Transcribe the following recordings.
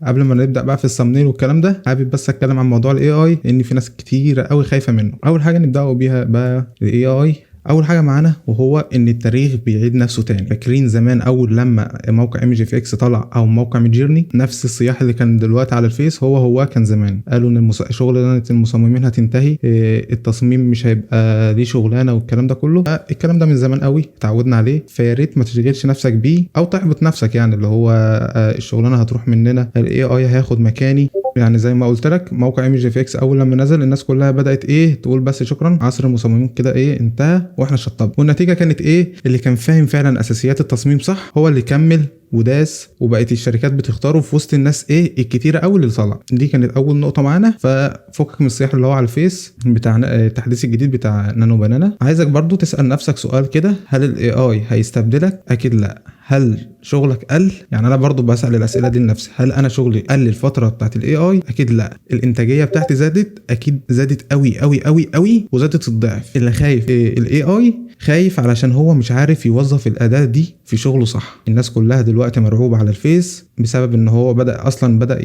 قبل ما نبدا بقى في الثامنيل والكلام ده، حابب بس اتكلم عن موضوع الاي اي، لان في ناس كتير قوي خايفه منه. اول حاجه نبداوا بيها بقى الاي اي، اول حاجه معانا وهو ان التاريخ بيعيد نفسه تاني. فاكرين زمان اول لما موقع ايمج اف اكس طلع او موقع ميدجيرني، نفس الصياح اللي كان دلوقتي على الفيس هو كان زمان. قالوا ان شغلانه المصممين هتنتهي، التصميم مش هيبقى ليه شغلانه والكلام ده كله. الكلام ده من زمان قوي اتعودنا عليه، فيا ريت ما تشغلش نفسك بيه او تحبط نفسك، يعني اللي هو الشغلانه هتروح مننا، الاي اي هياخد مكاني. يعني زي ما قلت لك موقع ايمج اف اكس اول لما نزل الناس كلها بدات تقول بس شكرا، عصر المصممين كده انتهى واحنا شطبنا. والنتيجه كانت اللي كان فاهم فعلا اساسيات التصميم صح هو اللي كمل وداس، وبقت الشركات بتختاره في وسط الناس الكتيره قوي اللي طلع. دي كانت اول نقطه معانا. ففكك من الصياح اللي هو على الفيس بتاع التحديث الجديد بتاع نانو بنانا. عايزك برضو تسال نفسك سؤال كده، هل الاي اي هيستبدلك؟ اكيد لا. هل شغلك قل؟ يعني انا برضو بسال الاسئله دي لنفسي، هل انا شغلي قل الفتره بتاعت الاي اي؟ اكيد لا. الانتاجيه بتاعتي زادت؟ اكيد زادت قوي قوي قوي قوي، وزادت الضعف. اللي خايف الاي اي خايف علشان هو مش عارف يوظف الاداه دي في شغله صح. الناس كلها دلوقتي مرعوبه على الفيس بسبب ان هو بدا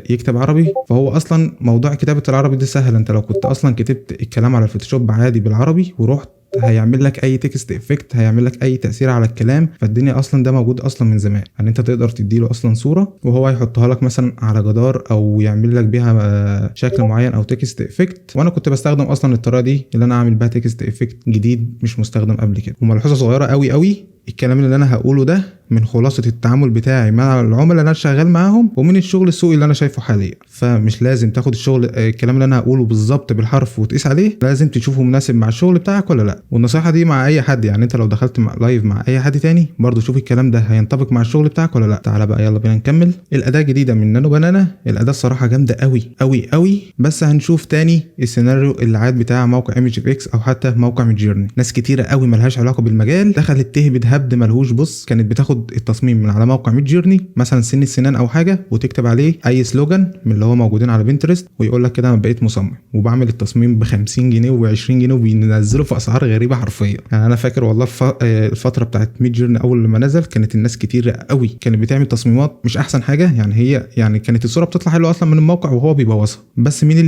يكتب عربي. فهو اصلا موضوع كتابه العربي دي سهل، انت لو كنت اصلا كتبت الكلام على الفوتوشوب عادي بالعربي ورحت هيعمل لك اي تكست افكت، هيعمل لك اي تاثير على الكلام. فالدنيا اصلا ده موجود اصلا من زمان، يعني انت تقدر تديله اصلا صوره وهو هيحطها لك مثلا على جدار او يعمل لك بيها شكل معين او تكست افكت. وانا كنت بستخدم اصلا الطريقه دي اللي انا اعمل بيها تكست افكت جديد مش مستخدم قبل كده. وملحوظه صغيره قوي قوي، الكلام اللي انا هقوله ده من خلاصه التعامل بتاعي مع العملاء اللي انا شغال معاهم ومن الشغل السوقي اللي انا شايفه حاليا. فمش لازم تاخد الكلام اللي انا هقوله بالظبط بالحرف وتقيس عليه، لازم تشوفه مناسب مع الشغل بتاعك ولا لا. والنصيحه دي مع اي حد، يعني انت لو دخلت لايف مع اي حد تاني برضو شوف الكلام ده هينطبق مع الشغل بتاعك ولا لا. تعالى بقى يلا بينا نكمل. الاداه الجديده من نانو بنانا، الاداه الصراحه جامده قوي قوي قوي. بس هنشوف تاني السيناريو اللي عاد بتاع موقع ايمج اف اكس او حتى موقع ميدجيرني. ناس كتيره قوي ملهاش علاقه بالمجال دخلت تهبد هبد ملهوش. بص، كانت بتاخد التصميم من على موقع ميدجيرني مثلا سن السنان او حاجه وتكتب عليه اي سلوجان من اللي هو موجودين على بنترست ويقول لك كده انا بقيت مصمم وبعمل التصميم ب 50 جنيه و20 جنيه وبينزلوا في اسعار غريبه حرفيا. يعني انا فاكر والله الفتره بتاعت ميدجيرني اول ما نزل كانت الناس كتير قوي كانت بتعمل تصميمات مش احسن حاجه. يعني كانت الصوره بتطلع حلوه اصلا من الموقع وهو بيبوظها. بس مين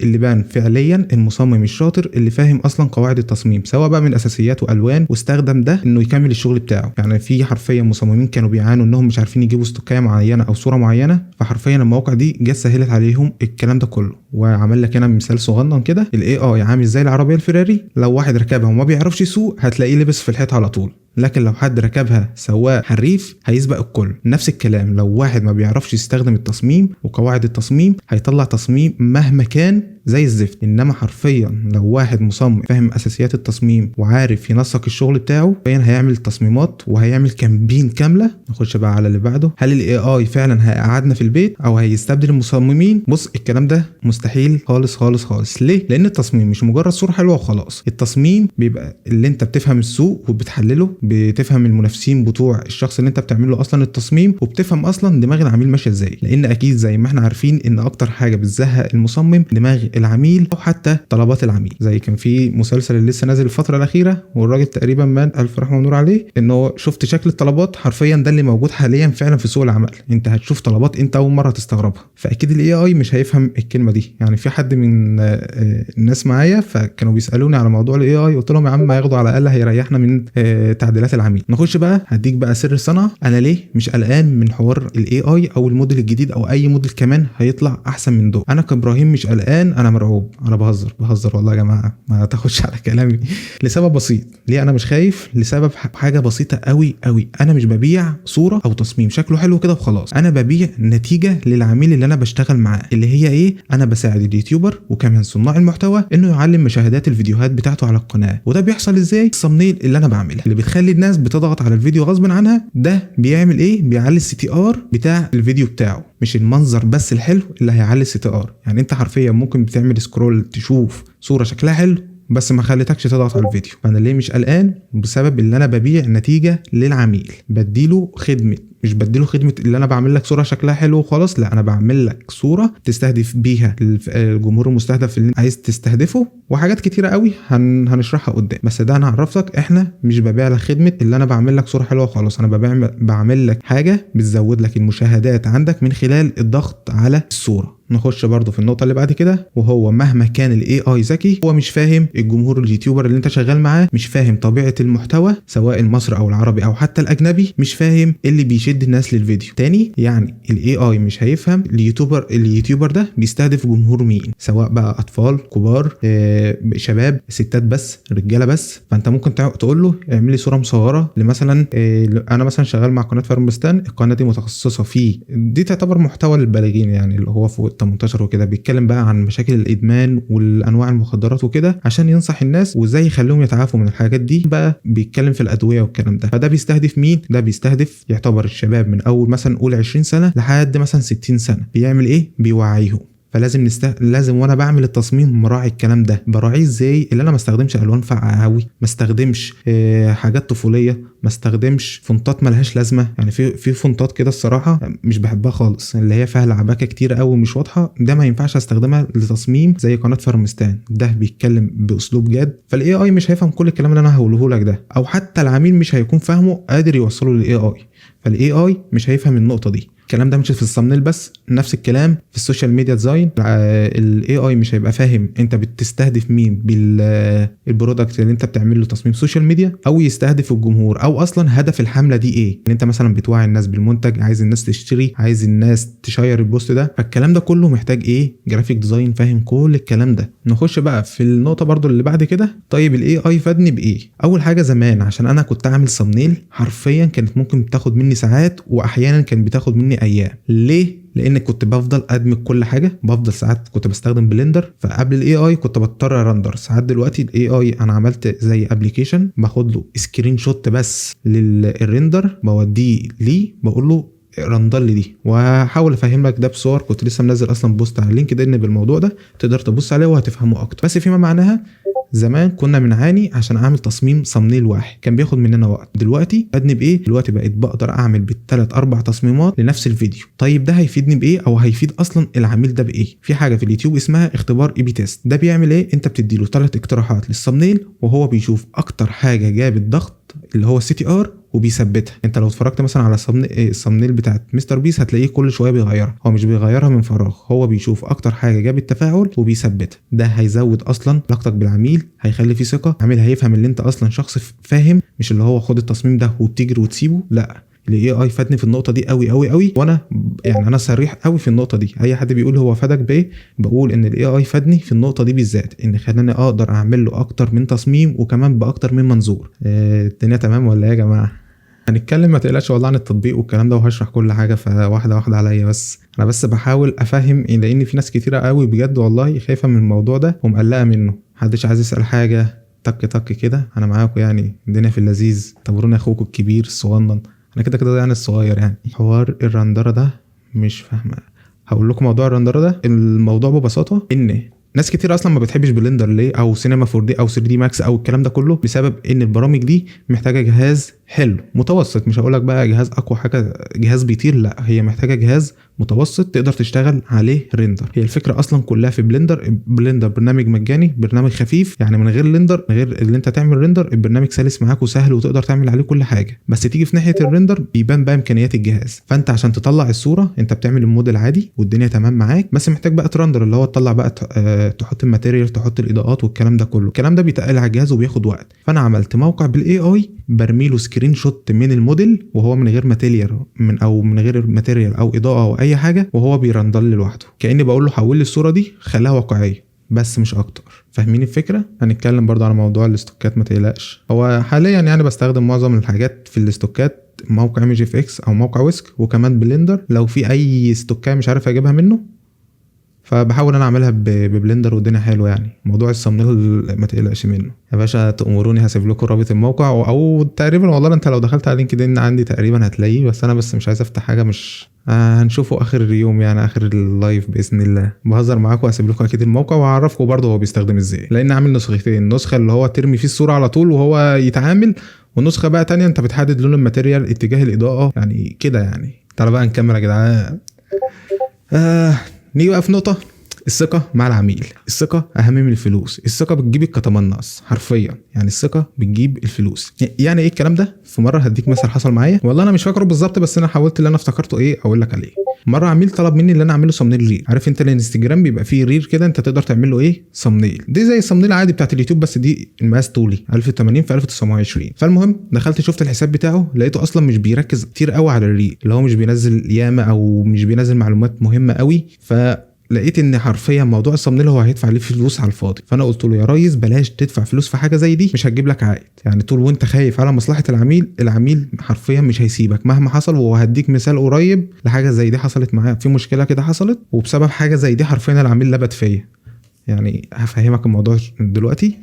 اللي بان فعليا؟ المصمم الشاطر اللي فاهم اصلا قواعد التصميم، سواء بقى من اساسيات والوان، واستخدم ده انه يكمل الشغل بتاعه. يعني في حرفيا مصممين كانوا بيعانوا انهم مش عارفين يجيبوا استوكايه معينه او صوره معينه، فحرفيا المواقع دي جت سهلت عليهم الكلام ده كله. وعمل لك انا مثال صغنن كده، الاي اي عامل زي العربيه الفيراري، لو واحد ركبها وما بيعرفش يسوق هتلاقيه لبس في الحيط على طول. لكن لو حد ركبها سواق حريف هيسبق الكل. نفس الكلام لو واحد ما بيعرفش يستخدم التصميم وقواعد التصميم هيطلع تصميم مهما كان زي الزفت. انما حرفيا لو واحد مصمم فاهم اساسيات التصميم وعارف ينسق الشغل بتاعه هيعمل تصميمات وهيعمل كامبين كامله. نخش بقى على اللي بعده، هل الاي اي فعلا هيقعدنا في البيت او هيستبدل المصممين؟ بص، الكلام ده مستحيل خالص خالص خالص. ليه؟ لان التصميم مش مجرد صوره حلوه وخلاص. التصميم بيبقى اللي انت بتفهم السوق وبتحلله، بتفهم المنافسين بتوع الشخص اللي انت بتعمل له اصلا التصميم، وبتفهم اصلا دماغ العميل ماشيه ازاي. لان اكيد زي ما احنا عارفين ان اكتر حاجه بتزهق المصمم دماغ العميل او حتى طلبات العميل. زي كان في مسلسل اللي لسه نازل الفتره الاخيره والراجل تقريبا مات، الف رحمه ونور عليه، انه شفت شكل الطلبات حرفيا ده اللي موجود حاليا فعلا في سوق العمل. انت هتشوف طلبات انت اول مره تستغربها. فاكيد الاي اي مش هيفهم الكلمه دي. يعني في حد من الناس معايا فكانوا بيسالوني على موضوع الاي اي، قلت لهم يا عم هياخدوا على الاقل هيريحنا من تعديلات العميل. نخش بقى، هديك بقى سر الصنعه. انا ليه مش قلقان من حوار الاي اي او الموديل الجديد او اي موديل كمان هيطلع احسن من دول؟ انا كابراهيم مش قلقان، انا مرعوب. انا بهزر والله يا جماعه، ما تاخدش على كلامي. لسبب بسيط. ليه انا مش خايف؟ لسبب حاجه بسيطه قوي قوي. انا مش ببيع صوره او تصميم شكله حلو كده وخلاص، انا ببيع نتيجه للعميل اللي انا بشتغل معاه، اللي هي انا بساعد اليوتيوبر وكمان صناع المحتوى انه يعلم مشاهدات الفيديوهات بتاعته على القناه. وده بيحصل ازاي؟ الثامنيل اللي انا بعملها اللي بتخلي الناس بتضغط على الفيديو غصب عنها، ده بيعمل بيعلي السي تي ار بتاع الفيديو بتاعه. مش المنظر بس الحلو اللي هيعلي السي تي ار. يعني انت حرفيا ممكن بتعمل سكرول تشوف صوره شكلها حلو بس ما خليتكش تضغط على الفيديو. فانا ليه مش قلقان؟ بسبب اللي انا ببيع نتيجه للعميل، بديله خدمه مش بديله خدمه اللي انا بعمل لك صوره شكلها حلو وخلاص، لا انا بعمل لك صوره تستهدف بيها الجمهور المستهدف اللي انت عايز تستهدفه، وحاجات كتيره قوي هنشرحها قدام. بس ده انا عرفتك احنا مش ببيع لك خدمه اللي انا بعمل لك صوره حلوه وخلاص، انا بعمل لك حاجه بتزود لك المشاهدات عندك من خلال الضغط على الصوره. نخش برضو في النقطة اللي بعد كده، وهو مهما كان الاي اي ذكي هو مش فاهم الجمهور اليوتيوبر اللي انت شغال معاه، مش فاهم طبيعة المحتوى سواء المصري او العربي او حتى الاجنبي، مش فاهم اللي بيشد الناس للفيديو. تاني يعني الاي اي مش هيفهم اليوتيوبر ده بيستهدف جمهور مين، سواء بقى اطفال، كبار، شباب، ستات بس، رجالة بس. فانت ممكن تقول له اعمل لي صورة مصورة لمثلا انا مثلا شغال مع قناة فارمبستان، القناة دي متخصصة في دي تعتبر محتوى للبالغين يعني اللي هو فوق 18 وكده، بيتكلم بقى عن مشاكل الادمان والانواع المخدرات وكده عشان ينصح الناس وازاي يخليهم يتعافوا من الحاجات دي، بقى بيتكلم في الادويه والكلام ده. فده بيستهدف مين؟ ده بيستهدف يعتبر الشباب من اول مثلا قول 20 سنه لحد مثلا 60 سنه. بيعمل ايه؟ بيوعيهم. فلازم لازم وانا بعمل التصميم مراعي الكلام ده. براعيه ازاي؟ اللي انا ما استخدمش الوان فاقعه قوي، ما استخدمش حاجات طفوليه، ما استخدمش فونتات ملهاش لازمه. يعني في فونتات كده الصراحه مش بحبها خالص، اللي هي فيها لعبكه كتير قوي مش واضحه، ده ما ينفعش استخدمها لتصميم زي قناه فارمستان. ده بيتكلم باسلوب جاد، فالاي اي مش هيفهم كل الكلام اللي انا هقوله لك ده، او حتى العميل مش هيكون فاهمه قادر يوصله للاي اي. فالاي اي مش هيفهم النقطه دي. الكلام ده مش في الثامنيل بس، نفس الكلام في السوشيال ميديا ديزاين. الاي اي مش هيبقى فاهم انت بتستهدف مين بالبرودكت اللي انت بتعمل له تصميم سوشيال ميديا، او يستهدف الجمهور، او اصلا هدف الحمله دي ايه. ان انت مثلا بتوعي الناس بالمنتج، عايز الناس تشتري، عايز الناس تشير البوست ده. فالكلام ده كله محتاج ايه؟ جرافيك ديزاين فاهم كل الكلام ده. نخش بقى في النقطه برضو اللي بعد كده. طيب الاي اي فادني بايه؟ اول حاجه زمان عشان انا كنت اعمل ثامنيل حرفيا كانت ممكن تاخد مني ساعات، واحيانا كانت بتاخد مني ايام. ليه؟ لان كنت بفضل ادمج كل حاجه، بفضل ساعات كنت بستخدم بلندر. فقبل الاي اي كنت بضطر ارندر ساعات. دلوقتي الاي اي انا عملت زي ابلكيشن باخد له سكرين شوت بس للريندر، بوديه ليه، بقول له رندر لي دي، وهحاول افهم لك ده بصور. كنت لسه منزل اصلا بوست على لينكد ان بالموضوع ده، تقدر تبص عليه وهتفهمه اكتر. بس فيما معناها زمان كنا بنعاني عشان اعمل تصميم ثامنيل واحد، كان بياخد مننا وقت. دلوقتي فادني بايه؟ دلوقتي بقيت بقدر اعمل بالثلاث 4 تصميمات لنفس الفيديو. طيب ده هيفيدني بايه، او هيفيد اصلا العميل ده بايه؟ في حاجه في اليوتيوب اسمها اختبار اي بي تيست. ده بيعمل ايه؟ انت بتدي له 3 اقتراحات للثامنيل، وهو بيشوف اكتر حاجه جابت ضغط اللي هو السي تي ار وبيثبتها. انت لو اتفرجت مثلا على الثامنيل بتاعت مستر بيس هتلاقيه كل شويه بيغيرها. هو مش بيغيرها من فراغ، هو بيشوف اكتر حاجه جابت تفاعل وبيثبتها. ده هيزود اصلا علاقتك بالعميل، هيخلي فيه ثقه. العميل هيفهم اللي انت اصلا شخص فاهم، مش اللي هو خد التصميم ده وبتجري وتسيبه. لا، الاي اي فادني في النقطه دي قوي قوي قوي، وانا يعني انا صريح قوي في النقطه دي. اي حد بيقول هو فادك بايه، بقول ان الاي اي فادني في النقطه دي بالذات، ان خلاني اقدر اعمل له اكتر من تصميم وكمان باكتر من منظور. الدنيا تمام ولا ايه يا جماعه؟ هنتكلم ما تقلقش والله عن التطبيق والكلام ده، وهشرح كل حاجه فواحده واحده عليا. بس انا بس بحاول افهم، لان في ناس كتيره قوي بجد والله خايفه من الموضوع ده ومقلقه منه. محدش عايز يسال حاجه، تك كده انا معاكم يعني، الدنيا في اللذيذ. اعتبروني اخوكم الكبير الصغنن، انا كده يعني الصغير يعني. حوار الرندره ده مش فاهمه. هقول لكم موضوع الرندره ده. الموضوع ببساطه ان ناس كتير اصلا ما بتحبش بلندر ليه، او سينما 4 دي او 3 دي ماكس او الكلام ده كله، بسبب ان البرامج دي محتاجه جهاز حلو متوسط. مش هقولك بقى جهاز اقوى حاجه، جهاز بيطير، لا، هي محتاجه جهاز متوسط تقدر تشتغل عليه ريندر. هي الفكره اصلا كلها في بلندر برنامج مجاني، برنامج خفيف يعني، من غير ريندر، من غير اللي انت تعمل ريندر، البرنامج سلس معاك وسهل وتقدر تعمل عليه كل حاجه. بس تيجي في ناحيه الريندر بيبان بقى امكانيات الجهاز. فانت عشان تطلع الصوره انت بتعمل الموديل عادي والدنيا تمام معاك، بس محتاج بقى ترندر، اللي هو تطلع بقى تحط الماتيريال، تحط الاضاءات والكلام ده كله. الكلام ده بيتقل على الجهاز وبياخد وقت. فانا عملت موقع بالاي اي برميله سكرين شوت من الموديل وهو من غير ماتيريال، من غير ماتيريال او اضاءه او اي حاجه، وهو بيرندر لي لوحده. كاني بقول له حول لي الصوره دي خليها واقعيه، بس مش اكتر. فاهمين الفكره؟ هنتكلم برضو على موضوع الاستوكات ما تقلقش. هو حاليا يعني بستخدم معظم الحاجات في الاستوكات موقع ايمج اف اكس او موقع ويسك، وكمان بلندر. لو في اي استوكايه مش عارف اجيبها منه فبحاول انا اعملها ببلندر والدنيا حلوه يعني. موضوع الثامنيل ما تقلقش منه يا باشا، تأمروني هسيب لكم رابط الموقع او تقريبا والله انت لو دخلت على لينكد ان عندي تقريبا هتلاقيه. بس انا مش عايز افتح حاجه، مش هنشوفه اخر اليوم يعني، اخر اللايف باذن الله. بهزر معاكم، هسيب لكم اكيد الموقع وهعرفكم برضه هو بيستخدم ازاي. لان عامل نسختين، نسخه اللي هو ترمي فيه الصوره على طول وهو يتعامل، والنسخه بقى تانية انت بتحدد لون الماتيريال، اتجاه الاضاءه، يعني كده يعني. تعالى بقى نكمل يا جدعان. نيجي بقى في نقطه الثقة مع العميل. الثقة أهم من الفلوس. الثقة بتجيب كتمنص حرفيا، يعني الثقة بتجيب الفلوس. يعني إيه الكلام ده؟ في مرة هديك مثال حصل معايا، والله أنا مش فاكره بالظبط، بس أنا حاولت اللي أنا افتكرته إيه أقول لك عليه. مرة عميل طلب مني اللي أنا أعمله صمنيل ريل. عارف أنت الانستجرام بيبقى فيه ريل كده أنت تقدر تعمل له إيه؟ صمنيل. دي زي الصمنيل العادي بتاعت اليوتيوب، بس دي المقاس طولي 1080 في 1920. فالمهم دخلت شفت الحساب بتاعه، لقيته أصلا مش بيركز كتير قوي على الريل، اللي هو مش بينزل ياما أو مش بينزل معلومات مهمة قوي. لقيت ان حرفيا موضوع الصمنيل هو هيدفع ليه فلوس على الفاضي. فانا قلت له يا ريس بلاش تدفع فلوس في حاجه زي دي، مش هتجيب لك عائد. يعني طول وانت خايف على مصلحه العميل، العميل حرفيا مش هيسيبك مهما حصل. وهديك مثال قريب لحاجه زي دي حصلت معايا، في مشكله كده حصلت وبسبب حاجه زي دي حرفيا العميل لبت فيا. يعني هفهمك الموضوع دلوقتي.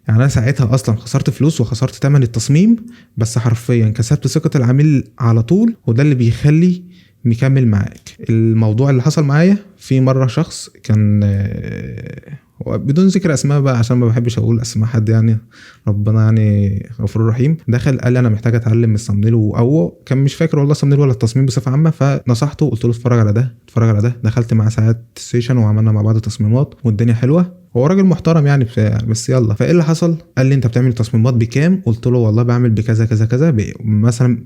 يعني انا ساعتها اصلا خسرت فلوس وخسرت ثمن التصميم، بس حرفيا كسبت ثقه العميل على طول، وده اللي بيخلي مكمل معاك. الموضوع اللي حصل معايا في مرة شخص كان بدون ذكر اسماء بقى عشان ما بحبش اقول اسماء حد، يعني ربنا يعني غفور رحيم. دخل قال لي انا محتاج اتعلم الصمنيل، او كان مش فاكر والله الصمنيل ولا التصميم بصفه عامه. فنصحته قلت له اتفرج على ده اتفرج على ده. دخلت معاه ساعات سيشن وعملنا مع بعض تصميمات والدنيا حلوه. هو راجل محترم يعني بس يلا. فايه اللي حصل؟ قال لي انت بتعمل تصميمات بكام؟ قلت له والله بعمل بكذا كذا كذا مثلا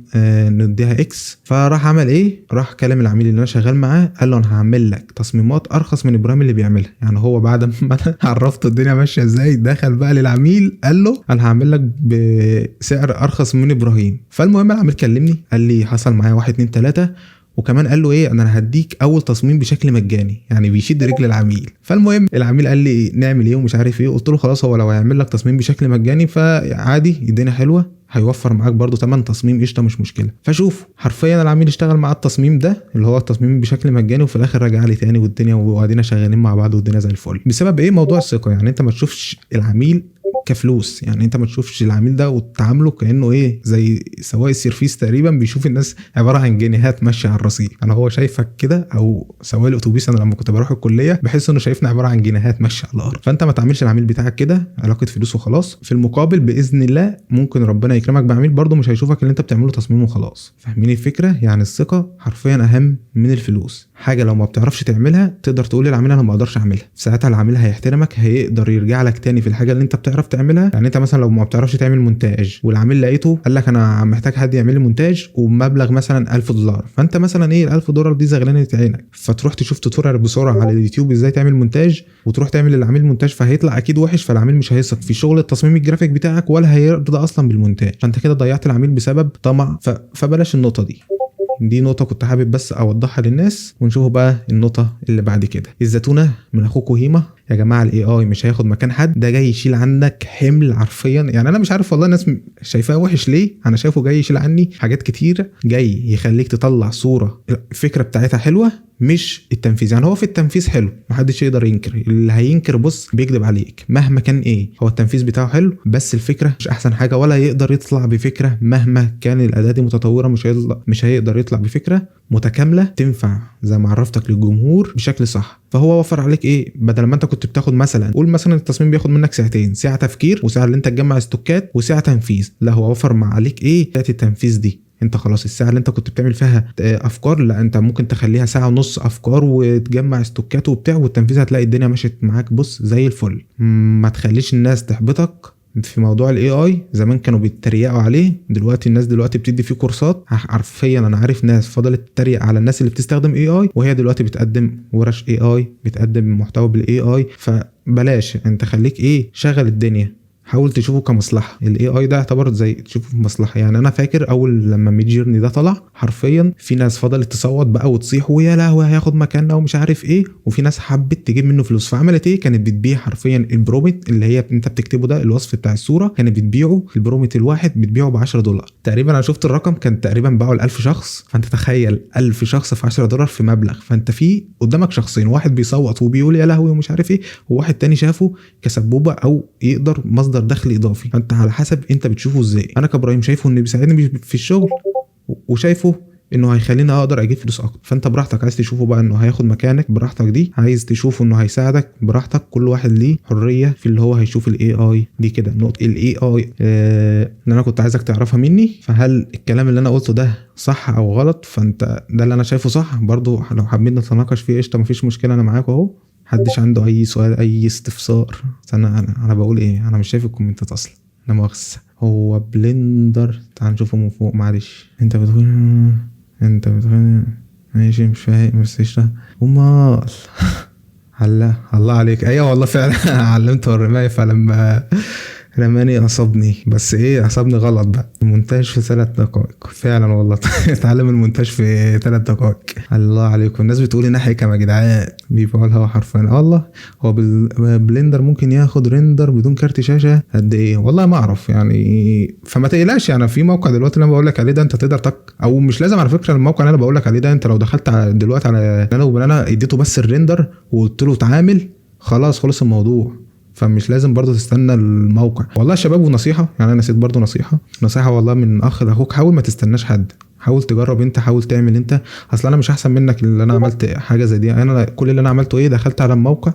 نديها اكس. فراح عمل ايه؟ راح كلم العميل اللي انا شغال معاه، قال له انا هعمل لك تصميمات ارخص من ابراهيم اللي بيعملها. يعني هو بعد ما انا عرفته الدنيا ماشيه ازاي، دخل بقى للعميل قال له انا هعمل لك بسعر ارخص من ابراهيم. فالمهم العميل كلمني قال لي حصل معايا 1 2 3، وكمان قال له ايه انا هديك اول تصميم بشكل مجاني، يعني بيشد رجل العميل. فالمهم العميل قال لي نعمل ايه ومش عارف ايه. قلت له خلاص هو لو هيعمل لك تصميم بشكل مجاني فعادي الدنيا حلوه، هيوفر معاك برضو 8 تصميم قشطه مش مشكله. فشوف حرفيا العميل اشتغل مع التصميم ده اللي هو التصميم بشكل مجاني، وفي الاخر رجع لي تاني والدنيا وقاعدين شغالين مع بعض والدنيا زي الفل. بسبب ايه؟ موضوع الثقه. يعني انت ما تشوفش العميل كفلوس، يعني انت ما تشوفش العميل ده وتعامله كانه ايه زي سواق السيرفيس تقريبا بيشوف الناس عباره عن جنيهات ماشيه على الرصيف. انا هو شايفك كده، او سواق الاتوبيس انا لما كنت بروح الكليه بحس انه شايفنا عباره عن جنيهات ماشيه على الارض. فانت ما تعاملش العميل بتاعك كده علاقه فلوس وخلاص. في المقابل باذن الله ممكن ربنا يكرمك بعميل برده مش هيشوفك اللي انت بتعمله تصميم وخلاص. فاهمين الفكره؟ يعني الثقه حرفيا اهم من الفلوس. حاجه لو ما بتعرفش تعملها تقدر تقول للعميل انا ما اقدرش اعملها، ساعتها العميل هيحترمك، هيقدر يرجع لك تاني في الحاجه اللي انت بتعرف تعملها. يعني انت مثلا لو ما بتعرفش تعمل مونتاج والعميل لقيته قال لك انا محتاج حد يعمل لي مونتاج وبمبلغ مثلا $1000، فانت مثلا ايه $1000 دي زغلانه عينك، فتروح تشوف توتوريال بسرعه على اليوتيوب ازاي تعمل مونتاج، وتروح تعمل للعميل مونتاج، فهيطلع اكيد وحش، فالعميل مش هيثق في شغل التصميم الجرافيك بتاعك ولا هيرضى اصلا بالمونتاج، فانت كده ضيعت العميل بسبب طمع. فبلاش النقطه دي نقطة كنت حابب بس أوضحها للناس. ونشوف بقى النقطة اللي بعد كده. الزتونة من أخوكوا هيما. يا جماعة ال AI مش هياخد مكان حد، ده جاي يشيل عنك حمل حرفيا. يعني أنا مش عارف والله الناس شايفاه وحش ليه، أنا شايفه جاي يشيل عني حاجات كتير، جاي يخليك تطلع صورة الفكرة بتاعتها حلوة مش التنفيذ. يعني هو في التنفيذ حلو محدش يقدر ينكر، اللي هينكر بص بيكذب عليك مهما كان ايه. هو التنفيذ بتاعه حلو بس الفكره مش احسن حاجه، ولا يقدر يطلع بفكره مهما كان الاداه دي متطوره، مش هيقدر يطلع بفكره متكامله تنفع زي ما عرفتك للجمهور بشكل صح. فهو وفر عليك ايه؟ بدل ما انت كنت بتاخد مثلا قول مثلا التصميم بياخد منك ساعتين، ساعه تفكير وساعه اللي انت تجمع استوكات وساعه تنفيذ، لا هو وفر مع عليك ايه؟ ساعه التنفيذ دي. انت خلاص الساعه اللي انت كنت بتعمل فيها افكار، لا انت ممكن تخليها ساعه ونص افكار وتجمع استوكات وبتاع، والتنفيذ هتلاقي الدنيا مشيت معاك بص زي الفل. ما تخليش الناس تحبطك في موضوع الاي اي. زمان كانوا بيتريقوا عليه، دلوقتي الناس دلوقتي بتدي فيه كورسات حرفيا. انا عارف ناس فضلت تتريق على الناس اللي بتستخدم اي اي، وهي دلوقتي بتقدم ورش اي اي، بتقدم محتوى بالاي اي. فبلاش، انت خليك ايه شغل الدنيا، حاول تشوفه كمصلحه. الاي اي ده اعتبر زي تشوفه مصلحه. يعني انا فاكر اول لما ميد جيرني ده طلع حرفيا في ناس فضلت تصوت بقى وتصيح ويا لهوي هياخد مكاننا ومش عارف ايه، وفي ناس حبت تجيب منه فلوس. فعملت ايه؟ كانت بتبيع حرفيا البرومت اللي هي انت بتكتبه ده، الوصف بتاع الصوره، كانت بتبيعه البرومت الواحد بتبيعه $10 تقريبا. انا شفت الرقم كان تقريبا باعوا ل1000 شخص. فانت تخيل 1000 شخص في $10 في مبلغ، فانت في قدامك شخصين، واحد بيصوت وبيقول يا لهوي ومش عارف ايه، وواحد تاني شافه كسبوبه او يقدر مصدر دخل اضافي. فانت على حسب انت بتشوفه ازاي. انا كابراهيم شايفه انه بيساعدني في الشغل، وشايفه انه هيخليني اقدر اجيب فلوس اكتر. فانت براحتك، عايز تشوفه بقى انه هياخد مكانك براحتك دي، عايز تشوفه انه هيساعدك براحتك. كل واحد ليه حريه في اللي هو هيشوف الاي اي دي كده. نقطه الاي اي اللي انا كنت عايزك تعرفها مني، فهل الكلام اللي انا قلته ده صح او غلط؟ فانت ده اللي انا شايفه صح برضو، لو حابين نتناقش فيه قشطه مفيش مشكله، انا معاك اهو. محدش عنده اي سؤال اي استفسار؟ انا بقول ايه، انا مش شايف الكومنتات اصلا، انا مؤاخذة. هو بلندر، تعال نشوفه من فوق. معلش انت بتقول ماشي مش فاهم بس قشطه. امال الله عليك. ايوه والله فعلا علمته الرماية فلما رماني اصابني، بس ايه اصابني غلط بقى. المونتاج في 3 دقائق فعلا والله. اتعلم المونتاج في 3 دقائق. الله عليكم. الناس بتقول انها حكمه يا جدعان، بيقولها حرفيا. والله هو بلندر ممكن ياخد ريندر بدون كارت شاشه قد ايه؟ والله ما اعرف يعني، فما تقلقش. يعني في موقع دلوقتي اللي انا بقول لك عليه ده انت تقدر او مش لازم على فكره الموقع اللي انا بقول لك عليه ده، انت لو دخلت دلوقتي على انا اديته بس الريندر وقلت له اتعامل، خلاص خلص الموضوع. فمش لازم برضو تستنى الموقع. والله يا شباب، ونصيحة يعني انا نسيت برضو نصيحة والله من اخ لاخوك، حاول ما تستناش حد، حاول تجرب انت، حاول تعمل انت. اصل انا مش احسن منك اللي انا عملت حاجه زي دي. انا كل اللي انا عملته ايه، دخلت على الموقع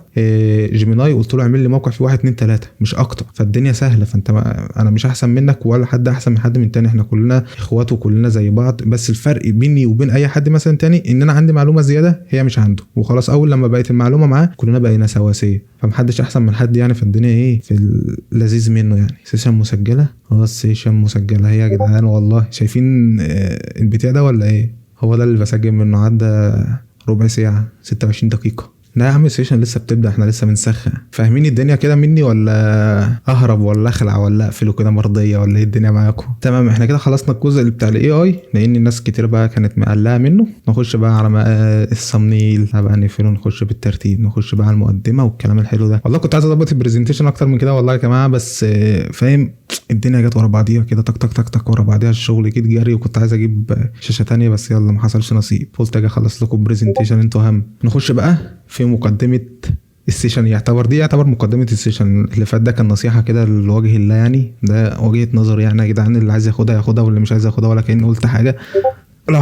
جيميناي، قلت له اعمل لي موقع فيه 1 2 3 مش اكتر، فالدنيا سهله. فانت انا مش احسن منك ولا حد احسن من حد من تاني، احنا كلنا اخوات وكلنا زي بعض. بس الفرق بيني وبين اي حد مثلا تاني ان انا عندي معلومه زياده هي مش عنده، وخلاص اول لما بقيت المعلومه معاه كلنا بقينا سواسيه، فمحدش احسن من حد يعني. فالدنيا ايه في اللذيذ منه يعني. سيشن مسجله، السيشن مسجله هي يا جدعان. والله شايفين البتاع ده ولا ايه؟ هو ده اللي بسجل منه. عدى ربع ساعه 26 دقيقه. لا يا عم السيشن لسه بتبدا، احنا لسه بنسخن. فاهمين الدنيا كده مني ولا اهرب ولا اخلع ولا اقفله كده مرضيه ولا ايه الدنيا معاكم؟ تمام، احنا كده خلصنا الجزء اللي بتاع الاي اي، لان الناس كتير بقى كانت مقلقه منه. نخش بقى على الثمنيل بقى نقفله، نخش بالترتيب، نخش بقى على المقدمه والكلام الحلو ده. والله كنت عايز اظبط البرزنتيشن اكتر من كده والله يا جماعه، بس فاهم الدنيا جت ورا بعضيها كده، تك تك تك تك ورا بعضيها، الشغل جيت جري، وكنت عايز اجيب شاشه تانية بس يلا ما حصلش نصيب. قلت اجي اخلص لكم برزنتيشن انتوا اهم. نخش بقى في مقدمه السيشن. يعتبر مقدمه السيشن. اللي فات ده كان نصيحه كده لوجه الله يعني، ده وجهه نظر يعني يا جدعان، اللي عايز ياخدها واللي مش عايز ياخدها، ولا كأني قلت حاجه. لو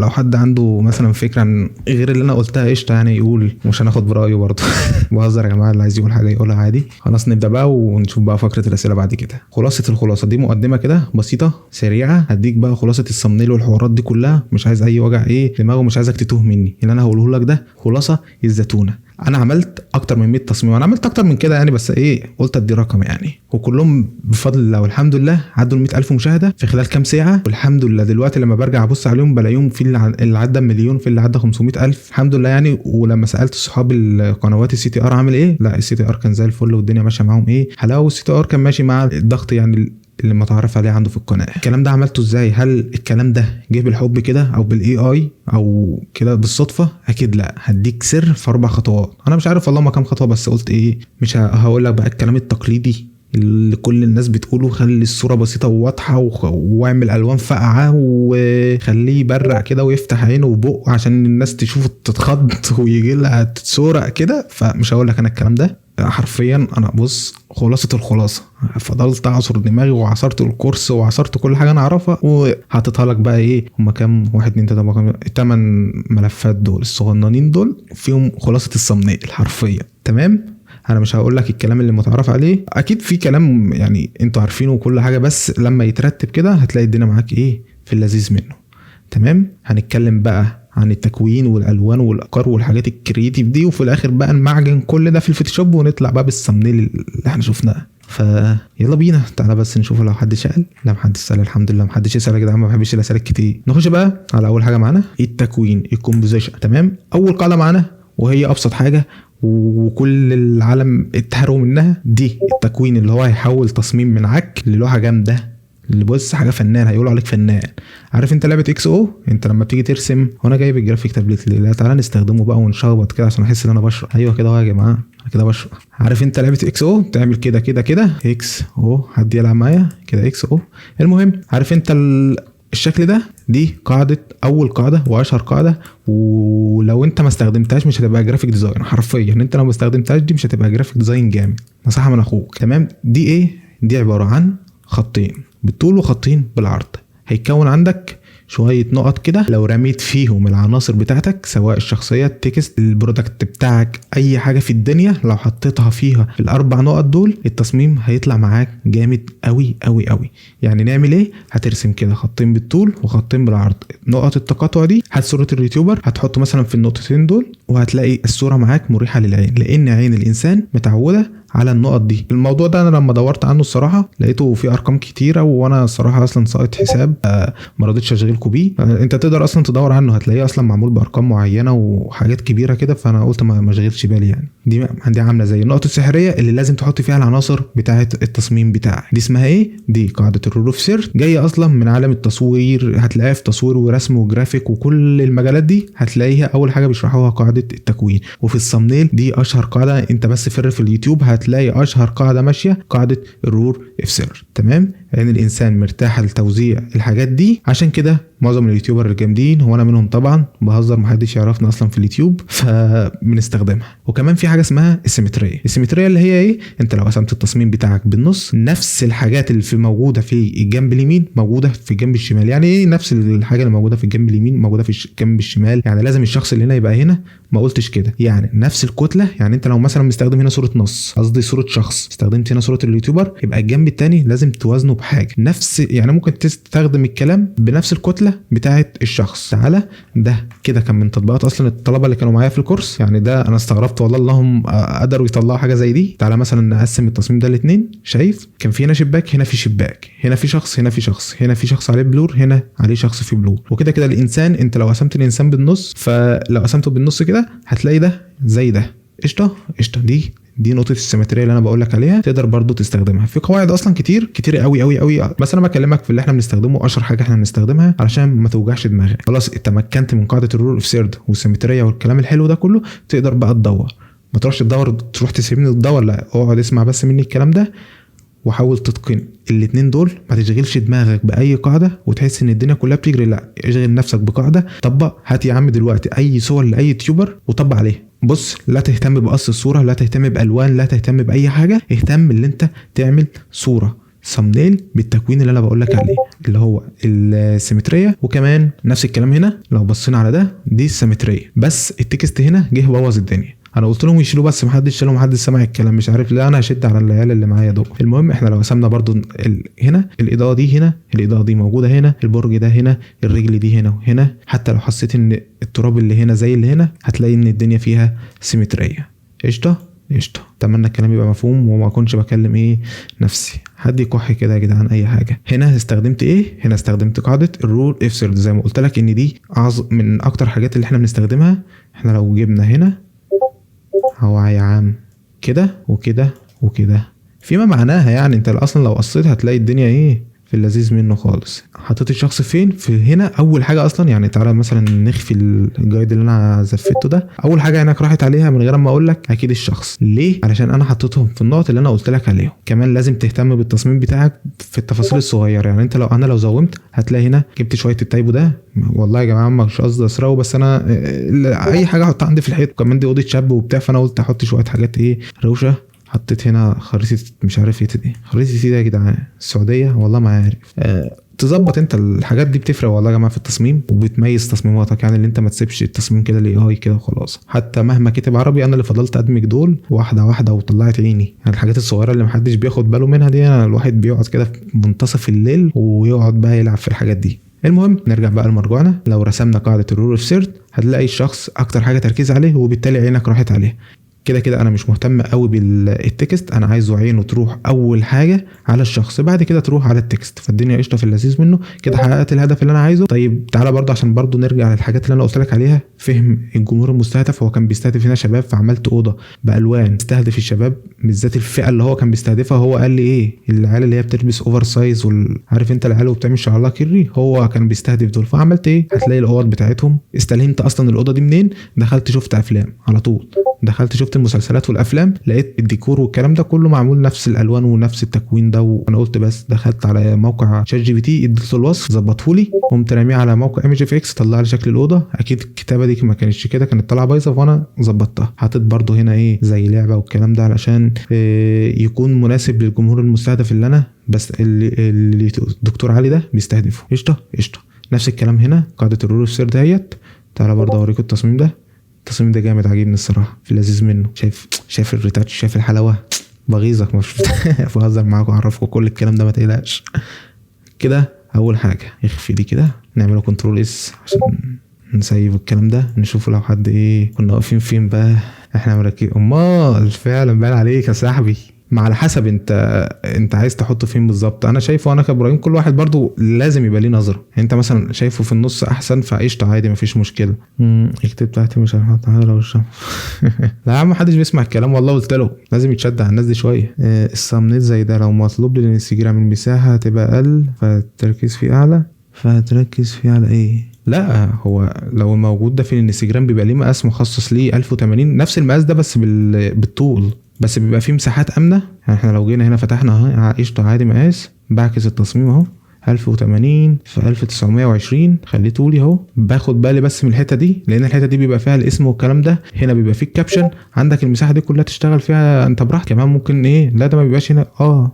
حد عنده مثلا فكره عن غير اللي انا قلتها قشطه يعني يقول، مش هناخد برايه برضه. بهزر يا جماعه، اللي عايز يقول حاجه يقولها عادي. خلاص نبدا بقى ونشوف بقى فقره الاسئله بعد كده. الخلاصه دي مقدمه كده بسيطه سريعه، هديك بقى خلاصه الثمنيل والحوارات دي كلها. مش عايز اي وجع دماغ، ومش عايزك تتوه مني. اللي انا هقوله لك ده خلاصه الزتونه. انا عملت اكتر من 100 تصميم، انا عملت اكتر من كده يعني، بس قلت ادي رقم يعني. وكلهم بفضل الله والحمد لله عدوا 100,000 مشاهده في خلال كام ساعه، والحمد لله دلوقتي لما برجع ابص عليهم بلاقيهم في اللي عدى مليون، في اللي عدى 500,000 الحمد لله يعني. ولما سالت صحاب القنوات السي تي ار عامل ايه، لا السي تي ار كان زي الفل والدنيا ماشيه معاهم حلاوه. والسي تي ار كان ماشي مع الضغط يعني اللي متعرف عليه عنده في القناه. الكلام ده عملته ازاي؟ هل الكلام ده جه بالحب كده او بالاي اي او كده بالصدفه؟ اكيد لا. هديك سر في 4 خطوات. انا مش عارف والله ما كام خطوه، بس قلت مش هقول لك بقى الكلام التقليدي اللي كل الناس بتقوله. خلي الصوره بسيطه وواضحه واعمل الوان فاقعه وخليه يبرق كده ويفتح عينه وبقه عشان الناس تشوفه تتخض ويجي لها تتسورق كده. فمش هقول لك انا الكلام ده حرفيا. انا بص خلاصه الخلاصه، فضلت اعصر دماغي وعصرت الكورس وعصرت كل حاجه انا اعرفها وحطيتها لك بقى. هما كام 1 2 3 8 ملفات دول الصغننين دول فيهم خلاصه الثمنيل حرفيا. تمام، انا مش هقول لك الكلام اللي متعرف عليه، اكيد في كلام يعني انتوا عارفينه وكل حاجه، بس لما يترتب كده هتلاقي الدنيا معاك في اللذيذ منه. تمام، هنتكلم بقى عن التكوين والالوان والافكار والحاجات الكرييتيف دي، وفي الاخر بقى نمعجن كل ده في الفوتوشوب ونطلع بقى بالثمنيل اللي احنا شفناه. فيلا بينا، تعالى بس نشوف لو حد سأل. لا محدش سأل الحمد لله، محدش يسأل يا جدعان، ما بحبش الاسئله كتير. نخش بقى على اول حاجه معانا، التكوين، الكومبوزيشن. تمام، اول قاعده معانا وهي ابسط حاجه وكل العالم اتهروا منها، دي التكوين اللي هو هيحول تصميم من عك للوحه جامده، اللي بص حاجه فنان، هيقولوا عليك فنان. عارف انت لعبه اكس او؟ انت لما بتيجي ترسم، وانا جايب الجرافيك تابلت ليه؟ لا تعالى نستخدمه بقى ونشخبط كده عشان احس ان انا بشرح. ايوه كده يا جماعه، انا كده بشرح. عارف انت لعبه اكس او؟ تعمل كده كده كده اكس او، حد يلعب معايا كده اكس او. المهم عارف انت الشكل ده، دي قاعده، اول قاعده واشهر قاعده، ولو انت ما استخدمتهاش مش هتبقى جرافيك ديزاين حرفيا. انت لو ما استخدمتهاش دي مش هتبقى جرافيك ديزاين جامد، نصيحه من اخوك. تمام، دي دي عباره عن خطين بالطول وخطين بالعرض. هيتكون عندك شويه نقط كده، لو رميت فيهم العناصر بتاعتك سواء الشخصيه، التكست، البرودكت بتاعك، اي حاجه في الدنيا، لو حطيتها فيها الاربع نقط دول التصميم هيطلع معاك جامد قوي قوي قوي. يعني نعمل ايه؟ هترسم كده خطين بالطول وخطين بالعرض، نقط التقاطع دي هات صوره اليوتيوبر هتحطه مثلا في النقطتين دول، وهتلاقي الصوره معاك مريحه للعين، لان عين الانسان متعوده على النقط دي. الموضوع ده انا لما دورت عنه الصراحه لقيته فيه ارقام كتيره، وانا الصراحه اصلا ساقط حساب ما رضيتش اشغلكم بيه. انت تقدر اصلا تدور عنه هتلاقيه اصلا معمول بارقام معينه وحاجات كبيره كده، فانا قلت ما اشغلش بالي يعني. دي عامله زي النقطه السحريه اللي لازم تحط فيها العناصر بتاعه التصميم بتاعك. دي اسمها ايه؟ دي قاعده الرول اوف سيرت، جايه اصلا من عالم التصوير، هتلاقيها في تصوير ورسم وجرافيك وكل المجالات دي هتلاقيها اول حاجه بيشرحوها قاعده التكوين. وفي الثامنيل دي اشهر قاعده، انت بس فر في اليوتيوب هتلاقي اشهر قاعده ماشيه قاعده الرول اوف سيرت. تمام؟ لان الانسان مرتاح لتوزيع الحاجات دي، عشان كده معظم اليوتيوبر الجامدين وانا منهم طبعا، بهزر محدش يعرفنا اصلا في اليوتيوب، فبنستخدمها. وكمان في حاجه اسمها السيمتريه. السيمتريه اللي هي ايه؟ انت لو قسمت التصميم بتاعك بالنص، نفس الحاجات اللي في موجوده في الجنب اليمين موجوده في الجنب الشمال. يعني ايه نفس الحاجه اللي موجوده في الجنب اليمين موجوده في الجنب الشمال؟ يعني لازم الشخص اللي هنا يبقى هنا، ما قلتش كده. يعني نفس الكتله، يعني انت لو مثلا مستخدم هنا صوره نص، قصدي صوره شخص، استخدمت هنا صوره اليوتيوبر، يبقى الجنب الثاني لازم توازنه بحاجه نفس، يعني ممكن تستخدم الكلام بنفس الكتله بتاعه الشخص. تعالى ده كده كان من تطبيقات اصلا الطلبه اللي كانوا معايا في الكورس، يعني ده انا استغربت والله اللهم قدروا يطلعوا حاجه زي دي. تعالى مثلا نقسم التصميم ده لاثنين، شايف كان في هنا شباك، هنا في شباك، هنا في شخص، هنا في شخص، هنا في شخص عليه بلور، هنا عليه شخص في بلور. وكده كده الانسان، انت لو قسمت الانسان بالنص، فلو قسمته بالنص كده هتلاقي ده زي ده. قشطه قشطه. دي نقطه السيمتريه اللي انا بقول لك عليها، تقدر برضو تستخدمها في قواعد اصلا كتير قوي قوي قوي، بس انا بكلمك في اللي احنا بنستخدمه، اشهر حاجه احنا بنستخدمها علشان ما توجعش دماغك. خلاص اتمكنت من قاعده الرول اوف سيرد والسيمتريه والكلام الحلو ده كله، تقدر بقى تدور. ما تروحش تروح تسيبني تدور، لا اقعد اسمع بس مني الكلام ده وحاول تتقن الاتنين دول. ما تشغلش دماغك باي قاعده وتحس ان الدنيا كلها بتجري، لا اشغل نفسك بقاعده. طبق، هات يا عم دلوقتي اي صور لاي يوتيوبر وطبق عليه. بص، لا تهتم بقص الصوره، لا تهتم بالوان، لا تهتم باي حاجه، اهتم اللي انت تعمل صوره ثامنيل بالتكوين اللي انا بقول لك عليه اللي هو السيمتريه. وكمان نفس الكلام هنا لو بصينا على ده، دي السيمتريه، بس التكست هنا جه بوظ الدنيا. انا قلت لهم يشيلوا بس محدش شالوا، محدش سمع الكلام، مش عارف لا، انا هشد على العيال اللي معايا دول. المهم احنا لو قسمنا برضو هنا الاضاءه دي، هنا الاضاءه دي موجوده، هنا البرج ده، هنا الرجل دي، هنا وهنا. حتى لو حسيت ان التراب اللي هنا زي اللي هنا، هتلاقي ان الدنيا فيها سيمتريه. قشطه قشطه. اتمنى الكلام يبقى مفهوم وما اكونش بكلم نفسي. حد يكح كده يا جدعان اي حاجه. هنا استخدمت هنا استخدمت قاعده الرول اوف سيرد، زي ما قلت لك ان دي اعظم من اكتر حاجات اللي احنا بنستخدمها. احنا لو جبنا هنا هو يا عم كده وكده وكده فيما معناها، يعني انت اصلا لو قصيت هتلاقي الدنيا في اللذيذ منه خالص. حطيت الشخص فين؟ في هنا اول حاجه اصلا. يعني تعالى مثلا نخفي الجايد اللي انا زفته ده، اول حاجه عينك راحت عليها من غير ما اقول لك اكيد الشخص. ليه؟ علشان انا حطيتهم في النقط اللي انا قلت لك عليهم. كمان لازم تهتم بالتصميم بتاعك في التفاصيل الصغيره. يعني انت لو زومت هتلاقي هنا جبت شويه التايبو ده، والله يا جماعه مش قصدي اسرقه، بس انا اي حاجه احطها عندي في الحيط. كمان دي اوضه شاب وبتاع، فانا قلت احط شويه حاجات روشه. حطيت هنا خريطه مش عارف دي خريطه دي يا جدعان، السعوديه والله ما عارف. تظبط انت الحاجات دي، بتفرق والله يا جماعه في التصميم وبتميز تصميماتك. يعني اللي انت ما تسيبش التصميم كده للاي كده وخلاص. حتى مهما كتب عربي، انا اللي فضلت ادمج دول واحده واحده وطلعت عيني. يعني الحاجات الصغيره اللي محدش بياخد باله منها دي، انا الواحد بيقعد كده في منتصف الليل ويقعد بقى يلعب في الحاجات دي. المهم نرجع بقى لمرجوعنا. لو رسمنا قاعده الرول اوف سيرد هتلاقي الشخص اكتر حاجه تركيز عليه، وبالتالي عينك راحت عليه. كده انا مش مهتم قوي بالتكست، انا عايزه عينه تروح اول حاجه على الشخص، بعد كده تروح على التكست، فالدنيا قشطه في اللذيذ منه كده. حققت الهدف اللي انا عايزه. طيب تعالى برضه عشان برضه نرجع للحاجات اللي انا قلت لك عليها. فهم الجمهور المستهدف، هو كان بيستهدف هنا شباب، فعملت اوضه بالوان تستهدف الشباب بالذات الفئه اللي هو كان بيستهدفها. هو قال لي العيال اللي هي بتلبس اوفر سايز، عارف انت العيال وبتعمل شعرها كيري، هو كان بيستهدف دول. فعملت هتلاقي الاوض بتاعتهم. استلهمت اصلا الاوضه دي منين؟ دخلت شفت افلام على طول، دخلت شفت المسلسلات والافلام، لقيت الديكور والكلام ده كله معمول نفس الالوان ونفس التكوين ده. وانا قلت بس دخلت على موقع شات جي بي تي، اديته الوصف ظبطه لي، قمت راميه على موقع ايمج اف اكس، طلع لي شكل الاوضه. اكيد الكتابه دي ما كانتش كده، كانت طالعه بايظه، وانا ظبطتها. حطيت برده هنا زي لعبه والكلام ده علشان يكون مناسب للجمهور المستهدف اللي انا بس اللي الدكتور علي ده بيستهدفه. قشطه قشطه. نفس الكلام هنا قاعده الرول اوف ثيرد ديت. تعالى برضه اوريكم التصميم ده. التصميم ده جامد عاجبني الصراحه، في اللذيذ منه. شايف الريتاتش، شايف الحلاوه، بغيظك مش بهزر معاكم، اعرفكم كل الكلام ده ما تقلقش. كده اول حاجه يخفي دي كده، نعمله كنترول اس عشان نسيب الكلام ده، نشوفه لو حد ايه كنا واقفين فين بقى. احنا مركزين امال فعلا باين عليك يا صاحبي. ما على حسب انت عايز تحطه فين بالظبط. انا شايفه انا كابراهيم كل واحد برضو لازم يبقى ليه نظره. انت مثلا شايفه في النص احسن فقشطه عادي مفيش مشكله. الكتاب بتاعتي مش هنحطها لو الشمس. لا يا عم محدش بيسمع الكلام والله، قلت له لازم يتشد على الناس دي شويه. الثامنيل زي ده لو مطلوب للانستجرام المساحه هتبقى اقل فتركز فيه اعلى. فتركز فيه على ايه؟ لا هو لو الموجود ده في الانستجرام بيبقى ليه مقاس مخصص ليه 1080 نفس المقاس ده بس بالطول، بس بيبقى فيه مساحات امنه. يعني احنا لو جينا هنا فتحنا اهو قشطه عادي مقاس، بعكس التصميم اهو 1080 في 1920 خليه طولي اهو. باخد بالي بس من الحته دي لان الحته دي بيبقى فيها الاسم والكلام ده، هنا بيبقى فيه الكابشن. عندك المساحه دي كلها تشتغل فيها انت براحتك. كمان ممكن ايه، لا ده ما بيبقاش هنا،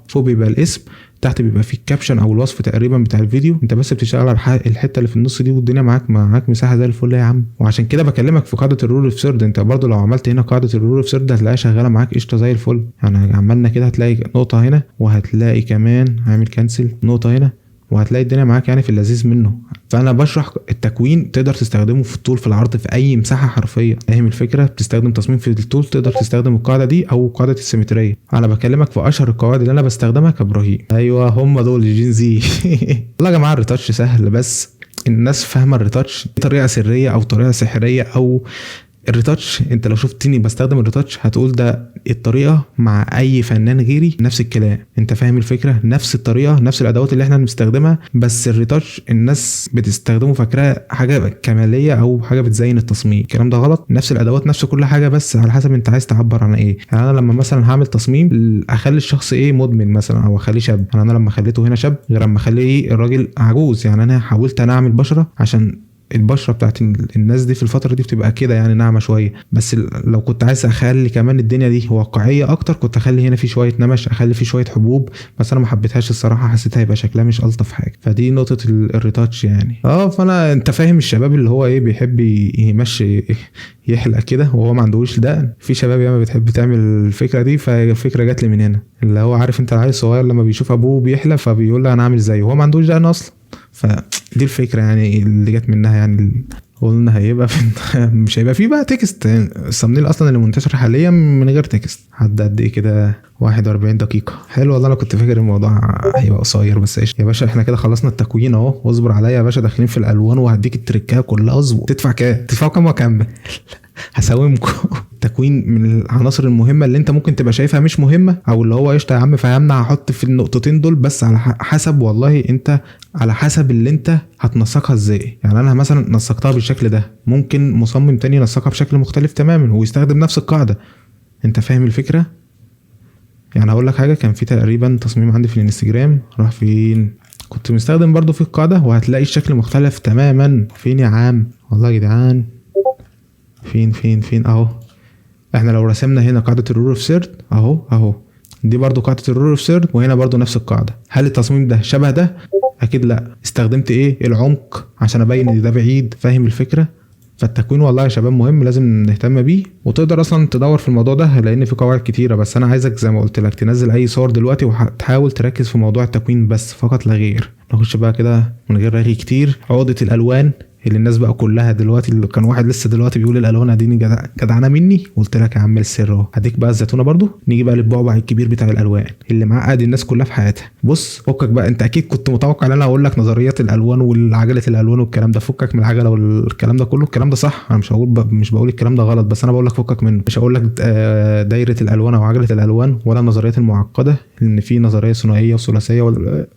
فوق بيبقى الاسم، تحت بيبقى فيه الكابشن او الوصف تقريبا بتاع الفيديو. انت بس بتشتغل على الحته اللي في النص دي والدنيا معاك مساحه زي الفل يا عم. وعشان كده بكلمك في قاعده الرول اوف ثيرد. انت برضو لو عملت هنا قاعده الرول اوف ثيرد هتلاقيها شغاله معاك قشطه زي الفل. يعني عملنا كده هتلاقي نقطه هنا، وهتلاقي كمان هعمل كانسل نقطه هنا، وهتلاقي الدنيا معاك يعني في اللذيذ منه. فانا بشرح التكوين تقدر تستخدمه في الطول في العرض في اي مساحه حرفيا. فاهم الفكره؟ بتستخدم تصميم في الطول تقدر تستخدم القاعده دي او قاعده السيمتريه. انا بكلمك في اشهر القواعد اللي انا بستخدمها كابراهيم. ايوه هم دول الجين زي. والله يا جماعه الريتاتش سهل، بس الناس فاهمه الريتاتش طريقه سريه او طريقه سحريه. او الريتاتش انت لو شفتني بستخدم الريتاتش هتقول ده الطريقه مع اي فنان غيري نفس الكلام. انت فاهم الفكره؟ نفس الطريقه نفس الادوات اللي احنا بنستخدمها، بس الريتاتش الناس بتستخدمه فاكراه حاجه كماليه او حاجه بتزين التصميم. الكلام ده غلط. نفس الادوات نفس كل حاجه، بس على حسب انت عايز تعبر عن ايه. يعني انا لما مثلا هعمل تصميم اخلي الشخص ايه مدمن مثلا او اخليه شاب، يعني انا لما خليته هنا شاب غير لما اخليه الراجل عجوز. يعني انا حاولت انا اعمل بشره عشان البشره بتاعت الناس دي في الفتره دي بتبقى كده يعني ناعمه شويه، بس لو كنت عايز اخلي كمان الدنيا دي واقعيه اكتر كنت اخلي هنا في شويه نمش، اخلي في شويه حبوب، بس انا ما حبيتهاش الصراحه، حسيتها هيبقى شكلها مش الطف حاجه. فدي نقطه الريتاتش يعني. فانا انت فاهم الشباب اللي هو ايه بيحب يمشي يحلق كده وهو ما عندوش دقن. في شباب ياما بتحب تعمل الفكره دي، فالفكره جات لي من هنا. اللي هو عارف انت العيل الصغير لما بيشوف ابوه بيحلق فبيقول له انا عامل زيه وهو ما عندوش دقن اصلا. فدي الفكره يعني اللي جت منها. يعني قلنا هيبقى مش هيبقى فيه بقى تكست. الثامنيل اصلا اللي منتشر حاليا من غير تكست. عدى قد ايه كده 41 دقيقه. حلو والله. انا كنت فاكر الموضوع هيبقى قصير بس ايش يا باشا. احنا كده خلصنا التكوين اهو، واصبر عليا يا باشا. داخلين في الالوان وهديك التريكات كلها. اظبط. تدفع كام واكمل. هساومكم. التكوين من العناصر المهمه اللي انت ممكن تبقى شايفها مش مهمه، او اللي هو قشطه يا عم فهمنا هحط في النقطتين دول، بس على حسب والله انت على حسب اللي انت هتنسقها ازاي. يعني انا مثلا نسقتها بالشكل ده، ممكن مصمم تاني ينسقها بشكل مختلف تماما ويستخدم نفس القاعده. انت فاهم الفكره؟ يعني هقول لك حاجه، كان في تقريبا تصميم عندي في الانستجرام راح فين، كنت مستخدم برضو في القاعده وهتلاقي الشكل مختلف تماما. فين يا عم والله يا جدعان؟ فين اهو. احنا لو رسمنا هنا قاعده الرول اوف ثيرد اهو دي برضو قاعده الرول اوف ثيرد، وهنا برضو نفس القاعده. هل التصميم ده شبه ده؟ اكيد لا. استخدمت ايه؟ العمق عشان ابين ان ده بعيد. فاهم الفكره؟ فالتكوين والله يا شباب مهم، لازم نهتم بيه. وتقدر اصلا تدور في الموضوع ده لان في قواعد كتيره، بس انا عايزك زي ما قلت لك تنزل اي صور دلوقتي وتحاول تركز في موضوع التكوين بس فقط لا غير. نخش بقى كده من غير رغي كتير. عقده الالوان اللي الناس بقى كلها دلوقتي، اللي كان واحد لسه دلوقتي بيقول الالوان اديني جدعانه مني، قلت لك يا عم السر اهو. هديك بقى الزيتونه برضو. نيجي بقى للبعبع الكبير بتاع الالوان اللي معقد الناس كلها في حياتها. بص فكك بقى، انت اكيد كنت متوقع ان انا اقول لك نظريات الالوان والعجله الالوان والكلام ده. فكك من العجله والكلام ده كله. الكلام ده صح، انا مش بقول الكلام ده غلط، بس انا بقول لك فكك منه. مش هقول لك دايره الالوان او عجله الالوان ولا النظريات المعقده، ان في نظريه ثنائيه وثلاثيه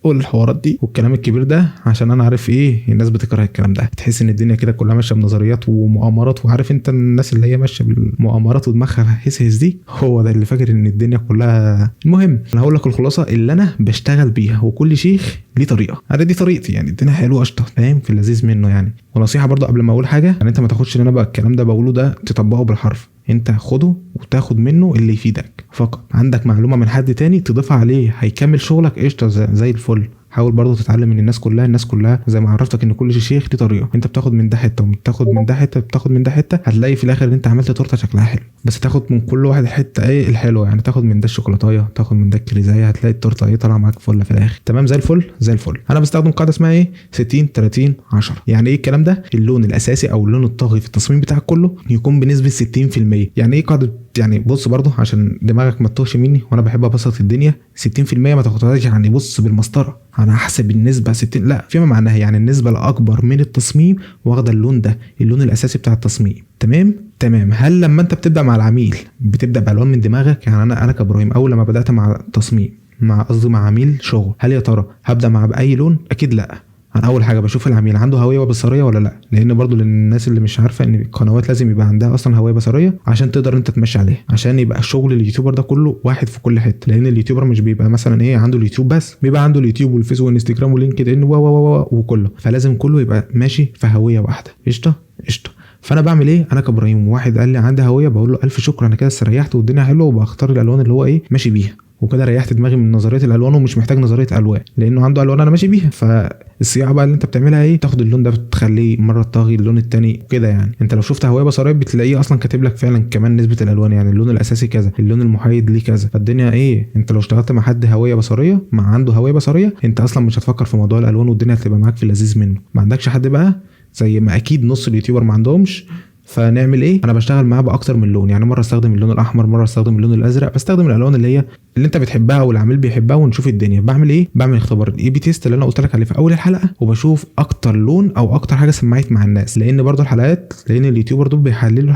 والحوارات دي والكلام الكبير ده، عشان انا عارف ايه الناس بتكره الكلام ده. تحس ان الدنيا كده كلها ماشيه بنظريات ومؤامرات. وعارف انت الناس اللي هي ماشيه بالمؤامرات ودماغها هس دي، هو ده اللي فاكر ان الدنيا كلها. المهم انا هقول لك الخلاصه اللي انا بشتغل بيها، وكل شيخ ليه طريقه. انا دي طريقتي يعني. الدنيا حلوه قشطه، فاهم؟ في اللذيذ منه يعني. ونصيحه برضو قبل ما اقول حاجه، يعني انت ما تاخدش ان انا بقى الكلام ده بقوله ده تطبقه بالحرف. انت خده وتاخد منه اللي يفيدك فقط. عندك معلومه من حد تاني تضيفها عليه هيكمل شغلك قشطه زي الفل. حاول برضو تتعلم من الناس كلها زي ما عرفتك ان كل شيخ ليه طريقه. انت بتاخد من ده حته وبتاخد من ده حته، بتاخد من ده حته، هتلاقي في الاخر ان انت عملت تورته شكلها حلو، بس تاخد من كل واحد الحته ايه الحلوه. يعني تاخد من ده الشوكولاتايه، تاخد من ده الكريزايه، هتلاقي التورته ايه طالعه معاك فل في الاخر. تمام زي الفل زي الفل. انا بستخدم قاعده اسمها ايه 60 30 10. يعني ايه الكلام ده؟ اللون الاساسي او اللون الطاغي في التصميم بتاعك كله يكون بنسبه 60%. يعني ايه قاعده؟ يعني بص برضو عشان دماغك ما تتوهش مني، وانا بحب ابسط الدنيا. 60% ما تاخدهاش يعني بص بالمسطره انا هحسب النسبه 60، لا، فيما معناها يعني النسبه الاكبر من التصميم واخده اللون ده، اللون الاساسي بتاع التصميم. تمام. هل لما انت بتبدا مع العميل بتبدا بالوان من دماغك؟ يعني انا كابراهيم اول لما بدات مع تصميم مع عميل شغل، هل يا ترى هبدا مع باي لون؟ اكيد لا. انا اول حاجه بشوف العميل عنده هويه بصريه ولا لا، لان برضو للناس اللي مش عارفه ان القنوات لازم يبقى عندها اصلا هويه بصريه عشان تقدر انت تمشي عليها، عشان يبقى شغل اليوتيوبر ده كله واحد في كل حته. لان اليوتيوبر مش بيبقى مثلا ايه عنده اليوتيوب بس، بيبقى عنده اليوتيوب والفيس والانستجرام ولينكد ان وكله، فلازم كله يبقى ماشي في هويه واحده. قشطه. فانا بعمل ايه؟ انا كابراهيم واحد قال لي عندي هويه، بقول له الف شكر، انا كده استريحت والدنيا حلوه، وبختار الالوان اللي هو ايه ماشي بيها، وكده ريحت دماغي من نظريه الالوان، ومش محتاج نظريه الوان لانه عنده الوان انا ماشي بيها. فالصياعه بقى اللي انت بتعملها ايه؟ تاخد اللون ده بتخليه مره طاغي اللون التاني كده. يعني انت لو شفت هويه بصريه بتلاقيه اصلا كاتب لك فعلا كمان نسبه الالوان، يعني اللون الاساسي كذا، اللون المحايد ليه كذا. فالدنيا ايه، انت لو اشتغلت مع حد هويه بصريه عنده هويه بصريه، انت اصلا مش هتفكر في موضوع الالوان، والدنيا هتبقى معاك في اللذيذ منه. ما عندكش حد بقى زي ما اكيد نص اليوتيوبر ما عندهمش، فنعمل ايه؟ انا بشتغل معاه باكتر من لون. يعني مره استخدم اللون الاحمر، مره استخدم اللون الازرق، بستخدم الالوان اللي انت بتحبها والعميل بيحبها، ونشوف الدنيا. بعمل ايه؟ بعمل اختبار الاي بي تيست اللي انا قلت لك عليه في اول الحلقه، وبشوف اكتر لون او اكتر حاجه سمعت مع الناس. لان برضو الحلقات، لان اليوتيوبر دول بيحللوا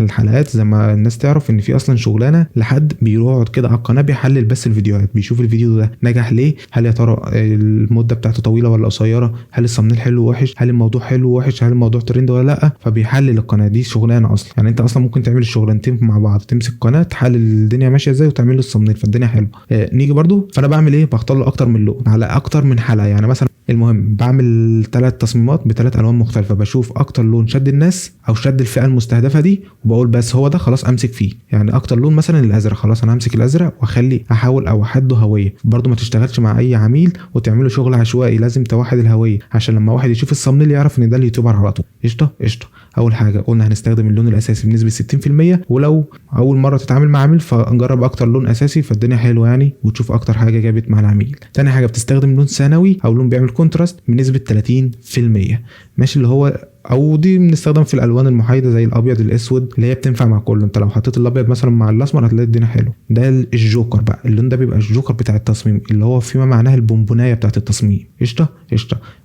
الحلقات زي ما الناس تعرف ان في اصلا شغلانه لحد بيقعد كده على القناه بيحلل بس الفيديوهات، بيشوف الفيديو ده نجح ليه، هل يا ترى المده بتاعته طويله ولا قصيره، هل الصمنيل حلو وحش، هل الموضوع حلو وحش، هل الموضوع ترند ولا لا. فبيحلل القناه دي شغلانه اصلا. يعني انت اصلا ممكن تعمل الشغلانتين مع بعض، تمسك قناه تحلل الدنيا ماشيه ازاي وتعمل له الصمنيل، فالدنيا حلوه. نيجي برضو، فانا بعمل ايه؟ بختار له اكتر من لون على اكتر من حلقه. يعني مثلا المهم بعمل 3 تصميمات ب3 الوان مختلفه، بشوف اكتر لون شد الناس او شد الفئه المستهدفه دي، وبقول بس هو ده خلاص امسك فيه. يعني اكتر لون مثلا الازرق، خلاص انا همسك الازرق واخلي احاول اوحده هويه. برضو ما تشتغلش مع اي عميل وتعمله شغل عشوائي، لازم توحد الهويه عشان لما واحد يشوف الصمنيل يعرف ان ده اليوتيوبر على طول. قشطه. اول حاجه قلنا هنستخدم اللون الاساسي بنسبه 60%، ولو اول مره تتعامل مع عميل فنجرب اكتر لون اساسي، فالدنيا حلوه يعني، وتشوف اكتر حاجه جابت مع العميل. تاني حاجه بتستخدم لون ثانوي او لون بيعمل كونتراست بنسبه 30%، ماشي، اللي هو او دي بنستخدم في الالوان المحايده زي الابيض الاسود اللي هي بتنفع مع كله. انت لو حطيت الابيض مثلا مع الاسمر هتلاقي الدنيا حلوه. ده الجوكر بقى، اللون ده بيبقى الجوكر بتاع التصميم، اللي هو فيما معناه البونبونايه بتاعت التصميم. قشطه.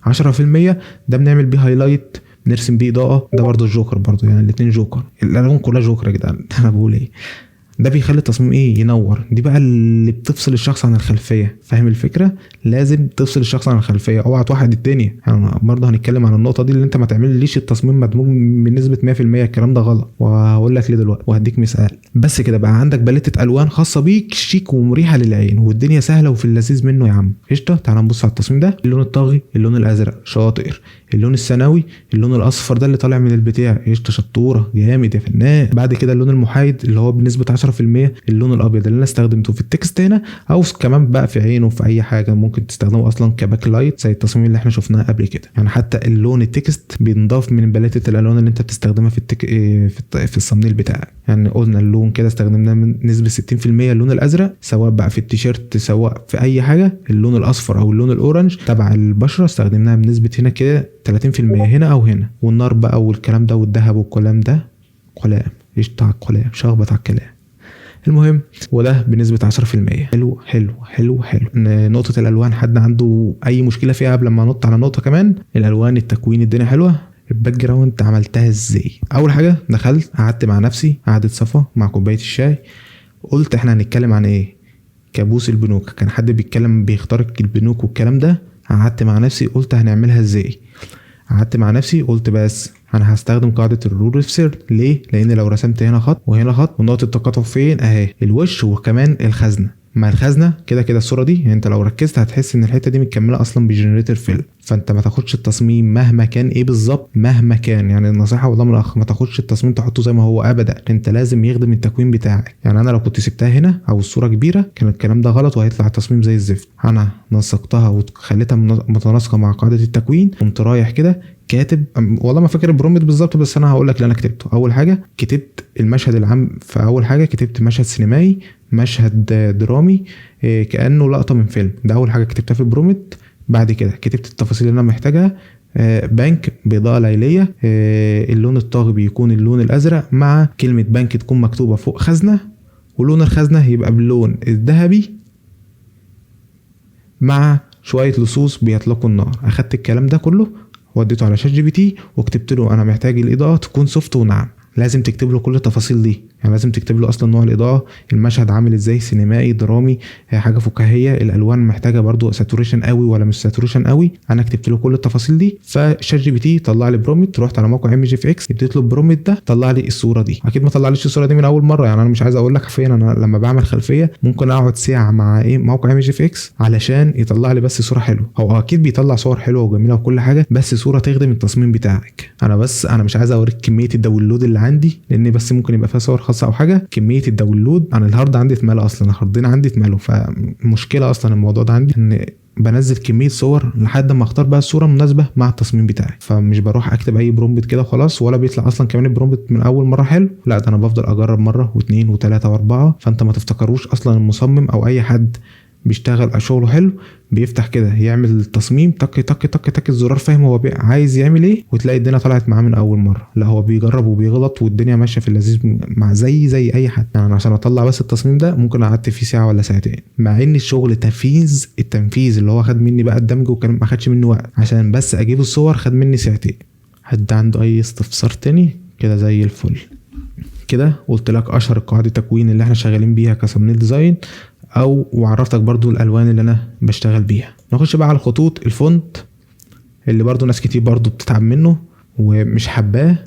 10% ده بنعمل بيه هايلايت، بنرسم بيه اضاءه، ده برضو الجوكر برضو. يعني الاثنين جوكر، الالوان كلها جوكر يا جدعان. انا بقول ايه؟ ده بيخلي التصميم ايه ينور. دي بقى اللي بتفصل الشخص عن الخلفيه. فاهم الفكره؟ لازم تفصل الشخص عن الخلفيه، اوعى توحد الدنيا. يعني برضه هنتكلم عن النقطه دي، اللي انت ما تعمليش التصميم مدموج بنسبه 100%، الكلام ده غلط، وهقول لك ليه دلوقتي وهديك مثال. بس كده بقى عندك باليتة الوان خاصه بيك، شيك ومريحه للعين، والدنيا سهله وفي اللذيذ منه يا عم. قشطه. تعال نبص على التصميم ده. اللون الطاغي اللون الازرق شاطر، اللون الثانوي اللون الاصفر ده اللي طالع من البتاع، قشطه شطوره جامد يا فنان. بعد كده اللون المحايد اللي هو بنسبه 10%، اللون الابيض اللي انا استخدمته في التكست هنا، او كمان بقى في عينه في اي حاجه زي تستخدمه اصلا كباك لايت زي التصميم اللي احنا شفناه قبل كده. يعني حتى اللون التكست بينضاف من باليتة الالوان اللي انت بتستخدمها في الصمنيل بتاعك. يعني قلنا اللون كده استخدمناه من نسبه 60% اللون الازرق، سواء بقى في التيشيرت سواء في اي حاجه. اللون الاصفر او اللون الاورنج تبع البشره استخدمناها بنسبه هنا كده 30% هنا او هنا. والنار بقى والكلام ده والذهب والكلام ده كلام، قشطه على الكلام، شخبط على الكلام. المهم وده بنسبة 10%. حلو. نقطة الألوان، حد عنده أي مشكلة فيها قبل ما ننط على نقطة كمان؟ الألوان، التكوين، الدنيا حلوة. الباك جراوند عملتها ازاي؟ أول حاجة دخلت قعدت مع نفسي قعدة صفا مع كوباية الشاي، قلت احنا هنتكلم عن ايه؟ كابوس البنوك. كان حد بيتكلم بيخترق البنوك والكلام ده. قعدت مع نفسي قلت هنعملها ازاي. قعدت مع نفسي قلت بس انا هستخدم قاعده الرول اوف سير. ليه؟ لان لو رسمت هنا خط وهنا خط ونقطه التقاطع فين اهي الوش وكمان الخزنه، مع الخزنه كده الصوره دي، يعني انت لو ركزت هتحس ان الحته دي متكمله اصلا بجنريتور فيل. فانت ما تاخدش التصميم مهما كان ايه بالظبط، مهما كان يعني النصيحه والله من الاخ، ما تاخدش التصميم تحطه زي ما هو ابدا، انت لازم يخدم التكوين بتاعك. يعني انا لو كنت سبتها هنا او الصوره كبيره كان الكلام ده غلط وهيطلع التصميم زي الزفت. انا نسقتها وخليتها متناسقه مع قاعده التكوين، قمت رايح كده كاتب، والله ما فاكر البرومت بالظبط بس انا هقول لك اللي انا كتبته. اول حاجه كتبت المشهد العام، فاول حاجه كتبت مشهد سينمائي، مشهد درامي كانه لقطه من فيلم، ده اول حاجه كتبتها في البرومت. بعد كده كتبت التفاصيل اللي انا محتاجها، بنك بإضاءة ليلية، اللون الطاغي بيكون اللون الأزرق مع كلمة بنك تكون مكتوبة فوق خزنة، ولون الخزنة يبقى باللون الذهبي مع شوية لصوص بيطلقوا النار. أخدت الكلام ده كله وديته على شات جي بي تي وكتبت له أنا محتاج الإضاءة تكون سوفت وناعم. لازم تكتب له كل التفاصيل دي، يعني لازم تكتب له اصلا نوع الاضاءه، المشهد عامل ازاي، سينمائي درامي حاجه فكاهيه، الالوان محتاجه برضو ساتوريشن قوي ولا مش ساتوريشن قوي. انا كتبت له كل التفاصيل دي، فشات جي بي تي طلع لي برومت. رحت على موقع ام جي اف اكس اديت له البرومت ده طلع لي الصوره دي. اكيد ما طلعليش الصوره دي من اول مره، يعني انا مش عايز اقول لك حرفيا انا لما بعمل خلفيه ممكن اقعد ساعه مع موقع ام جي اف اكس علشان يطلع لي بس صوره حلوه. هو اكيد بيطلع صور حلوه وجميله وكل حاجه، بس صوره تخدم التصميم بتاعك. انا مش عايز اوريك كميه الداونلود اللي عندي لان بس ممكن يبقى فيها صور خاصه او حاجه. كميه الداونلود، انا الهارد عندي اتملى اصلا، الهاردين عندي اتملوا، فمشكله اصلا الموضوع ده عندي ان بنزل كميه صور لحد ما اختار بقى الصوره المناسبه مع التصميم بتاعي. فمش بروح اكتب اي برومبت كده وخلاص ولا بيطلع اصلا كمان البرومبت من اول مره حلو، لا ده انا بفضل اجرب مره واثنين وثلاثه واربعه. فانت ما تفتكروش اصلا المصمم او اي حد بيشتغل شغله حلو بيفتح كده يعمل التصميم تك تك تك تك الزرار، فاهم هو عايز يعمل ايه وتلاقي الدنيا طلعت معاه من اول مره. لا هو بيجرب وبيغلط والدنيا ماشيه في اللذيذ مع زي اي حد. يعني عشان اطلع بس التصميم ده ممكن قعدت فيه ساعه ولا ساعتين، مع ان الشغل التنفيذ اللي هو خد مني بقى الدمج وكان ما خدش مني وقت، عشان بس اجيب الصور خد مني ساعتين. حد عنده اي استفسار تاني كده زي الفل. كده قلت لك اشهر قواعد التكوين اللي احنا شغالين بيها كصمنيل ديزاين، وعرفتك برضو الالوان اللي انا بشتغل بيها. نخش بقى على الخطوط، الفونت اللي برضو ناس كتير برضو بتتعب منه ومش حباه،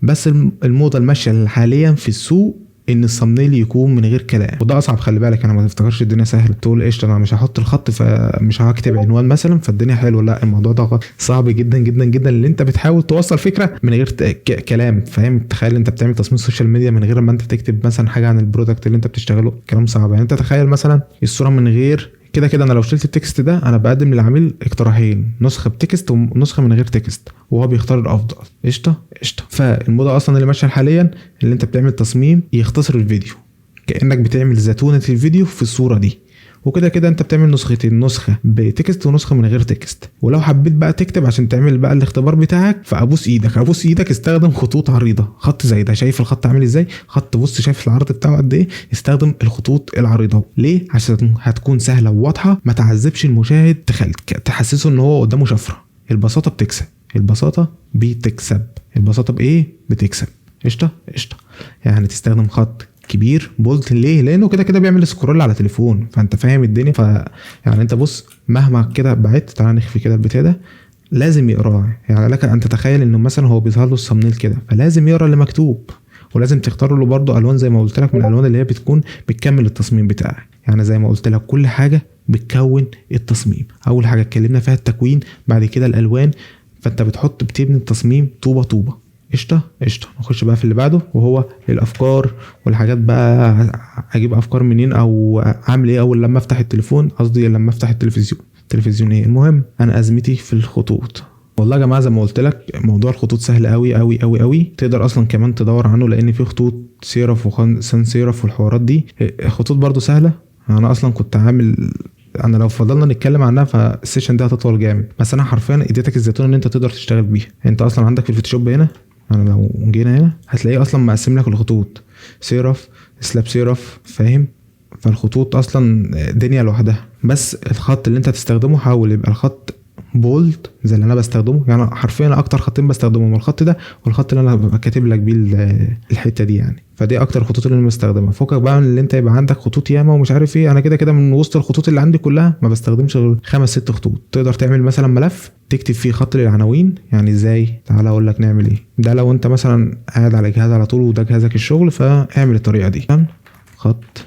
بس الموضة الماشية حاليا في السوق ان الصمنيل يكون من غير كلام، وده اصعب. خلي بالك انا ما تفتكرش الدنيا سهله تقول قشطه انا مش هحط الخط فمش هكتب عنوان مثلا فالدنيا حلوه، لا الموضوع ده صعب جدا جدا جدا. اللي انت بتحاول توصل فكره من غير كلام، فاهم؟ تخيل انت بتعمل تصميم سوشيال ميديا من غير ما انت تكتب مثلا حاجه عن البرودكت اللي انت بتشتغله، كلام صعب. يعني انت تخيل مثلا الصوره من غير كده انا لو شلت التكست ده انا بقدم للعميل اقتراحين، نسخه بتكست ونسخه من غير تكست، وهو بيختار الافضل. قشطه. فالموضه اصلا اللي ماشيه حاليا اللي انت بتعمل تصميم يختصر الفيديو، كانك بتعمل زتونه الفيديو في الصوره دي، وكده انت بتعمل نسختين، نسخه بتكست ونسخه من غير تكست. ولو حبيت بقى تكتب عشان تعمل بقى الاختبار بتاعك فابوس ايدك استخدم خطوط عريضه، خط زي ده، شايف الخط عامل ازاي؟ خط بص شايف العرض بتاعه قد ايه؟ استخدم الخطوط العريضه. ليه؟ عشان هتكون سهله وواضحه، ما تعذبش المشاهد، تحسسه ان هو قدامه شفره. البساطه بتكسب، البساطه بايه بتكسب. قشطه. يعني تستخدم خط كبير بولد، ليه؟ لانه كده بيعمل سكرول على تليفون، فانت فاهم الدنيا. يعني انت بص مهما كده بعدت، تعالى نخفي كده البتاع ده، لازم يقراه. يعني لك ان تتخيل انه مثلا هو بيظهر له الصمنيل كده، فلازم يقرا اللي مكتوب، ولازم تختار له برضو الوان زي ما قلت لك من الالوان اللي هي بتكون بتكمل التصميم بتاعك. يعني زي ما قلت لك كل حاجه بتكون التصميم. اول حاجه اتكلمنا فيها التكوين، بعد كده الالوان، فانت بتبني التصميم طوبه. قشطه. نخش بقى في اللي بعده وهو الافكار والحاجات. بقى اجيب افكار منين او اعمل ايه اول لما افتح التليفون، قصدي لما افتح التلفزيون ايه. المهم انا ازمتي في الخطوط. والله يا جماعه زي ما قلت لك موضوع الخطوط سهل قوي. تقدر اصلا كمان تدور عنه لان في خطوط سيرف وسان سيرف والحوارات دي. الخطوط برضو سهله. انا اصلا كنت عامل، انا لو فضلنا نتكلم عنها فالسيشن ده هتطول جامد، بس انا حرفيا اديتك الزيتون ان انت تقدر تشتغل بيها. انت اصلا عندك في الفوتوشوب هنا، انا لو جينا هنا هتلاقيه اصلا مقسم لك الخطوط سيرف سلاب سيرف، فاهم؟ فالخطوط اصلا دنيا لوحدها. بس الخط اللي انت تستخدمه حاول يبقى الخط بولد زي اللي انا بستخدمه. يعني حرفيا اكتر خطين بستخدمهم الخط ده والخط اللي انا ببقى كاتب لك بيه الحته دي. يعني فدي اكتر خطوط اللي انا بستخدمها. فوقك بقى من اللي انت يبقى عندك خطوط ياما ومش عارف ايه، انا كده من وسط الخطوط اللي عندي كلها ما بستخدمش غير 5-6 خطوط. تقدر تعمل مثلا ملف تكتب فيه خط للعناوين. يعني ازاي؟ تعالى اقول لك نعمل ايه. ده لو انت مثلا قاعد على جهاز على طول وده جهازك الشغل فاعمل الطريقه دي، خط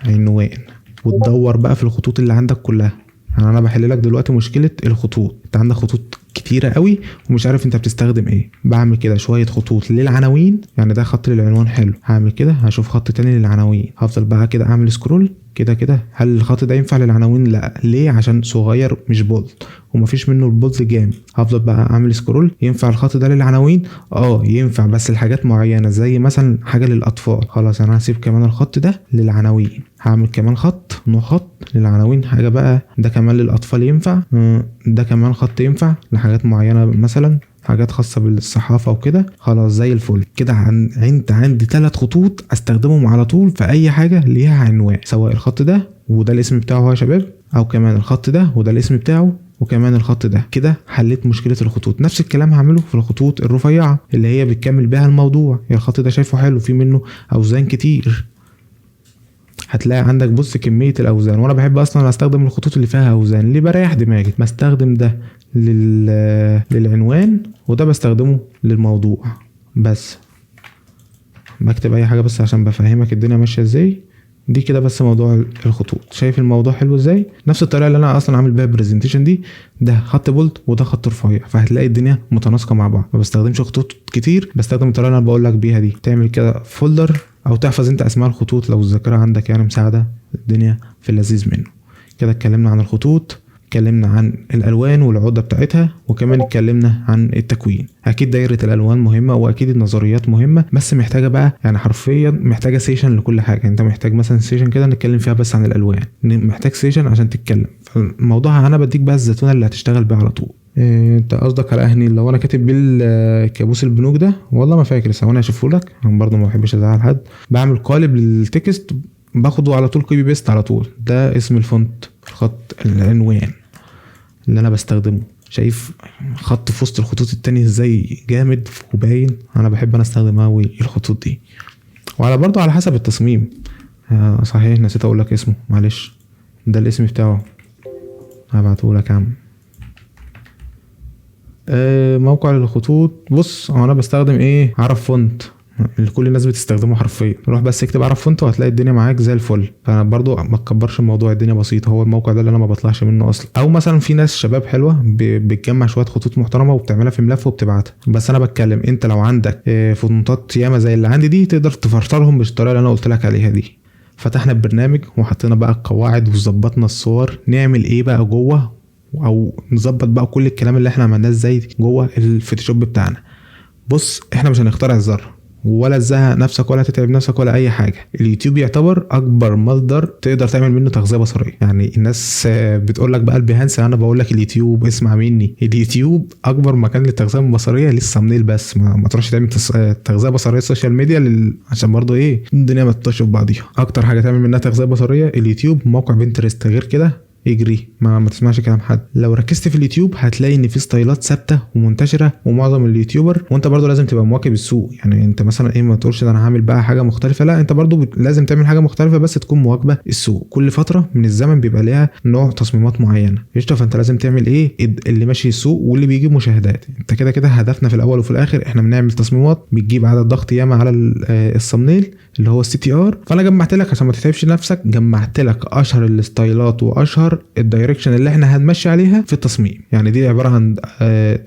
عنوان، وتدور بقى في الخطوط اللي عندك كلها. يعني انا بحل لك دلوقتي مشكله الخطوط. انت عندك خطوط كتيره قوي ومش عارف انت بتستخدم ايه. بعمل كده شويه خطوط للعناوين، يعني ده خط للعنوان حلو، هعمل كده هشوف خط تاني للعناوين، هفضل بقى كده اعمل سكرول كده. هل الخط ده ينفع للعناوين؟ لا. ليه؟ عشان صغير مش بولد ومفيش منه البولد جامد. هفضل بقى اعمل سكرول. ينفع الخط ده للعناوين؟ ينفع، بس لحاجات معينه زي مثلا حاجه للاطفال. خلاص انا هسيب كمان الخط ده للعناوين. هعمل كمان خط، نوع خط للعناوين، حاجه بقى ده كمان للاطفال ينفع. ده كمان خط ينفع لحاجات معينه، مثلا حاجات خاصة بالصحافة وكده. خلاص زي الفل كده. انت عندي 3 خطوط استخدمهم على طول في اي حاجة ليها عنوان، سواء الخط ده وده الاسم بتاعه يا شباب، او كمان الخط ده وده الاسم بتاعه، وكمان الخط ده. كده حليت مشكلة الخطوط. نفس الكلام هعمله في الخطوط الرفيعة اللي هي بتكمل بها الموضوع. يا الخط ده شايفه حلو، في منه اوزان كتير، هتلاقي عندك بص كمية الاوزان. وانا بحب اصلا استخدم الخطوط اللي فيها اوزان، اللي بريح دماغي. بستخدم ده للعنوان وده بستخدمه للموضوع. بس بكتب اي حاجة بس عشان بفهمك الدنيا ماشية ازاي. دي كده بس موضوع الخطوط. شايف الموضوع حلو ازاي؟ نفس الطريقة اللي انا اصلا عامل بيها برزنتيشن دي، ده خط بولد وده خط رفيع، فهتلاقي الدنيا متناسقة مع بعض. ما بستخدمش خطوط كتير، بستخدم الطريقة اللي انا بقول لك بيها دي. تعمل كده فولدر او تحفظ انت اسماء الخطوط لو الذاكرة عندك يعني مساعدة، الدنيا في اللذيذ منه. كده اتكلمنا عن الخطوط، اتكلمنا عن الالوان والعقده بتاعتها، وكمان اتكلمنا عن التكوين. اكيد دايره الالوان مهمه، واكيد النظريات مهمه، بس محتاجه بقى يعني حرفيا محتاجه سيشن لكل حاجه. انت محتاج مثلا سيشن كده نتكلم فيها بس عن الالوان، محتاج سيشن عشان تتكلم. فالموضوع انا بديك بقى الزتونه اللي هتشتغل بيها على طول. انت قصدك على اهني لو انا كاتب بالكابوس البنوك ده؟ والله ما فاكر، ثواني اشوفه لك. انا برضه ما بحبش ازعل حد. بعمل قالب للتكست باخده على طول كوبي بيست على طول. ده اسم الفونت، الخط العنوان اللي انا بستخدمه. شايف خط في وسط الخطوط التانية ازاي جامد وباين؟ انا بحب انا استخدم اوي الخطوط دي، وعلى برضو على حسب التصميم. صحيح نسيت اقول لك اسمه، معلش. ده الاسم بتاعه، هبعته لك يا عم. موقع الخطوط. بص انا بستخدم ايه؟ عرف فونت اللي كل الناس بتستخدمه حرفيا. روح بس اكتب عرف فونت وهتلاقي الدنيا معاك زي الفل. فانا برضو ما تكبرش الموضوع، الدنيا بسيطه. هو الموقع ده اللي انا ما بطلعش منه اصلا. او مثلا في ناس شباب حلوه بتجمع شويه خطوط محترمه وبتعملها في ملف وبتبعتها. بس انا بتكلم انت لو عندك فونتات ياما زي اللي عندي دي، تقدر تفرطرهم بالطريقه اللي انا قلت لك عليها دي. فتحنا البرنامج وحطينا بقى القواعد وظبطنا الصور. نعمل ايه بقى جوه، او نظبط بقى كل الكلام اللي احنا عملناه ازاي جوه الفوتوشوب بتاعنا. بص احنا مش هنخترع الذره، ولا تزهق نفسك ولا تتعب نفسك ولا اي حاجه. اليوتيوب يعتبر اكبر مصدر تقدر تعمل منه تغذيه بصريه. يعني الناس بتقول لك بقى البيهانس، انا بقول لك اليوتيوب اسمع مني. اليوتيوب اكبر مكان للتغذيه البصريه للثامنيل بس. ما تروحش تعمل تغذيه بصريه السوشيال ميديا عشان برضو ايه الدنيا ما تطش في بعضيها. اكتر حاجه تعمل منها تغذيه بصريه اليوتيوب، موقع بنترست. غير كده يجري، ما تسمعش كلام حد. لو ركزت في اليوتيوب هتلاقي ان في ستايلات ثابته ومنتشره، ومعظم اليوتيوبر. وانت برضو لازم تبقى مواكب السوق. يعني انت مثلا ايه، ما تقولش ده انا هعمل بقى حاجه مختلفه، لا انت برضو لازم تعمل حاجه مختلفه بس تكون مواكبه السوق. كل فتره من الزمن بيبقى ليها نوع تصميمات معينه قشطه. فانت لازم تعمل ايه اللي ماشي السوق واللي بيجيب مشاهدات. انت كده هدفنا في الاول وفي الاخر احنا بنعمل تصميمات بتجيب عدد ضغط ياما على الثامنيل اللي هو السي تي ار. فانا جمعت لك عشان ما تتعبش نفسك، جمعت لك اشهر الستايلات واشهر الدايركشن اللي احنا هنمشي عليها في التصميم. يعني دي عباره عن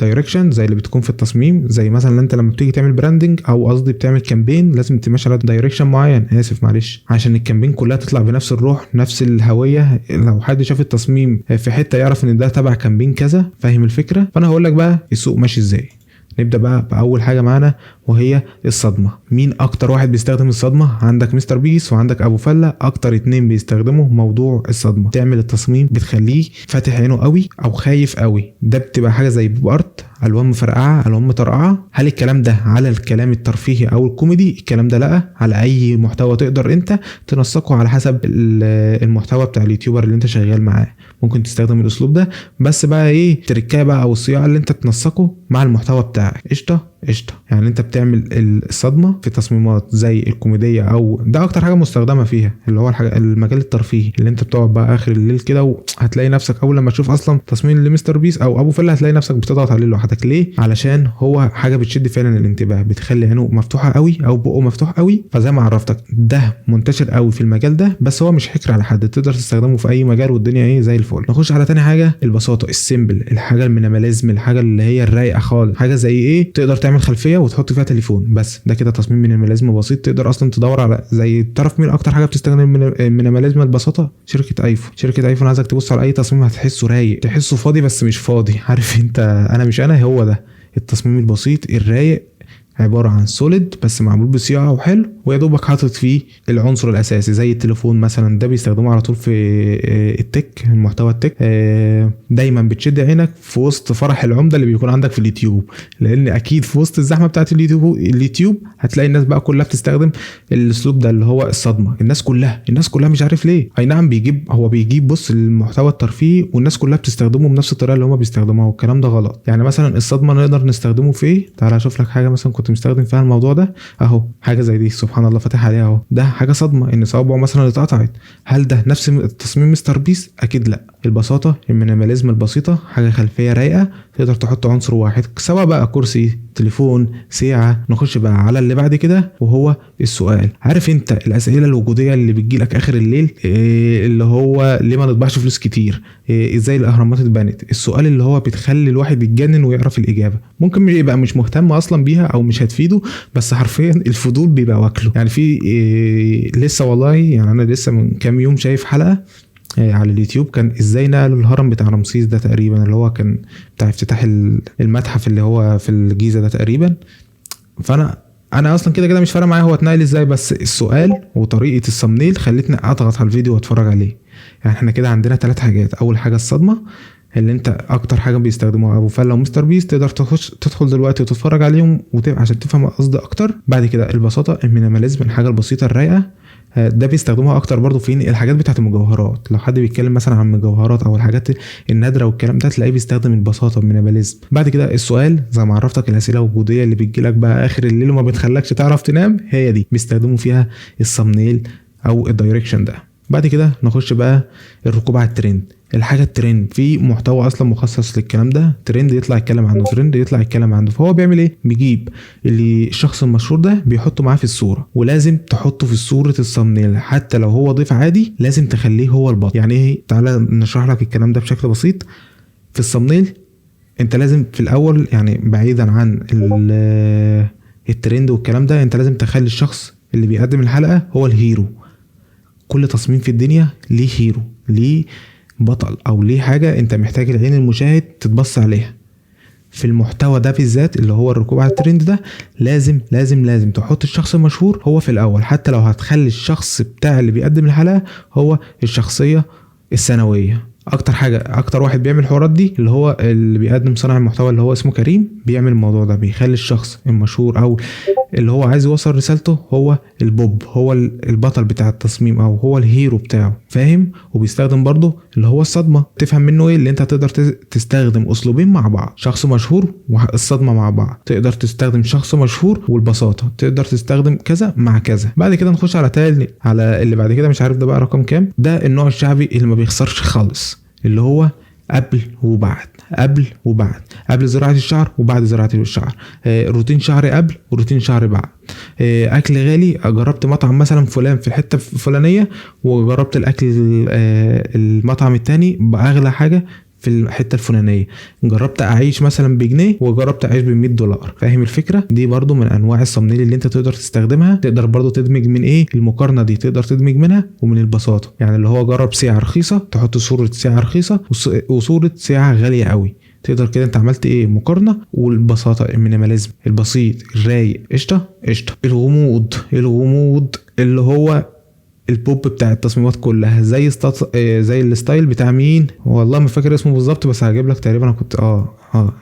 دايركشن زي اللي بتكون في التصميم. زي مثلا انت لما بتيجي تعمل براندنج او قصدي بتعمل كامبين، لازم تمشي على دايركشن معين. اسف معلش، عشان الكامبين كلها تطلع بنفس الروح نفس الهويه. لو حد شاف التصميم في حته يعرف ان ده تبع كامبين كذا. فاهم الفكره؟ فانا هقول لك بقى السوق ماشي ازاي. نبدأ بقى بأول حاجة معانا وهي الصدمة. مين أكتر واحد بيستخدم الصدمة؟ عندك مستر بيس وعندك أبو فلة، أكتر 2 بيستخدموا موضوع الصدمة. تعمل التصميم بتخليه فاتح عينه قوي أو خايف قوي. ده بتبقى حاجة زي بوب ارت، ألوان مفرقعة، ألوان مطرقعة. هل الكلام ده على الكلام الترفيهي أو الكوميدي؟ الكلام ده لأ، على أي محتوى تقدر أنت تنسقه على حسب المحتوى بتاع اليوتيوبر اللي أنت شغال معاه. ممكن تستخدم الأسلوب ده، بس بقى إيه تركاه بقى أو الصياعة اللي أنت تنسقه مع المحتوى بتاعك قشطة. قشطه. يعني انت بتعمل الصدمه في تصميمات زي الكوميديه، او ده اكتر حاجه مستخدمه فيها اللي هو الحاجه المجال الترفيهي، اللي انت بتقعد بقى اخر الليل كده وهتلاقي نفسك اول لما تشوف اصلا تصميم لمستر بيس او ابو فله هتلاقي نفسك بتضغط عليه لوحدك. ليه؟ علشان هو حاجه بتشد فعلا الانتباه، بتخلي عينه مفتوحه قوي او بقه مفتوح قوي. فزي ما عرفتك ده منتشر قوي في المجال ده، بس هو مش حكر على حد، تقدر تستخدمه في اي مجال والدنيا ايه زي الفل. نخش على تاني حاجه، البساطه، السيمبل، الحاجه المينيماليزم، الحاجه اللي هي الرايقه خالص. حاجه زي ايه؟ تقدر تعمل خلفيه وتحط فيها تليفون بس، ده كده تصميم مينيماليزم بسيط. تقدر اصلا تدور على زي تعرف مين اكتر حاجه بتستخدم المينيماليزم البساطه؟ شركه ايفون. شركه ايفون عايزك تبص على اي تصميم هتحسه رايق، تحسه فاضي بس مش فاضي. عارف انت انا مش انا، هو ده التصميم البسيط الرايق، عباره عن سوليد بس معمول بصياعه وحلو، ويا دوبك حاطط فيه العنصر الاساسي زي التليفون مثلا. ده بيستخدموه على طول في التك، المحتوى التك. دايما بتشد عينك في وسط فرح العمده اللي بيكون عندك في اليوتيوب، لان اكيد في وسط الزحمه بتاعت اليوتيوب هتلاقي الناس بقى كلها بتستخدم الاسلوب ده اللي هو الصدمه. الناس كلها مش عارف ليه. اي نعم بيجيب بص المحتوى الترفيهي والناس كلها بتستخدمه بنفس الطريقه اللي هم بيستخدموها، والكلام ده غلط. يعني مثلا الصدمه نقدر نستخدمه في ايه؟ تعال اشوف لك حاجه مثلا كنت مستخدم فيها الموضوع ده اهو. حاجه زي دي سبحان الله فاتح عليها اهو، ده حاجه صدمه ان صوابعه مثلا اتقطعت. هل ده نفس تصميم مستر بيس؟ اكيد لا. البساطه، المينيماليزم البسيطه، حاجه خلفيه رايقه تقدر تحط عنصر واحد، سواء بقى كرسي، تليفون، ساعه. نخش بقى على اللي بعد كده وهو السؤال. عارف انت الاسئله الوجوديه اللي بتجيلك اخر الليل، اللي هو ليه ما نطبعش فلوس كتير، ازاي الاهرامات اتبنت؟ السؤال اللي هو بتخلي الواحد يتجنن ويعرف الاجابه. ممكن يبقى مش مهتم اصلا بيها او مش هتفيده، بس حرفيا الفضول بيبقى واكله. يعني في لسه والله، يعني انا لسه من كام يوم شايف حلقه على اليوتيوب كان ازاي نقلوا الهرم بتاع رمسيس ده تقريبا، اللي هو كان بتاع افتتاح المتحف اللي هو في الجيزه ده تقريبا. فانا اصلا كده مش فارق معايا هو اتنقل ازاي، بس السؤال وطريقه الثمنيل خلتني اضغط على الفيديو واتفرج عليه. يعني احنا كده عندنا 3 حاجات. اول حاجه الصدمه اللي انت اكتر حاجه بيستخدموها ابو فله ومستر بيس، تقدر تدخل دلوقتي وتتفرج عليهم عشان تفهم قصدي اكتر. بعد كده البساطه، المينيماليزم، الحاجه البسيطه الرايقه، ده بيستخدموها اكتر برضو فين الحاجات بتاعت المجوهرات. لو حد بيتكلم مثلا عن المجوهرات او الحاجات النادره والكلام ده تلاقيه بيستخدم البساطه والمينيماليزم. بعد كده السؤال زي ما عرفتك، الاسئله الوجوديه اللي بتجيلك بقى اخر الليل وما بتخلكش تعرف تنام، هي دي بيستخدموا فيها الثمنيل او الدايركشن ده. بعد كده نخش بقى الركوب على الترند. الحاجه الترند في محتوى اصلا مخصص للكلام ده، ترند يطلع يتكلم عنه. فهو بيعمل ايه؟ بيجيب اللي الشخص المشهور ده بيحطه معاه في الصوره، ولازم تحطه في صوره الثمنيل. حتى لو هو ضيف عادي لازم تخليه هو البطل. يعني ايه؟ تعالى نشرح لك الكلام ده بشكل بسيط. في الثمنيل انت لازم في الاول، يعني بعيدا عن الترند والكلام ده، انت لازم تخلي الشخص اللي بيقدم الحلقه هو الهيرو. كل تصميم في الدنيا ليه هيرو، ليه بطل، او ليه حاجة انت محتاج العين المشاهد تتبص عليها. في المحتوى ده بالذات اللي هو الركوب على الترند ده لازم تحط الشخص المشهور هو في الاول، حتى لو هتخلي الشخص بتاع اللي بيقدم الحلقة هو الشخصية الثانوية. اكتر واحد بيعمل الحوارات دي اللي هو اللي بيقدم صانع المحتوى اللي هو اسمه كريم، بيعمل الموضوع ده، بيخلي الشخص المشهور او اللي هو عايز يوصل رسالته هو البوب، هو البطل بتاع التصميم او هو الهيرو بتاعه، فاهم؟ وبيستخدم برضه اللي هو الصدمة. تفهم منه ايه؟ اللي انت تقدر تستخدم اسلوبين مع بعض، شخص مشهور والصدمة مع بعض. تقدر تستخدم شخص مشهور والبساطة، تقدر تستخدم كذا مع كذا. بعد كده نخش على اللي بعد كده، مش عارف ده بقى رقم كام. ده النوع الشعبي اللي ما بيخسرش خالص، اللي هو قبل وبعد، قبل زراعة الشعر وبعد زراعة الشعر، روتين شعر قبل وروتين شعر بعد، اكل غالي، جربت مطعم مثلا فلان في الحتة الفلانية وجربت الاكل المطعم التاني باغلى حاجة في الحته الفلانيه، جربت اعيش مثلا بجنيه وجربت اعيش $100. فاهم الفكره دي؟ برضو من انواع الثمنيل اللي انت تقدر تستخدمها. تقدر برضو تدمج من ايه المقارنه دي، تقدر تدمج منها ومن البساطه. يعني اللي هو جرب ساعه رخيصه تحط صوره ساعه رخيصه وصوره ساعه غاليه قوي، تقدر كده انت عملت ايه؟ مقارنه. والبساطه، المينيماليزم البسيط الرايق، قشطه. الغموض اللي هو البوب بتاع التصميمات كلها، زي الستايل بتاع مين والله ما فاكر اسمه بالظبط، بس هجيب لك تقريبا. انا كنت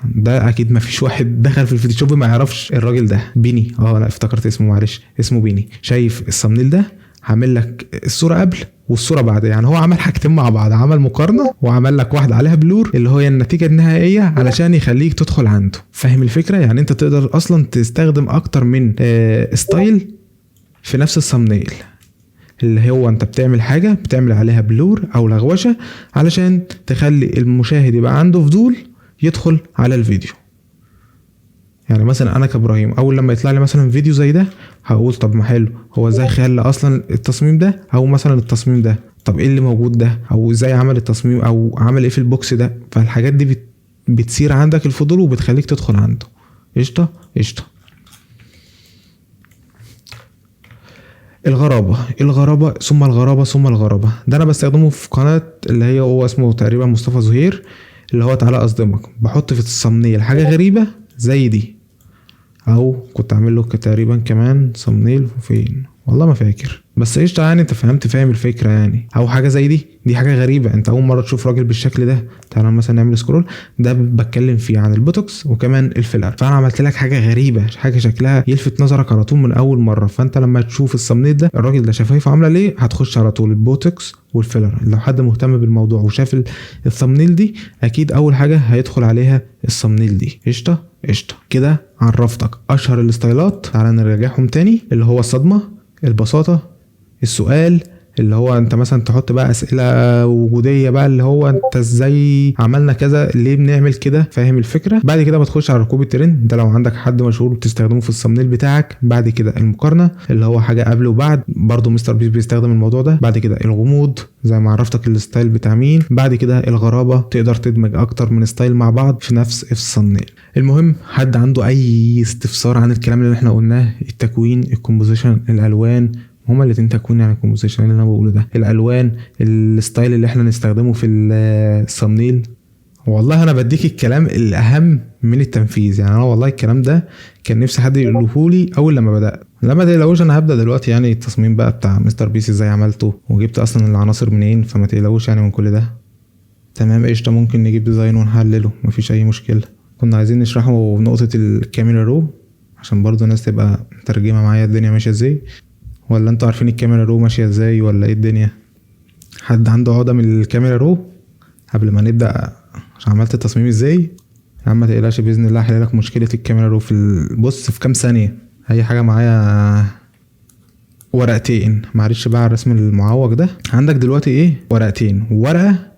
ده اكيد ما فيش واحد دخل في الفوتوشوب ما يعرفش الراجل ده، بيني. لا افتكرت اسمه، معلش، اسمه بيني. شايف الثمنيل ده؟ هعمل لك الصوره قبل والصوره بعد. يعني هو عمل حاجتين مع بعض، عمل مقارنه وعمل لك واحده عليها بلور اللي هي النتيجه النهائيه علشان يخليك تدخل عنده. فاهم الفكره؟ يعني انت تقدر اصلا تستخدم اكتر من ستايل في نفس الثامنيل، اللي هو انت بتعمل حاجه بتعمل عليها بلور او لغوشه علشان تخلي المشاهد يبقى عنده فضول يدخل على الفيديو. يعني مثلا انا كابراهيم اول لما يطلع لي مثلا فيديو زي ده هقول طب ما حلو، هو ازاي خلى اصلا التصميم ده، او مثلا التصميم ده طب ايه اللي موجود ده، او ازاي عمل التصميم، او عمل ايه في البوكس ده. فالحاجات دي بتصير عندك الفضول وبتخليك تدخل عنده. قشطه قشطه. الغرابه ثم الغرابه ثم الغرابه ده انا بستخدمه في قناه اللي هي هو اسمه تقريبا مصطفى زهير، اللي هو تعالى اصدمك. بحط في الثامنيل حاجه غريبه زي دي، او كنت عامل له تقريبا كمان ثامنيل فين والله ما فاكر، بس قشطه يعني انت فاهم الفكره يعني. او حاجه زي دي حاجه غريبه، انت اول مره تشوف راجل بالشكل ده. تعالى مثلا نعمل سكرول، ده بتكلم فيه عن البوتوكس وكمان الفيلر. فانا عملت لك حاجه غريبه، حاجه شكلها يلفت نظرك على طول من اول مره. فانت لما تشوف الثامنيل ده الراجل ده شفايفه عامله ليه، هتخش على طول البوتوكس والفيلر. لو حد مهتم بالموضوع وشاف الثامنيل دي اكيد اول حاجه هيدخل عليها الثامنيل دي. قشطه قشطه. كده عرفتك اشهر الستايلات. تعالى نرجعهم تاني، اللي هو الصدمه، البساطه، السؤال اللي هو انت مثلا تحط بقى اسئله وجوديه بقى، اللي هو انت ازاي عملنا كذا، ليه بنعمل كده. فاهم الفكره؟ بعد كده بتخش على ركوب الترند، ده لو عندك حد مشهور بتستخدمه في الثامنيل بتاعك. بعد كده المقارنه اللي هو حاجه قبل وبعد، برضو مستر بيس بيستخدم الموضوع ده. بعد كده الغموض زي ما عرفتك الستايل بتاع مين. بعد كده الغرابه، تقدر تدمج اكتر من ستايل مع بعض في نفس الثامنيل. المهم حد عنده اي استفسار عن الكلام اللي احنا قلناه، التكوين، الكومبوزيشن، الالوان، هما الاتنين تكوين يعني الكومبوزيشن اللي انا بقوله ده، الالوان، الستايل اللي احنا نستخدمه في الثامنيل. والله انا بديك الكلام الاهم من التنفيذ. يعني انا والله الكلام ده كان نفسي حد يقوله لي اول لما بدات. لما تقلقوش انا هبدا دلوقتي يعني التصميم بقى بتاع مستر بيس ازاي عملته وجبت اصلا العناصر منين، فما تقلقوش يعني من كل ده. تمام قشطه. ممكن نجيب ديزاين ونحلله مفيش اي مشكله. كنا عايزين نشرحه نقطه الكاميرا رو عشان برضو الناس تبقى مترجمه معايا الدنيا ماشيه ازاي، ولا انتوا عارفين الكاميرا رو ماشيه ازاي ولا ايه الدنيا؟ حد عنده عقده من الكاميرا رو قبل ما نبدا عشان عملت التصميم ازاي؟ يا عم ما تقلقش باذن الله هحل لك مشكله الكاميرا رو في بص في كام ثانيه. اي حاجه معايا ورقتين، معلش بقى على الرسم المعوج ده. عندك دلوقتي ايه؟ ورقتين، ورقه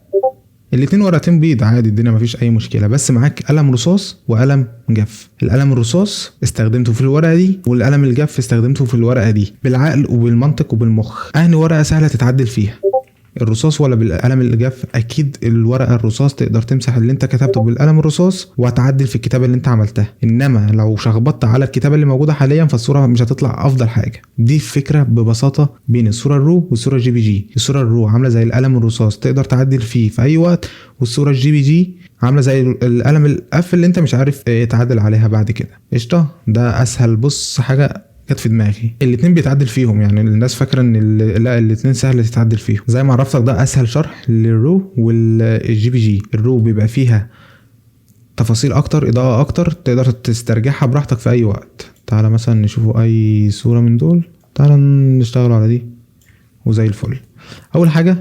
الاتنين ورقتين بيض عادي، الدنيا مفيش اي مشكله. بس معاك قلم رصاص وقلم جاف. القلم الرصاص استخدمته في الورقه دي، والقلم الجاف استخدمته في الورقه دي. بالعقل وبالمنطق وبالمخ اهني ورقه سهله تتعدل فيها، الرصاص ولا بالقلم الجاف؟ اكيد الورقه الرصاص تقدر تمسح اللي انت كتبته بالقلم الرصاص وهتعدل في الكتابه اللي انت عملتها. انما لو شخبطت على الكتابه اللي موجوده حاليا فالصوره مش هتطلع افضل حاجه. دي الفكره ببساطه بين الصوره الرو والصوره الجي بي جي. الصوره الرو عامله زي القلم الرصاص تقدر تعدل فيه في اي وقت، والصوره الجي بي جي عامله زي القلم القف اللي انت مش عارف تعدل عليها بعد كده. قشطه. ده اسهل بص حاجه جت في دماغي. الاتنين بيتعدل فيهم، يعني الناس فاكره ان لا الاتنين سهل تتعدل فيهم. زي ما عرفتك ده اسهل شرح للرو والجي بي جي. الرو بيبقى فيها تفاصيل اكتر، اضاءه اكتر، تقدر تسترجعها براحتك في اي وقت. تعالى مثلا نشوفوا اي صوره من دول، تعالى نشتغل على دي وزي الفل. اول حاجه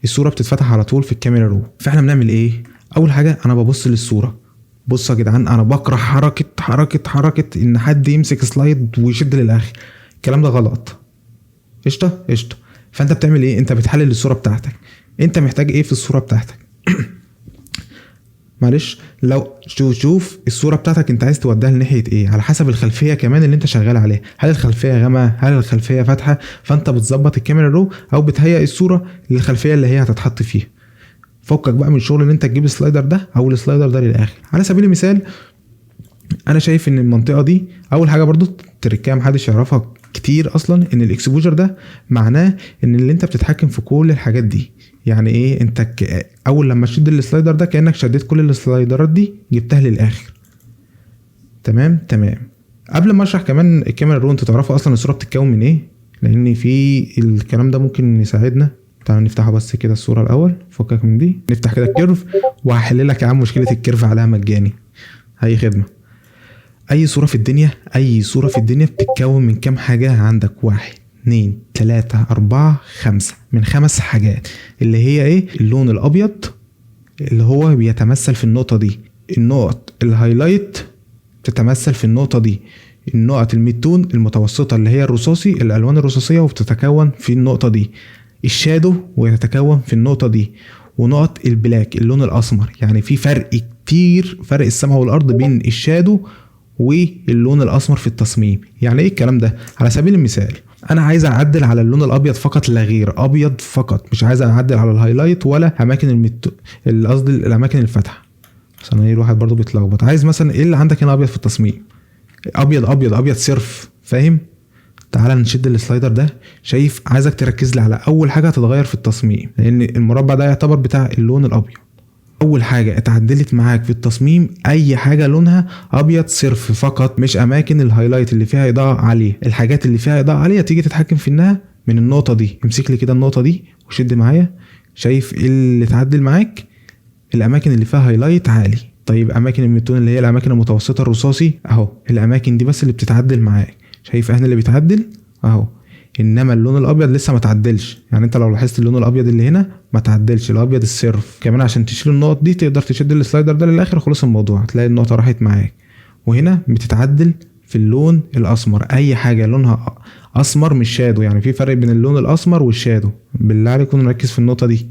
الصوره بتتفتح على طول في الكاميرا رو. فاحنا بنعمل ايه؟ اول حاجه انا ببص للصوره. بصوا يا جدعان انا بكره حركه ان حد يمسك سلايد ويشد للاخر، الكلام ده غلط. قشطه قشطه. فانت بتعمل ايه؟ انت بتحلل الصوره بتاعتك، انت محتاج ايه في الصوره بتاعتك. معلش لو تشوف الصوره بتاعتك انت عايز توديها لناحيه ايه، على حسب الخلفيه كمان اللي انت شغال عليها. هل الخلفيه غامقه، هل الخلفيه فاتحه؟ فانت بتظبط الكاميرا رو او بتهيئ الصوره للخلفيه اللي هي هتتحط فيها. فكك بقى من شغل ان انت تجيب السلايدر ده او السلايدر ده للاخر. على سبيل المثال انا شايف ان المنطقه دي اول حاجه برضو تركيها محدش يعرفها كتير اصلا، ان الاكسبوجر ده معناه ان اللي انت بتتحكم في كل الحاجات دي. يعني ايه؟ انت اول لما تشد السلايدر ده كانك شديت كل السلايدرات دي جبتها للاخر. تمام. قبل ما اشرح كمان الكاميرا رو انتوا تعرفوا اصلا الصوره بتتكون من ايه، لان في الكلام ده ممكن يساعدنا. تعالوا نفتحها بس كده الصوره الاول، فكك من دي. نفتح كده الكيرف وهحل لك يا عم مشكله الكيرف عليها مجاني، اي خدمه. اي صوره في الدنيا بتتكون من كام حاجه عندك؟ 1 2 3 4 5 من 5 حاجات، اللي هي ايه؟ اللون الابيض اللي هو بيتمثل في النقطة دي، النقط الهايلايت تتمثل في النقطة دي، النقط الميدتون المتوسطة اللي هي الرصاصي، الالوان الرصاصية وبتتكون في النقطة دي، الشادو ويتكون في النقطة دي، ونقط البلاك اللون الاسمر. يعني في فرق كتير، فرق السماء والارض بين الشادو واللون الاسمر في التصميم. يعني ايه الكلام ده؟ على سبيل المثال انا عايز اعدل على اللون الابيض فقط لا غير، ابيض فقط، مش عايز اعدل على الهايلايت ولا اماكن قصدي الاماكن الفاتحه، عشان ايه الواحد برضو بيتلخبط. عايز مثلا ايه اللي عندك هنا ابيض في التصميم؟ ابيض ابيض ابيض صرف، فاهم؟ تعال نشد السلايدر ده. شايف؟ عايزك تركز لي على اول حاجه هتتغير في التصميم، لان المربع ده يعتبر بتاع اللون الابيض. اول حاجه اتعدلت معاك في التصميم اي حاجه لونها ابيض صرف فقط، مش اماكن الهايلايت اللي فيها اضاءه عاليه. الحاجات اللي فيها اضاءه عاليه تيجي تتحكم في انها من النقطه دي. امسك لي كده النقطه دي وشد معايا. شايف ايه اللي اتعدل معاك؟ الاماكن اللي فيها هايلايت عالي. طيب اماكن الميدتون اللي هي الاماكن المتوسطه الرصاصي اهو، الاماكن دي بس اللي بتتعدل معاك. شايف اهنا اللي بيتعدل اهو، انما اللون الابيض لسه ما تعدلش. يعني انت لو لاحظت اللون الابيض اللي هنا ما تعدلش، الابيض الصرف. كمان عشان تشيل النقط دي تقدر تشد السلايدر ده للاخر خلاص الموضوع، هتلاقي النقطه راحت معاك. وهنا بتتعدل في اللون الاسمر، اي حاجه لونها اسمر مش شادو. يعني في فرق بين اللون الاسمر والشادو، بالله عليكم نركز في النقطه دي.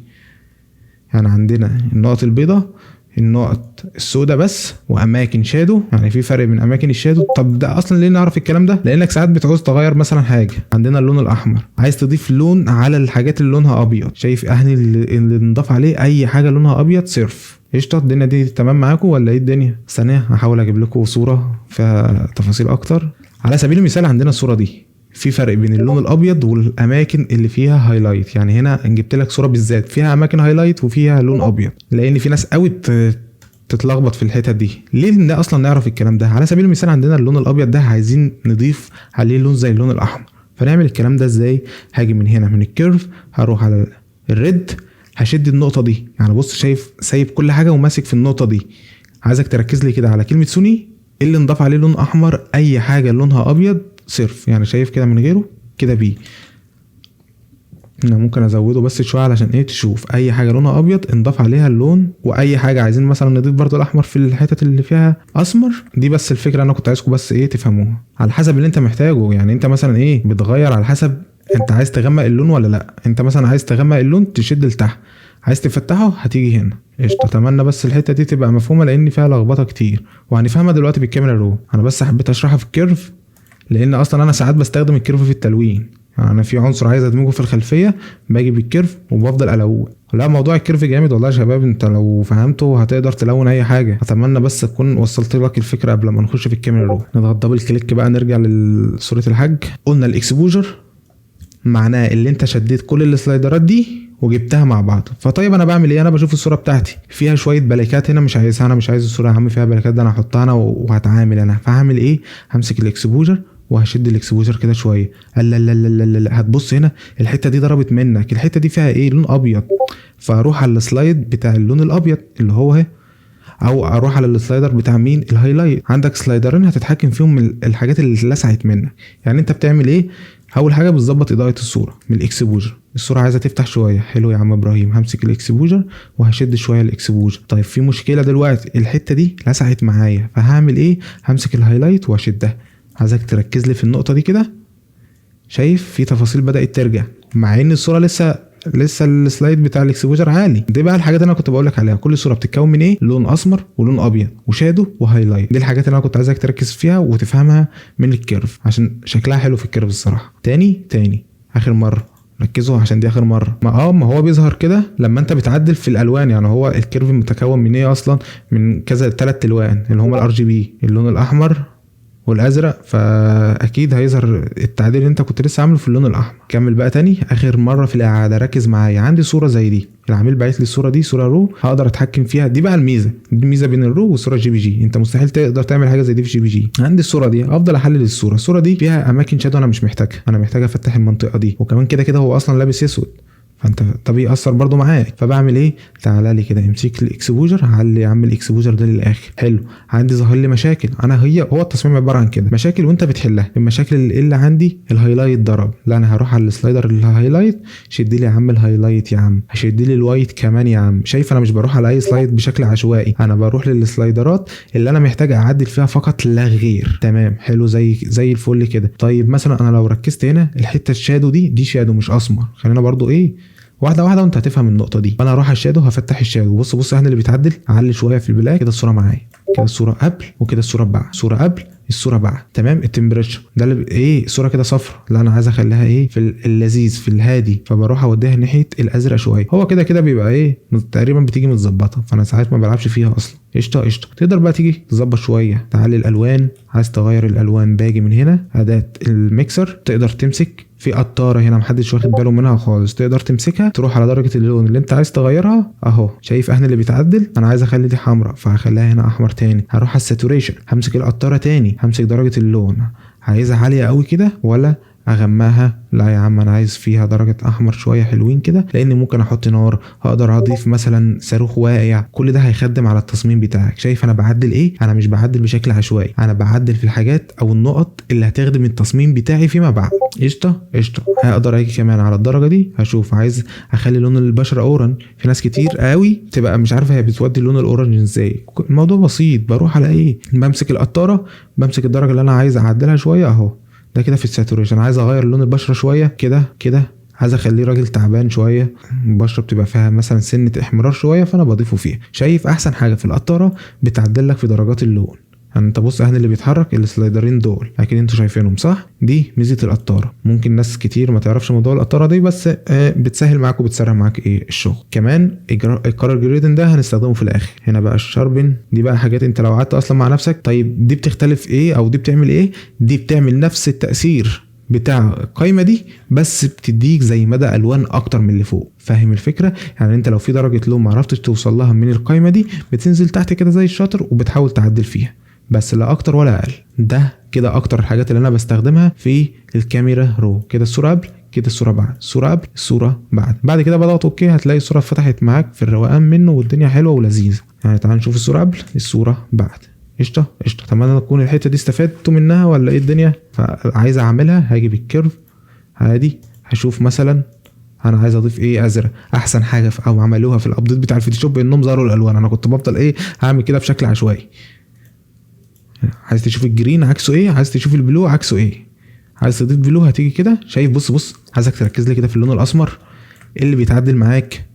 يعني عندنا النقط البيضاء، النقط السوداء بس، واماكن شادو. يعني في فرق بين اماكن الشادو. طب ده اصلا ليه نعرف الكلام ده؟ لانك ساعات بتعوز تغير مثلا حاجه. عندنا اللون الاحمر، عايز تضيف لون على الحاجات اللي لونها ابيض. شايف اهني اللي نضاف عليه اي حاجه لونها ابيض صرف. قشطه؟ الدنيا دي تمام معاكم ولا ايه الدنيا؟ ثانيه هحاول اجيب لكم صوره فيها تفاصيل اكتر. على سبيل المثال عندنا الصوره دي، في فرق بين اللون الابيض والاماكن اللي فيها هايلايت. يعني هنا جبت لك صوره بالذات فيها اماكن هايلايت وفيها لون ابيض، لان في ناس قوي تتلخبط في الحته دي. ليه ده اصلا نعرف الكلام ده؟ على سبيل المثال عندنا اللون الابيض ده عايزين نضيف عليه لون زي اللون الاحمر، فنعمل الكلام ده ازاي؟ هاجي من هنا من الكيرف، هروح على الريد، هشد النقطه دي. يعني بص، شايف سايب كل حاجه وماسك في النقطه دي. عايزك تركز لي كده على كلمه سوني اللي نضاف عليه لون احمر، اي حاجه لونها ابيض صرف. يعني شايف كده من غيره كده بي. انا ممكن ازوده بس شويه علشان ايه تشوف اي حاجه لونها ابيض انضاف عليها اللون. واي حاجه عايزين مثلا نضيف برضو الاحمر في الحتت اللي فيها اسمر دي. بس الفكره انا كنت عايزكم بس ايه تفهموها على حسب اللي انت محتاجه. يعني انت مثلا ايه بتغير على حسب انت عايز تغمق اللون ولا لا. انت مثلا عايز تغمق اللون تشد لتحت، عايز تفتحه هتيجي هنا. قشطه؟ اتمنى بس الحته دي تبقى مفهومه لان فيها لخبطه كتير، وهنفهمها دلوقتي بالكاميرا رو. انا بس حبيت اشرحها في الكيرف لان اصلا انا ساعات بستخدم الكيرف في التلوين. يعني انا في عنصر عايز ادمجه في الخلفيه باجي بالكيرف وبفضل الون. لا موضوع الكيرف جامد والله يا شباب، انت لو فهمته هتقدر تلون اي حاجه. اتمنى بس اكون وصلت لك الفكره قبل ما نخش في الكاميرا رو. نضغط دبل كليك بقى، نرجع لصوره الحاج. قلنا الاكسبوجر معناه اللي انت شديت كل السلايدرات دي وجبتها مع بعض. فطيب انا بعمل ايه؟ انا بشوف الصوره بتاعتي فيها شويه بلاكات هنا مش عايزها، انا مش عايز الصوره يا عم فيها بلاكات، ده انا هحطها انا وهتعامل انا. فهعمل ايه؟ همسك الاكسبوجر وهشد الاكسبوجر كده شويه. لا لا لا لا لا، هتبص هنا الحته دي ضربت منك، الحته دي فيها ايه؟ لون ابيض. فاروح على السلايد بتاع اللون الابيض اللي هو اهي، او اروح على السلايدر بتاع مين؟ الهايلايت. عندك سلايدرين هتتحكم فيهم من الحاجات اللي لسعت منك. يعني انت بتعمل ايه؟ اول حاجه بتظبط اضاءه الصوره من الاكسبوجر. الصوره عايزه تفتح شويه، حلو يا عم ابراهيم، همسك الاكسبوجر وهشد شويه الاكسبوجر. طيب في مشكله دلوقتي، الحته دي لسعت معايا، فهعمل ايه؟ همسك الهايلايت واشدها. عايزك تركز لي في النقطه دي كده. شايف في تفاصيل بدات ترجع مع ان الصوره لسه السلايد بتاع الاكسبوجر عالي. دي بقى الحاجات اللي انا كنت بقول لك عليها. كل صوره بتتكون من ايه؟ لون اسمر ولون ابيض وشادو وهايلايت. دي الحاجات اللي انا كنت عايزك تركز فيها وتفهمها من الكيرف عشان شكلها حلو في الكيرف الصراحه. تاني اخر مره ركزوا عشان دي اخر مره. ما هو بيظهر كده لما انت بتعدل في الالوان. يعني هو الكيرف متكون من ايه اصلا؟ من كذا 3 الوان اللي هم الار جي بي، اللون الاحمر والازرق. فاكيد هيظهر التعديل اللي انت كنت لسه عامله في اللون الاحمر. كمل بقى تاني اخر مره في الاعاده، ركز معايا. عندي صوره زي دي، العميل باعت لي الصوره دي، صوره رو، هقدر اتحكم فيها. دي بقى الميزه، دي الميزه بين الرو والصوره جي بي جي. انت مستحيل تقدر تعمل حاجه زي دي في جي بي جي. عندي الصوره دي افضل احلل الصوره دي فيها اماكن شادو انا مش محتاجها، انا محتاج افتح المنطقه دي. وكمان كده هو اصلا لابس اسود. فانت طب يأثر برضو معاك. فبعمل ايه؟ تعالى لي كده امسك الاكسبوجر، علي يا عم الاكسبوجر ده للاخر. حلو، عندي ظهر لي مشاكل. انا هو التصميم عباره عن كده مشاكل وانت بتحلها. المشاكل اللي عندي الهايلايت ضرب، لا انا هروح على السلايدر الهايلايت، شد لي يا عم الهايلايت يا عم، هشد لي الوايت كمان يا عم. شايف انا مش بروح على اي سلايد بشكل عشوائي، انا بروح للسلايدرات اللي انا محتاج اعدل فيها فقط لا غير. تمام، حلو زي الفل كده. طيب مثلا انا لو ركزت هنا الحته الشادو دي شادو مش اسمر، خلينا برضو ايه واحده واحده وانت هتفهم النقطه دي. انا اروح على الشادو، هفتح الشادو، بص احنا اللي بيتعدل، اعلي شويه في البلاك كده الصوره معايا، كده الصوره قبل وكده الصوره بعد، صوره قبل الصوره بعد. تمام. التمبريتشر ده اللي ايه الصوره كده صفرا، لا انا عايز اخليها ايه في اللذيذ في الهادي، فبروح اوديها ناحيه الازرق شويه. هو كده بيبقى ايه تقريبا بتيجي متظبطه، فانا ساعات ما بلعبش فيها اصلا. قشطه. تقدر بقى تيجي تظبط شويه، تعلي الالوان، عايز تغير الالوان باجي من هنا اداه الميكسر، تقدر تمسك في قطاره هنا محدش واخد باله منها خالص، تقدر تمسكها تروح على درجه اللون اللي انت عايز تغيرها اهو. شايف احنا اللي بيتعدل، انا عايز اخلي دي حمراء فهخليها هنا احمر تاني. هروح على الساتوريشن، همسك القطاره تاني، همسك درجه اللون، عايزها عاليه قوي كده ولا اغماها؟ لا يا عم انا عايز فيها درجه احمر شويه حلوين كده، لان ممكن احط نار، هقدر اضيف مثلا صاروخ واقع، كل ده هيخدم على التصميم بتاعك. شايف انا بعدل ايه؟ انا مش بعدل بشكل عشوائي، انا بعدل في الحاجات او النقط اللي هتخدم التصميم بتاعي فيما بعد. قشطه. هقدر اجي كمان على الدرجه دي، هشوف عايز اخلي لون البشره اورنج. في ناس كتير قوي تبقى مش عارفه هي بتودي اللون الاورنج ازاي. الموضوع بسيط، بروح على ايه، بمسك القطاره، بمسك الدرجه اللي انا عايز اعدلها شويه اهو، ده كده في الساتوريشن. عايز اغير لون البشره شويه كده عايز اخليه راجل تعبان شويه، البشره بتبقى فيها مثلا سنه احمرار شويه فانا بضيفه فيها. شايف احسن حاجه في القطاره بتعدل لك في درجات اللون. يعني انت بص اهنا اللي بيتحرك السلايدرين دول اكيد انتوا شايفينهم صح، دي ميزه القطاره. ممكن ناس كتير ما تعرفش موضوع القطاره دي، بس بتسهل معاك وبتسرع معاك ايه الشغل. كمان الكارر جريدن ده هنستخدمه في الاخر. هنا بقى الشاربن، دي بقى حاجات انت لو قعدت اصلا مع نفسك. طيب دي بتختلف ايه او دي بتعمل ايه؟ دي بتعمل نفس التاثير بتاع القايمه دي بس بتديك زي مدى الوان اكتر من اللي فوق. فاهم الفكره؟ يعني انت لو في درجه لون ما عرفتش توصل لها من القايمه دي، بتنزل تحت كده زي الشاطر وبتحاول تعدل فيها، بس لا اكتر ولا اقل. ده كده اكتر الحاجات اللي انا بستخدمها في الكاميرا رو. كده الصوره قبل، كده الصوره بعد، الصوره قبل، الصوره بعد كده بضغط اوكي، هتلاقي الصوره فتحت معاك في الروقان منه والدنيا حلوه ولذيذه. يعني تعال نشوف الصوره قبل، الصوره بعد. قشطه. اتمنى تكون الحته دي استفدتوا منها ولا ايه الدنيا. فعايز اعملها، هاجي بالكيرف عادي، هشوف مثلا انا عايز اضيف ايه ازرق. احسن حاجه او عملوها في الابديت بتاع الفوتوشوب انهم ظهروا الالوان. انا كنت بفضل ايه هعمل كده بشكل عشوائي. عايز تشوف الجرين عكسه ايه، عايز تشوف البلو عكسه ايه، عايز تضيف بلو هتيجي كده. شايف بص عايزك تركز لي كده في اللون الاسمر اللي بيتعدل معاك،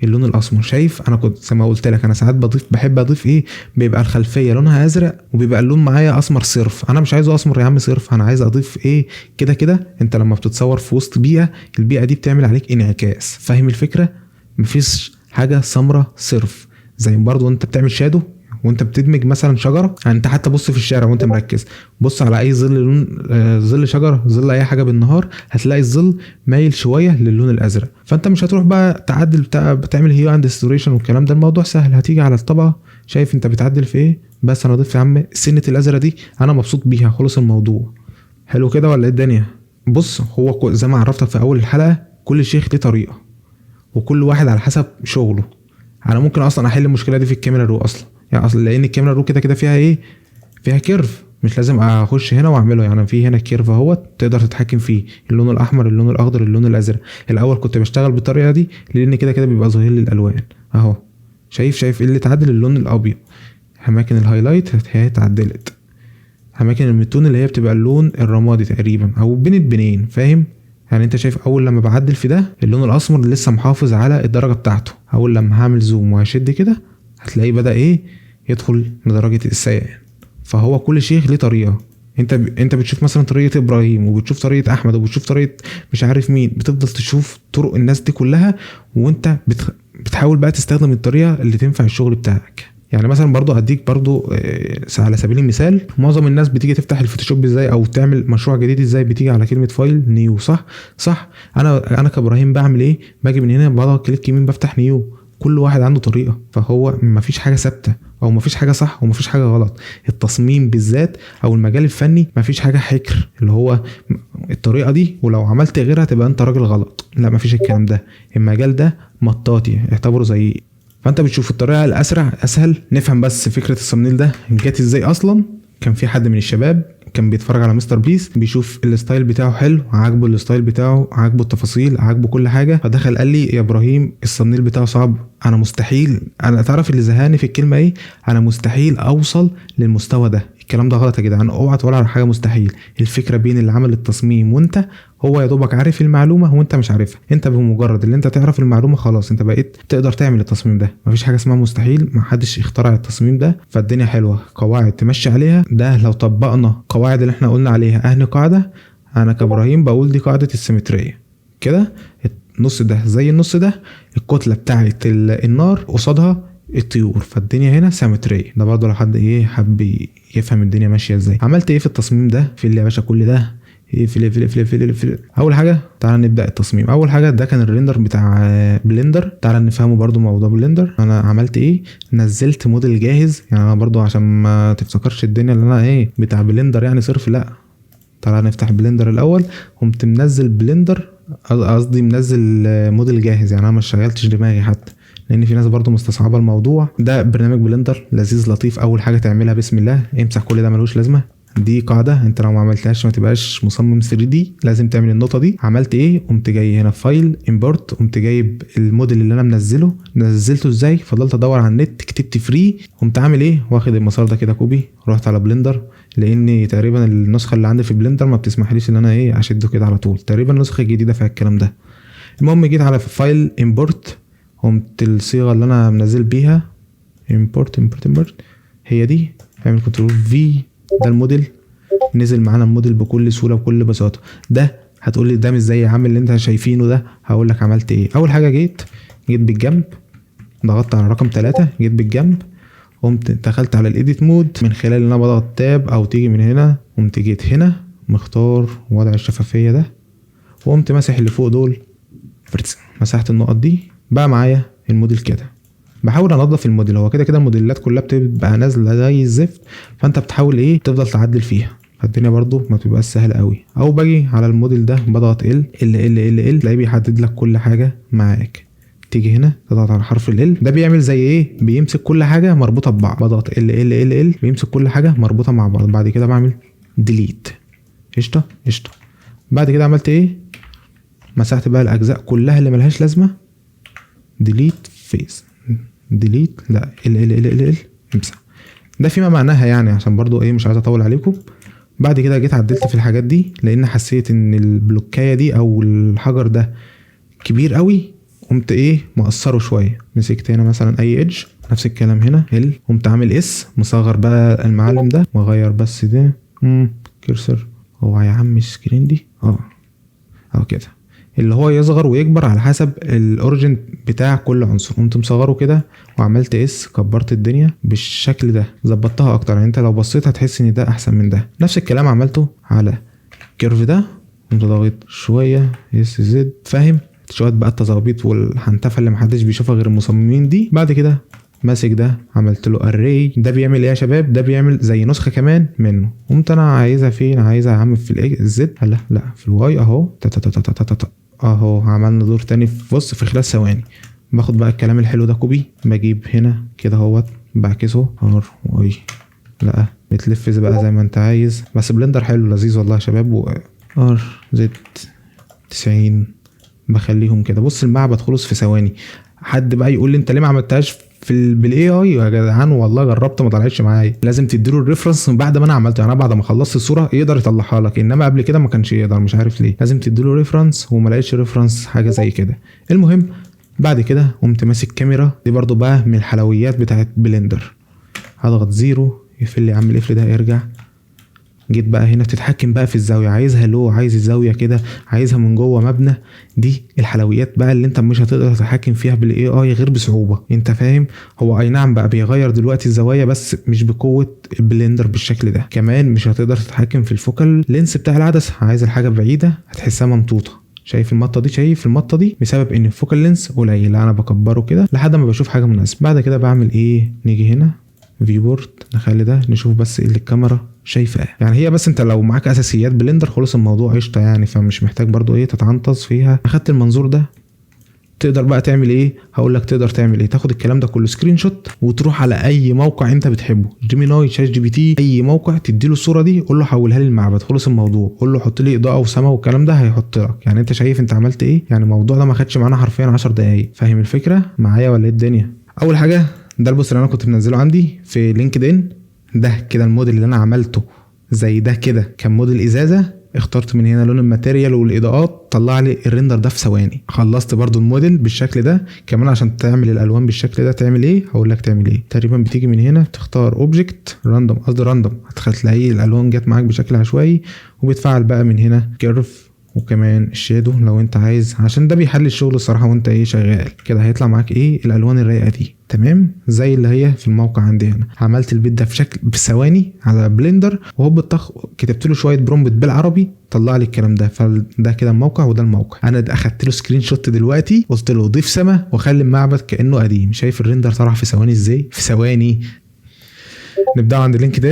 اللون الاسمر. شايف انا كنت زي ما قلت لك انا ساعات بحب اضيف ايه، بيبقى الخلفيه لونها ازرق وبيبقى اللون معايا اسمر صرف. انا مش عايزه اسمر يا عم صرف، انا عايز اضيف ايه كده. انت لما بتتصور في وسط بيئه، البيئه دي بتعمل عليك انعكاس. فاهم الفكره؟ مفيش حاجه سمره صرف. زي برضو انت بتعمل شادو وانت بتدمج مثلا شجره، يعني انت حتى بص في الشارع وانت مركز، بص على اي ظل لون، ظل شجره، ظل اي حاجه بالنهار، هتلاقي الظل مايل شويه للون الازرق. فانت مش هتروح بقى تعدل بتعمل هيو اند ديستوريشن والكلام ده، الموضوع سهل. هتيجي على الطبقه، شايف انت بتعدل في ايه، بس انا اضيف يا عم سنه الازرق دي، انا مبسوط بيها، خلص الموضوع. حلو كده ولا ايه الدنيا؟ بص هو زي ما عرفتك في اول الحلقه، كل شيخ ليه طريقه وكل واحد على حسب شغله. انا ممكن اصلا احل المشكله دي في الكاميرا رو اصلا، يعني اصلا لان الكاميرا رو كده فيها ايه، فيها كيرف، مش لازم اخش هنا واعمله. يعني في هنا كيرف اهوت تقدر تتحكم فيه، اللون الاحمر، اللون الاخضر، اللون الازرق. الاول كنت بشتغل بالطريقه دي لان كده بيبقى ظاهر لي الالوان اهو. شايف اللي اتعدل اللون الابيض، اماكن الهايلايت هي اتعدلت، اماكن الميتون اللي هي بتبقى اللون الرمادي تقريبا او بين البنين. فاهم؟ يعني انت شايف اول لما بعدل في ده اللون الاسمر لسه محافظ على الدرجه بتاعته، اول لما هعمل زوم وهشد كده هتلاقيه بدا ايه يدخل لدرجه السيان. فهو كل شيخ ليه طريقه. انت بتشوف مثلا طريقه ابراهيم وبتشوف طريقه احمد وبتشوف طريقه مش عارف مين، بتفضل تشوف طرق الناس دي كلها وانت بتحاول بقى تستخدم الطريقه اللي تنفع الشغل بتاعك. يعني مثلا برضو هديك برضو على سبيل المثال، معظم الناس بتيجي تفتح الفوتوشوب ازاي او تعمل مشروع جديد ازاي، بتيجي على كلمه فايل نيو. صح. انا كابراهيم بعمل ايه، باجي من هنا بضغط كليك يمين بفتح نيو، كل واحد عنده طريقه، فهو مفيش حاجه ثابته او مفيش حاجه صح ومفيش حاجه غلط. التصميم بالذات او المجال الفني مفيش حاجه حكر اللي هو الطريقه دي ولو عملت غيرها تبقى انت راجل غلط، لا مفيش الكلام ده. المجال ده مطاطي اعتبره زي، فانت بتشوف الطريقه الاسرع اسهل. نفهم بس فكره الثمبنيل ده جت ازاي اصلا. كان في حد من الشباب كان بيتفرج على مستر بيست، بيشوف الستايل بتاعه حلو، عاجبه الستايل بتاعه، عاجبه التفاصيل، عاجبه كل حاجه، فدخل قال لي يا ابراهيم الثمبنيل بتاعه صعب، انا مستحيل، انا تعرف اللي زهقني في الكلمه ايه، انا مستحيل اوصل للمستوى ده. الكلام ده غلط يا جدعان، اوعى تقول على حاجه مستحيل. الفكره بين اللي عمل التصميم وانت، هو يا دوبك عارف المعلومه وانت مش عارفها، انت بمجرد اللي انت تعرف المعلومه خلاص انت بقيت تقدر تعمل التصميم ده. مفيش حاجه اسمها مستحيل، محدش اخترع التصميم ده، فالدنيا حلوه، قواعد تمشي عليها. ده لو طبقنا قواعد اللي احنا قلنا عليها، اهني قاعده انا كابراهيم بقول دي قاعده السيمتريه كده، النص ده زي النص ده، الكتله بتاعه النار قصادها الطيور، فالدنيا هنا سيمتريه. ده برضه لو حد ايه حب يفهم الدنيا ماشيه ازاي. عملت ايه في التصميم ده؟ في اللي يا باشا كل ده في اول حاجه تعالى نبدا التصميم. اول حاجه ده كان الريندر بتاع بلندر، تعالى نفهمه برضو موضوع بلندر. انا عملت ايه؟ نزلت موديل جاهز، يعني انا برضو عشان ما تفتكرش الدنيا اللي انا ايه بتاع بلندر يعني صرف، لا تعالى نفتح بلندر الاول. قمت منزل بلندر، قصدي منزل موديل جاهز، يعني انا ما شغلتش دماغي حتى، لان في ناس برضو مستصعبه الموضوع. ده برنامج بلندر لذيذ لطيف. اول حاجه تعملها بسم الله، امسح كل ده ملوش لازمه، دي قاعده انت لو ما عملتهاش ما تبقاش مصمم 3D، لازم تعمل النقطه دي. عملت ايه؟ قمت جاي هنا فايل امبورت، قمت جايب الموديل اللي انا منزله. نزلته ازاي؟ فضلت ادور على النت، كتبت فري، قمت عامل ايه؟ واخد المسار ده كده كوبي، رحت على بلندر، لان تقريبا النسخه اللي عندي في بلندر ما بتسمحليش ان انا ايه اشده كده على طول، تقريبا النسخه الجديده فيها الكلام ده. المهم جيت على فايل امبورت، قمت الصيغه اللي انا منزل بيها امبورت هي دي، اعمل كنترول في، ده الموديل نزل معانا الموديل بكل سهوله وبكل بساطه. ده هتقول لي ده مش زي عامل اللي انت شايفينه ده، هقول لك عملت ايه. اول حاجه جيت بالجنب، ضغطت على رقم 3، جيت بالجنب، قمت دخلت على الايديت مود من خلال ان انا بضغط تاب او تيجي من هنا، قمت جيت هنا مختار وضع الشفافيه ده، وقمت ماسح اللي فوق دول، مسحت النقط دي. بقى معايا الموديل كده، بحاول انضف الموديل. هو كده الموديلات كلها بتبقى نازله زي الزفت، فانت بتحاول ايه تفضل تعدل فيها، فالدنيا برضو ما بتبقاش سهله قوي. او باجي على الموديل ده بضغط ال تلاقيه بيحدد لك كل حاجه معاك. تيجي هنا تضغط على حرف ال، ده بيعمل زي ايه، بيمسك كل حاجه مربوطه ببعض. بضغط ال بيمسك كل حاجه مربوطه مع بعض. بعد كده بعمل ديليت، قشطه. بعد كده عملت ايه؟ مسحت بقى الاجزاء كلها اللي ملهاش لازمه، ديليت فيس، ديليت، لا ال امسح. ده فيما معناها يعني، عشان برضو ايه مش عايز اطول عليكم. بعد كده جيت عدلت في الحاجات دي، لان حسيت ان البلوكايه دي او الحجر ده كبير قوي، قمت ايه مقصره شويه. مسكت هنا مثلا اي ايدج، نفس الكلام هنا قمت عامل اس، مصغر بقى المعلم ده، واغير بس ده كيرسر، هو يا عم سكرين دي كده، اللي هو يصغر ويكبر على حسب الاوريجن بتاع كل عنصر. قمت مصغره كده وعملت اس، كبرت الدنيا بالشكل ده، ظبطتها اكتر. يعني انت لو بصيت هتحس ان ده احسن من ده. نفس الكلام عملته على الكيرف ده، قمت ضاغط شويه اس زد، فاهم شويه بقى التظابيط والحنتفه اللي محدش بيشوفها غير المصممين دي. بعد كده ماسك ده، عملت له اري. ده بيعمل ايه يا شباب؟ ده بيعمل زي نسخه كمان منه. قمت انا عايزها فين؟ عايزها يا عم في الزد، لا في الواي اهو، اهو عملنا دور تاني في في خلال ثواني. باخد بقى الكلام الحلو ده كوبي، بجيب هنا كده اهوت، بعكسه ار واي، لا بتلفز بقى زي ما انت عايز. بس بلندر حلو لذيذ والله يا شباب. ار زد 90 بخليهم كده. بص المعبد خلص في ثواني. حد بقى يقول لي انت ليه ما عملتهاش بالاي اي؟ يا جدعان والله جربت ما طلعتش معايا. لازم تديله الريفرنس من بعد ما انا عملته، يعني انا بعد ما خلصت الصوره يقدر يطلعها لك، انما قبل كده ما كانش يقدر، مش عارف ليه. لازم تديله ريفرنس، وما لقيتش ريفرنس حاجه زي كده. المهم بعد كده قمت ماسك كاميرا دي، برضو بقى من الحلويات بتاعت بلندر. هضغط زيرو، يقفل لي عم القفل ده، يرجع. جيت بقى هنا تتحكم بقى في الزاويه، عايزها لو، عايز الزاويه كده، عايزها من جوه مبنى. دي الحلويات بقى اللي انت مش هتقدر تتحكم فيها بالاي اي غير بصعوبه، انت فاهم. هو اي نعم بقى بيغير دلوقتي الزوايا، بس مش بقوه البلندر بالشكل ده. كمان مش هتقدر تتحكم في الفوكال لينس بتاع العدسه، عايز الحاجه بعيده هتحسها ممطوطه، شايف المطه دي بسبب ان الفوكال لينس قليل. انا بكبره كده لحد ما بشوف حاجه مناسبه. بعد كده بعمل ايه؟ نيجي هنا فيو بورد، نخلي ده نشوف بس ايه اللي الكاميرا شايفاه. يعني هي بس انت لو معاك اساسيات بلندر خلص الموضوع قشطه يعني، فمش محتاج برضو ايه تتعنطز فيها. اخدت المنظور ده، تقدر بقى تعمل ايه؟ هقول لك تقدر تعمل ايه. تاخد الكلام ده كله سكرين شوت وتروح على اي موقع انت بتحبه، جيميناي، شات جي بي تي، اي موقع، تديله الصوره دي قول له حولها لي المعبد، خلص الموضوع. قول له حط لي اضاءه وسما والكلام ده هيحط لك. يعني انت شايف انت عملت ايه؟ يعني الموضوع ده ما خدش معانا حرفيا 10 دقايق. فاهم الفكره معايا ولا ايه الدنيا؟ اول حاجه ده البوست اللي انا كنت منزله عندي في لينكد ان، ده كده الموديل اللي انا عملته زي ده كده، كان موديل ازازه. اخترت من هنا لون الماتيريال والاضاءات، طلع لي الريندر ده في ثواني. خلصت برضو الموديل بالشكل ده. كمان عشان تعمل الالوان بالشكل ده تعمل ايه؟ هقول لك تعمل ايه. تقريبا بتيجي من هنا تختار اوبجكت راندوم، قصدي راندوم، هتلاقي الالوان جت معاك بشكل عشوائي، وبتفعل بقى من هنا كيرف وكمان الشادو لو انت عايز، عشان ده بيحل الشغل الصراحه وانت ايه شغال كده. هيطلع معاك ايه؟ الالوان الرايقه دي تمام زي اللي هي في الموقع عندي هنا. عملت البيت ده في شكل بثواني على بلندر، وهوب الطخ كتبت له شويه برومبت بالعربي طلع لي الكلام ده. فده كده الموقع وده الموقع. انا اخدت له سكرين شوت دلوقتي، قلت له ضيف سما وخلي المعبد كانه قديم. شايف الريندر طلع في ثواني ازاي؟ في ثواني. نبدا عند لينكد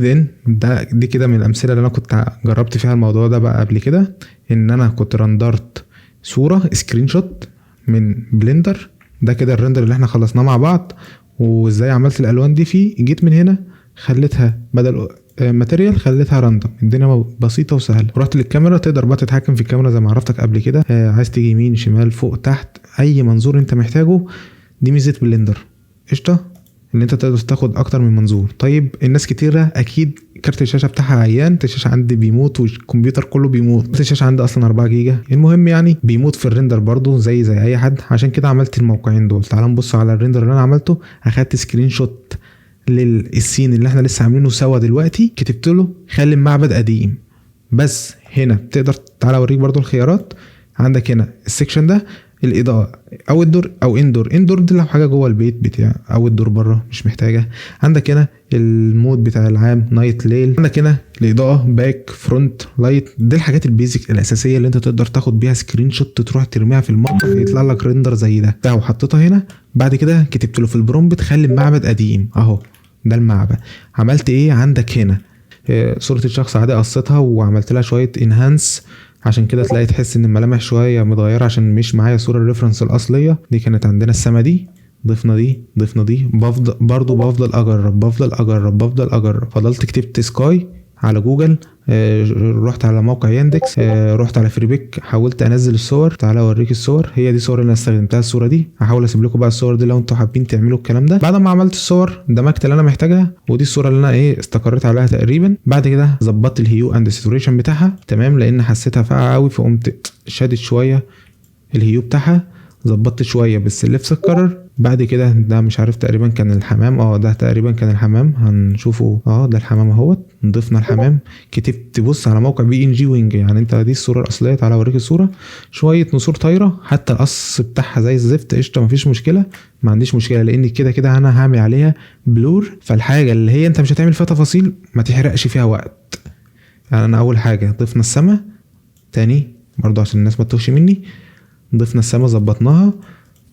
ان ده دي كده من الامثله اللي انا كنت جربت فيها الموضوع ده بقى قبل كده، ان انا كنت رندرت صوره سكرين شوت من بلندر. ده كده الرندر اللي احنا خلصناه مع بعض. وازاي عملت الالوان دي فيه؟ جيت من هنا خليتها بدل ماتيريال خليتها راندوم. الدنيا بسيطه وسهله. رحت للكاميرا، تقدر بقى تتحكم في الكاميرا زي ما عرفتك قبل كده. عايز تيجي يمين شمال فوق تحت اي منظور انت محتاجه. دي ميزه بلندر قشطه، ان انت تقدر تاخد اكتر من منظور. طيب الناس كتيره اكيد كارت الشاشه بتاعها عيان، الشاشه عندي بيموت والكمبيوتر كله بيموت. الشاشه عندي اصلا 4 جيجا، المهم يعني بيموت في الريندر برضو زي اي حد. عشان كده عملت الموقعين دول. تعال نبص على الريندر اللي انا عملته. اخدت سكرين شوت للسين اللي احنا لسه عاملينه سوا دلوقتي، كتبت له خلي المعبد قديم. بس هنا تقدر تعالى اوريك برضو الخيارات. عندك هنا السكشن ده الاضاءه او الدور او اندور دي لو حاجه جوه البيت بتاع، او الدور بره مش محتاجه. عندك هنا المود بتاع العام نايت ليل. عندك هنا الاضاءه باك فرونت لايت. دي الحاجات البيزك الاساسيه اللي انت تقدر تاخد بيها سكرين شوت تروح ترميها في الموقع يطلع لك ريندر زي ده وحطيتها هنا. بعد كده كتبت له في البرومبت خلي المعبد قديم اهو. ده المعبد. عملت ايه؟ عندك هنا صوره الشخص عادي قصيتها وعملت لها شويه انهانس، عشان كده تلاقي تحس ان الملامح شويه متغيره عشان مش معايا صوره الريفرنس الاصليه. دي كانت عندنا السما دي، ضفنا دي بفضل اجرب. فضلت كتبت سكاي على جوجل، رحت على موقع ياندكس، رحت على فريبيك، حاولت انزل الصور. تعالى اوريك الصور. هي دي الصور اللي انا استخدمتها. الصوره دي هحاول اسيب لكم بقى الصور دي لو انتوا حابين تعملوا الكلام ده. بعد ما عملت الصور دمجت اللي انا محتاجها، ودي الصوره اللي انا استقريت عليها تقريبا. بعد كده ظبطت الهيو اند ساتوريشن بتاعها تمام، لان حسيتها فاقعه قوي فقمت شادد شويه الهيو بتاعها. ظبطت شويه بس اللبس اتكرر. بعد كده ده مش عارف تقريبا كان الحمام، ده تقريبا كان الحمام هنشوفه. ده الحمام اهوت. ضفنا الحمام. كتبت بص على موقع BNG وينج، يعني انت دي الصوره الاصليه. تعالى اوريك الصوره. شويه نسور طايره، حتى القص بتاعها زي الزفت قشطه مفيش مشكله. ما عنديش مشكله لان كده انا هعمل عليها بلور. فالحاجه اللي هي انت مش هتعمل فيها تفاصيل ما تحرقش فيها وقت. يعني انا اول حاجه ضفنا السما، تاني برضو عشان الناس ما تتوهش مني، ضفنا السما ظبطناها.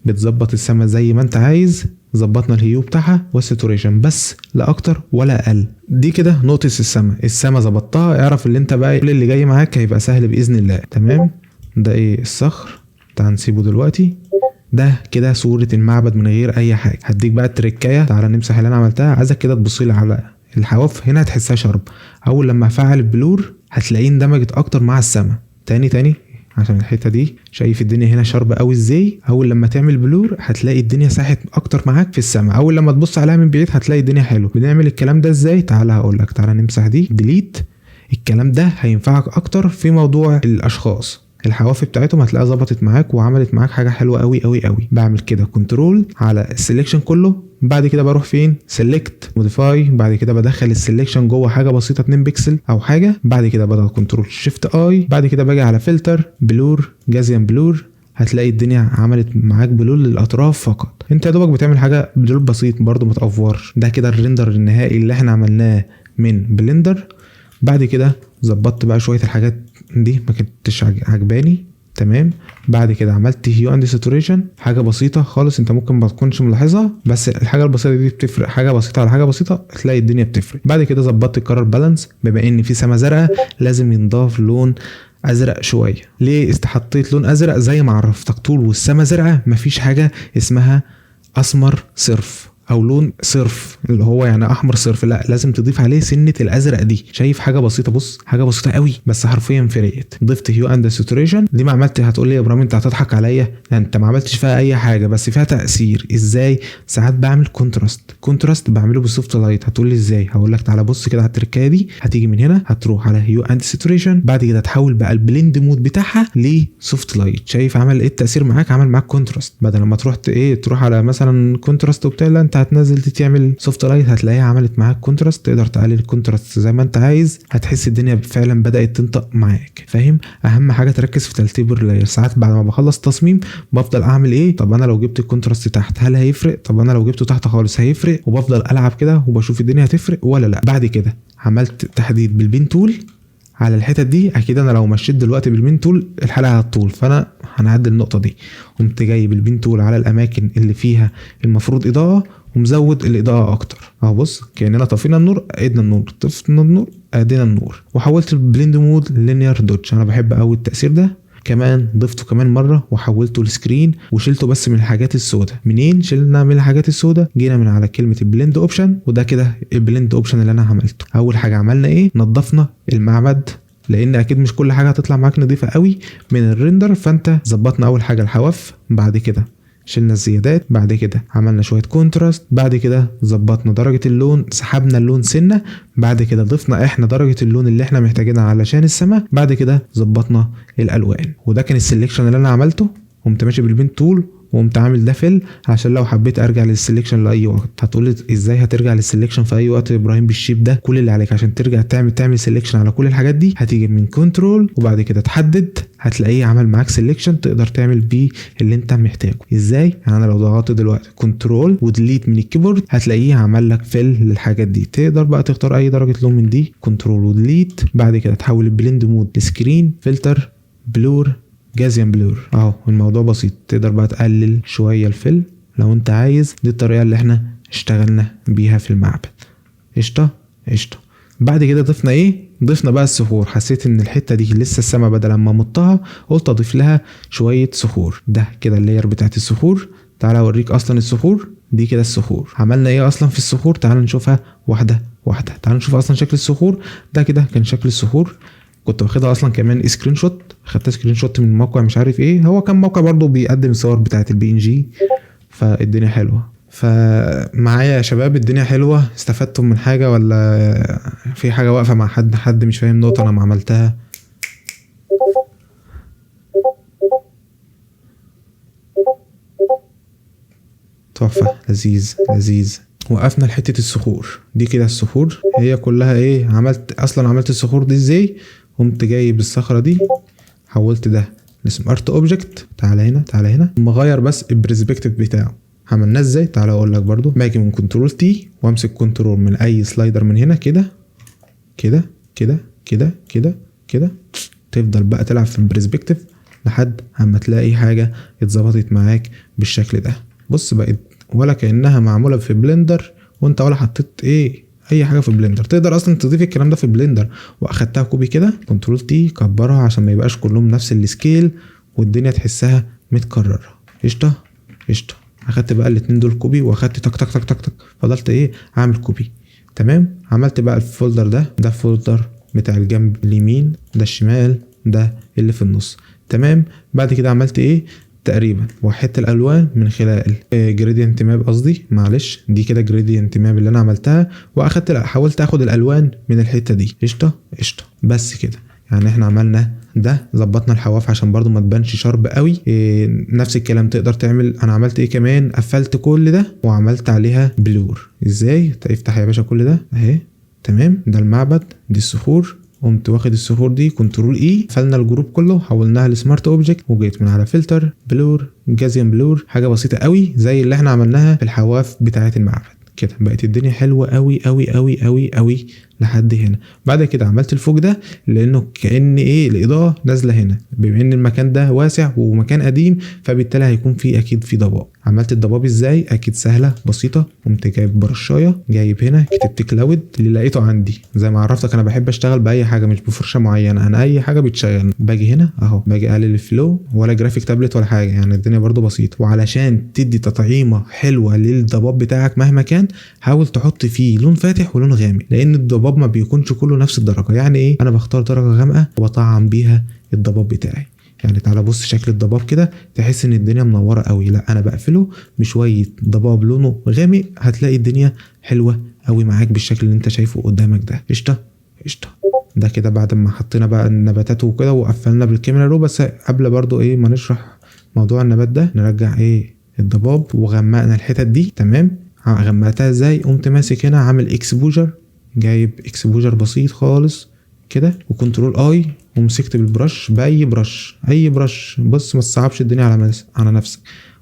بتظبط السما زي ما انت عايز. ظبطنا الهيو بتاعها والساتوريشن بس لا اكتر ولا اقل. دي كده نقطه السما ظبطتها. اعرف اللي انت بقى اللي جاي معاك هيبقى سهل باذن الله. تمام. ده الصخر. تعال نسيبه دلوقتي. ده كده صوره المعبد من غير اي حاجه. هديك بقى التركايه. تعالى نمسح اللي انا عملتها. عايزك كده تبص لي على الحواف هنا هتحسها شرب. اول لما افعل البلور هتلاقيه اندمجت اكتر مع السما. تاني عشان الحته دي. شايف الدنيا هنا شاربه قوي ازاي؟ اول لما تعمل بلور هتلاقي الدنيا ساحت اكتر معاك في السماء. اول لما تبص عليها من بعيد هتلاقي الدنيا حلوه. بنعمل الكلام ده ازاي؟ تعالى هقول لك. تعالى نمسح دي ديليت. الكلام ده هينفعك اكتر في موضوع الاشخاص. الحواف بتاعتهم هتلاقيها ظبطت معاك وعملت معاك حاجه حلوه قوي قوي قوي. بعمل كده كنترول على السلكشن كله. بعد كده بروح فين؟ سيلكت موديفاي. بعد كده بدخل السلكشن جوه حاجه بسيطه 2 بكسل او حاجه. بعد كده بضغط كنترول شيفت اي. بعد كده باجي على فلتر بلور جازيان بلور. هتلاقي الدنيا عملت معاك بلور للاطراف فقط. انت يا دوبك بتعمل حاجه بلور بسيط برده ما تافورش. ده كده الريندر النهائي اللي احنا عملناه من بلندر. بعد كده ظبطت بقى شويه الحاجات دي ما كنتش عجباني. تمام. بعد كده عملت هيو اند ساتوريشن، حاجه بسيطه خالص انت ممكن ما تكونش ملاحظها، بس الحاجه البسيطه دي بتفرق. حاجه بسيطه على حاجه بسيطه تلاقي الدنيا بتفرق. بعد كده ظبطت الكلر بالانس، بما ان في سما زرقاء لازم ينضاف لون ازرق شويه. ليه استحطيت لون ازرق؟ زي ما عرفتك، طول والسما زرقاء مفيش حاجه اسمها اسمر صرف او لون صرف اللي هو يعني احمر صرف، لا لازم تضيف عليه سنه الازرق دي. شايف حاجه بسيطه؟ بص حاجه بسيطه قوي بس حرفيا فرقت. ضفت هيو اند ساتوريشن دي ما عملت. هتقول لي يا ابراهيم انت هتضحك عليا، يعني انت ما عملتش فيها اي حاجه بس فيها تاثير. ازاي؟ ساعات بعمل كونتراست بعمله بالسوفت لايت. هتقول لي ازاي؟ هقول لك تعالى بص كده على التركايه دي. هتيجي من هنا هتروح على هيو اند ساتوريشن، بعد كده تحول بقى البلند مود بتاعها لسوفت لايت. شايف عمل ايه التاثير معاك؟ عمل معاك كونتراست. بدل ما تروح تروح على مثلا كونتراست وبتاع، لا انت هتنزل تعمل سوفت لايت هتلاقيها عملت معاك كونتراست. تقدر تقلل الكونتراست زي ما انت عايز، هتحس الدنيا فعلا بدات تنطق معاك. فاهم؟ اهم حاجه تركز في ترتيب اللاير. ساعات بعد ما بخلص تصميم بفضل اعمل ايه، طب انا لو جبت الكونتراست تحت هل هيفرق؟ طب انا لو جبته تحت خالص هيفرق؟ وبفضل العب كده وبشوف الدنيا هتفرق ولا لا. بعد كده عملت تحديد بالبين تول على الحتت دي. اكيد انا لو مشيت دلوقتي بالبين تول الحلقه هتطول، فانا هنعدل النقطه دي. قمت جاي بالبين تول على الاماكن اللي فيها المفروض اضاءه ومزود الاضاءه اكتر. اهو بص كاننا طفينا النور ادينا النور، طفينا النور ادينا النور. وحولت البلند مود لينير دوتش، انا بحب قوي التاثير ده. كمان ضفته كمان مره وحولته لسكرين وشلته بس من الحاجات السوداء. منين شلنا من الحاجات السوداء؟ جينا من على كلمه البلند اوبشن، وده كده البلند اوبشن اللي انا عملته. اول حاجه عملنا ايه؟ نظفنا المعبد، لان اكيد مش كل حاجه هتطلع معاك نظيفه قوي من الريندر، فانت ظبطنا اول حاجه الحواف، بعد كده شلنا الزيادات، بعد كده عملنا شويه كونتراست، بعد كده ظبطنا درجه اللون، سحبنا اللون سنه، بعد كده ضفنا احنا درجه اللون اللي احنا محتاجينها علشان السما، بعد كده ظبطنا الالوان. وده كان السلكشن اللي انا عملته. قمت ماشي بالبين تول وقمت عامل ده فيل عشان لو حبيت ارجع للسلكشن لاي وقت. هتقول لي ازاي هترجع للسلكشن في اي وقت يا ابراهيم بالشيب ده؟ كل اللي عليك عشان ترجع تعمل سلكشن على كل الحاجات دي، هتيجي من كنترول وبعد كده تحدد، هتلاقيه عمل معاك سلكشن تقدر تعمل بيه اللي انت محتاجه. ازاي؟ يعني انا لو ضغطت دلوقتي كنترول وديليت من الكيبورد هتلاقيه عمل لك فيل للحاجات دي. تقدر بقى تختار اي درجه لون من دي، كنترول وديليت، بعد كده تحول البلند مود لسكرين، فلتر، بلور، جازيان بلور. اهو الموضوع بسيط. تقدر بقى تقلل شويه الفيل لو انت عايز. دي الطريقه اللي احنا اشتغلنا بيها في المعبد. قشطه قشطه. بعد كده ضفنا ايه؟ ضفنا بقى الصخور. حسيت ان الحته دي لسه السما بدل ما مطها قلت اضيف لها شويه صخور. ده كده اللاير بتاعت الصخور. تعالى اوريك اصلا الصخور دي. كده الصخور عملنا ايه اصلا في الصخور؟ تعالى نشوفها واحده واحده. تعالى نشوف اصلا شكل الصخور. ده كده كان شكل الصخور. كنت واخدها اصلا كمان سكرين شوت، خدتها سكرين شوت من موقع مش عارف ايه، هو كان موقع برضو بيقدم الصور بتاعت البي ان جي، فالدنيا حلوه. فمعايا يا شباب الدنيا حلوه؟ استفدتم من حاجه ولا في حاجه واقفه مع حد مش فاهم نقطه انا ما عملتها؟ تحفه، لذيذ لذيذ. وقفنا لحته الصخور دي. كده الصخور هي كلها ايه؟ عملت الصخور دي ازاي؟ قمت جايب الصخره دي حولت ده لسمارت اوبجكت. تعالى هنا مغير بس البرسبكتيف بتاعه. عملناه ازاي؟ تعالى اقول لك برضو. باجي من كنترول تي وامسك كنترول من اي سلايدر من هنا كده كده كده كده كده كده. تفضل بقى تلعب في البرسبكتيف لحد اما تلاقي حاجه اتظبطت معاك بالشكل ده. بص بقت ولا كانها معموله في بلندر وانت ولا حطيت اي حاجه في بلندر. تقدر اصلا تضيف الكلام ده في بلندر. واخدتها كوبي كده كنترول تي كبرها عشان ما يبقاش كلهم نفس السكيل والدنيا تحسها متكرره. قشطه قشطه. اخدت بقى الاتنين دول كوبي واخدت تك تك تك تك تك. فضلت اعمل كوبي. تمام. عملت بقى الفولدر ده الفولدر بتاع الجنب اليمين، ده الشمال، ده اللي في النص. تمام. بعد كده عملت تقريبا وحدت الالوان من خلال جريدينت ماب. قصدي معلش دي كده جريدينت ماب اللي انا عملتها. حاولت اخد الالوان من الحته دي. قشطه قشطه. بس كده يعني احنا عملنا ده. ظبطنا الحواف عشان برضو ما تبانش شارب قوي. نفس الكلام تقدر تعمل. انا عملت كمان؟ قفلت كل ده وعملت عليها بلور. ازاي؟ افتح يا باشا كل ده اهي. تمام. ده المعبد، دي الصخور. قمت واخد الصخور دي كنترول قفلنا الجروب كله حولناها لسمارت اوبجكت وجيت من على فلتر، بلور، جازيان بلور. حاجه بسيطه قوي زي اللي احنا عملناها في الحواف بتاعه المعبد. كده بقت الدنيا حلوه قوي قوي قوي قوي قوي لحد هنا. بعد كده عملت الفوق ده لانه كأن ايه الاضاءة نازلة هنا، بما ان المكان ده واسع ومكان قديم فبالتالي هيكون فيه اكيد في ضباب. عملت الضباب ازاي؟ اكيد سهلة بسيطة. قمت جايب برشاية، جايب هنا كتبت كلاود اللي لقيته عندي. زي ما عرفتك انا بحب اشتغل باي حاجة مش بفرشة معينة، انا اي حاجة بتشغل. باجي هنا اهو، باجي اقلل الفلو، ولا جرافيك تابلت ولا حاجة، يعني الدنيا برضو بسيطة. وعلشان تدي تطعيمة حلوة للضباب بتاعك مهما كان، حاول تحط فيه لون فاتح ولون غامق، لان الضباب ما بيكونش كله نفس الدرجة. يعني ايه؟ انا بختار درجة غامقة وبطعم بيها الضباب بتاعي. يعني تعالى بص شكل الضباب كده، تحس ان الدنيا منورة قوي. لا انا بقفله بشوية ضباب لونه غامق، هتلاقي الدنيا حلوة قوي معاك بالشكل اللي انت شايفه قدامك ده. قشطة قشطة. ده كده بعد ما حطينا بقى النباتات وكده وقفلنا بالكاميرا رو. بس قبل برضو ايه ما نشرح موضوع النبات ده، نرجع ايه الضباب وغمقنا الحتت دي. تمام. غمقتها ازاي؟ قمت ماسك هنا عامل اكسبوجر، جايب اكسبوجر بسيط خالص كده، وكنترول اي، ومسكت بالبرش باي برش، اي برش. بص ما تصعبش الدنيا على نفسك.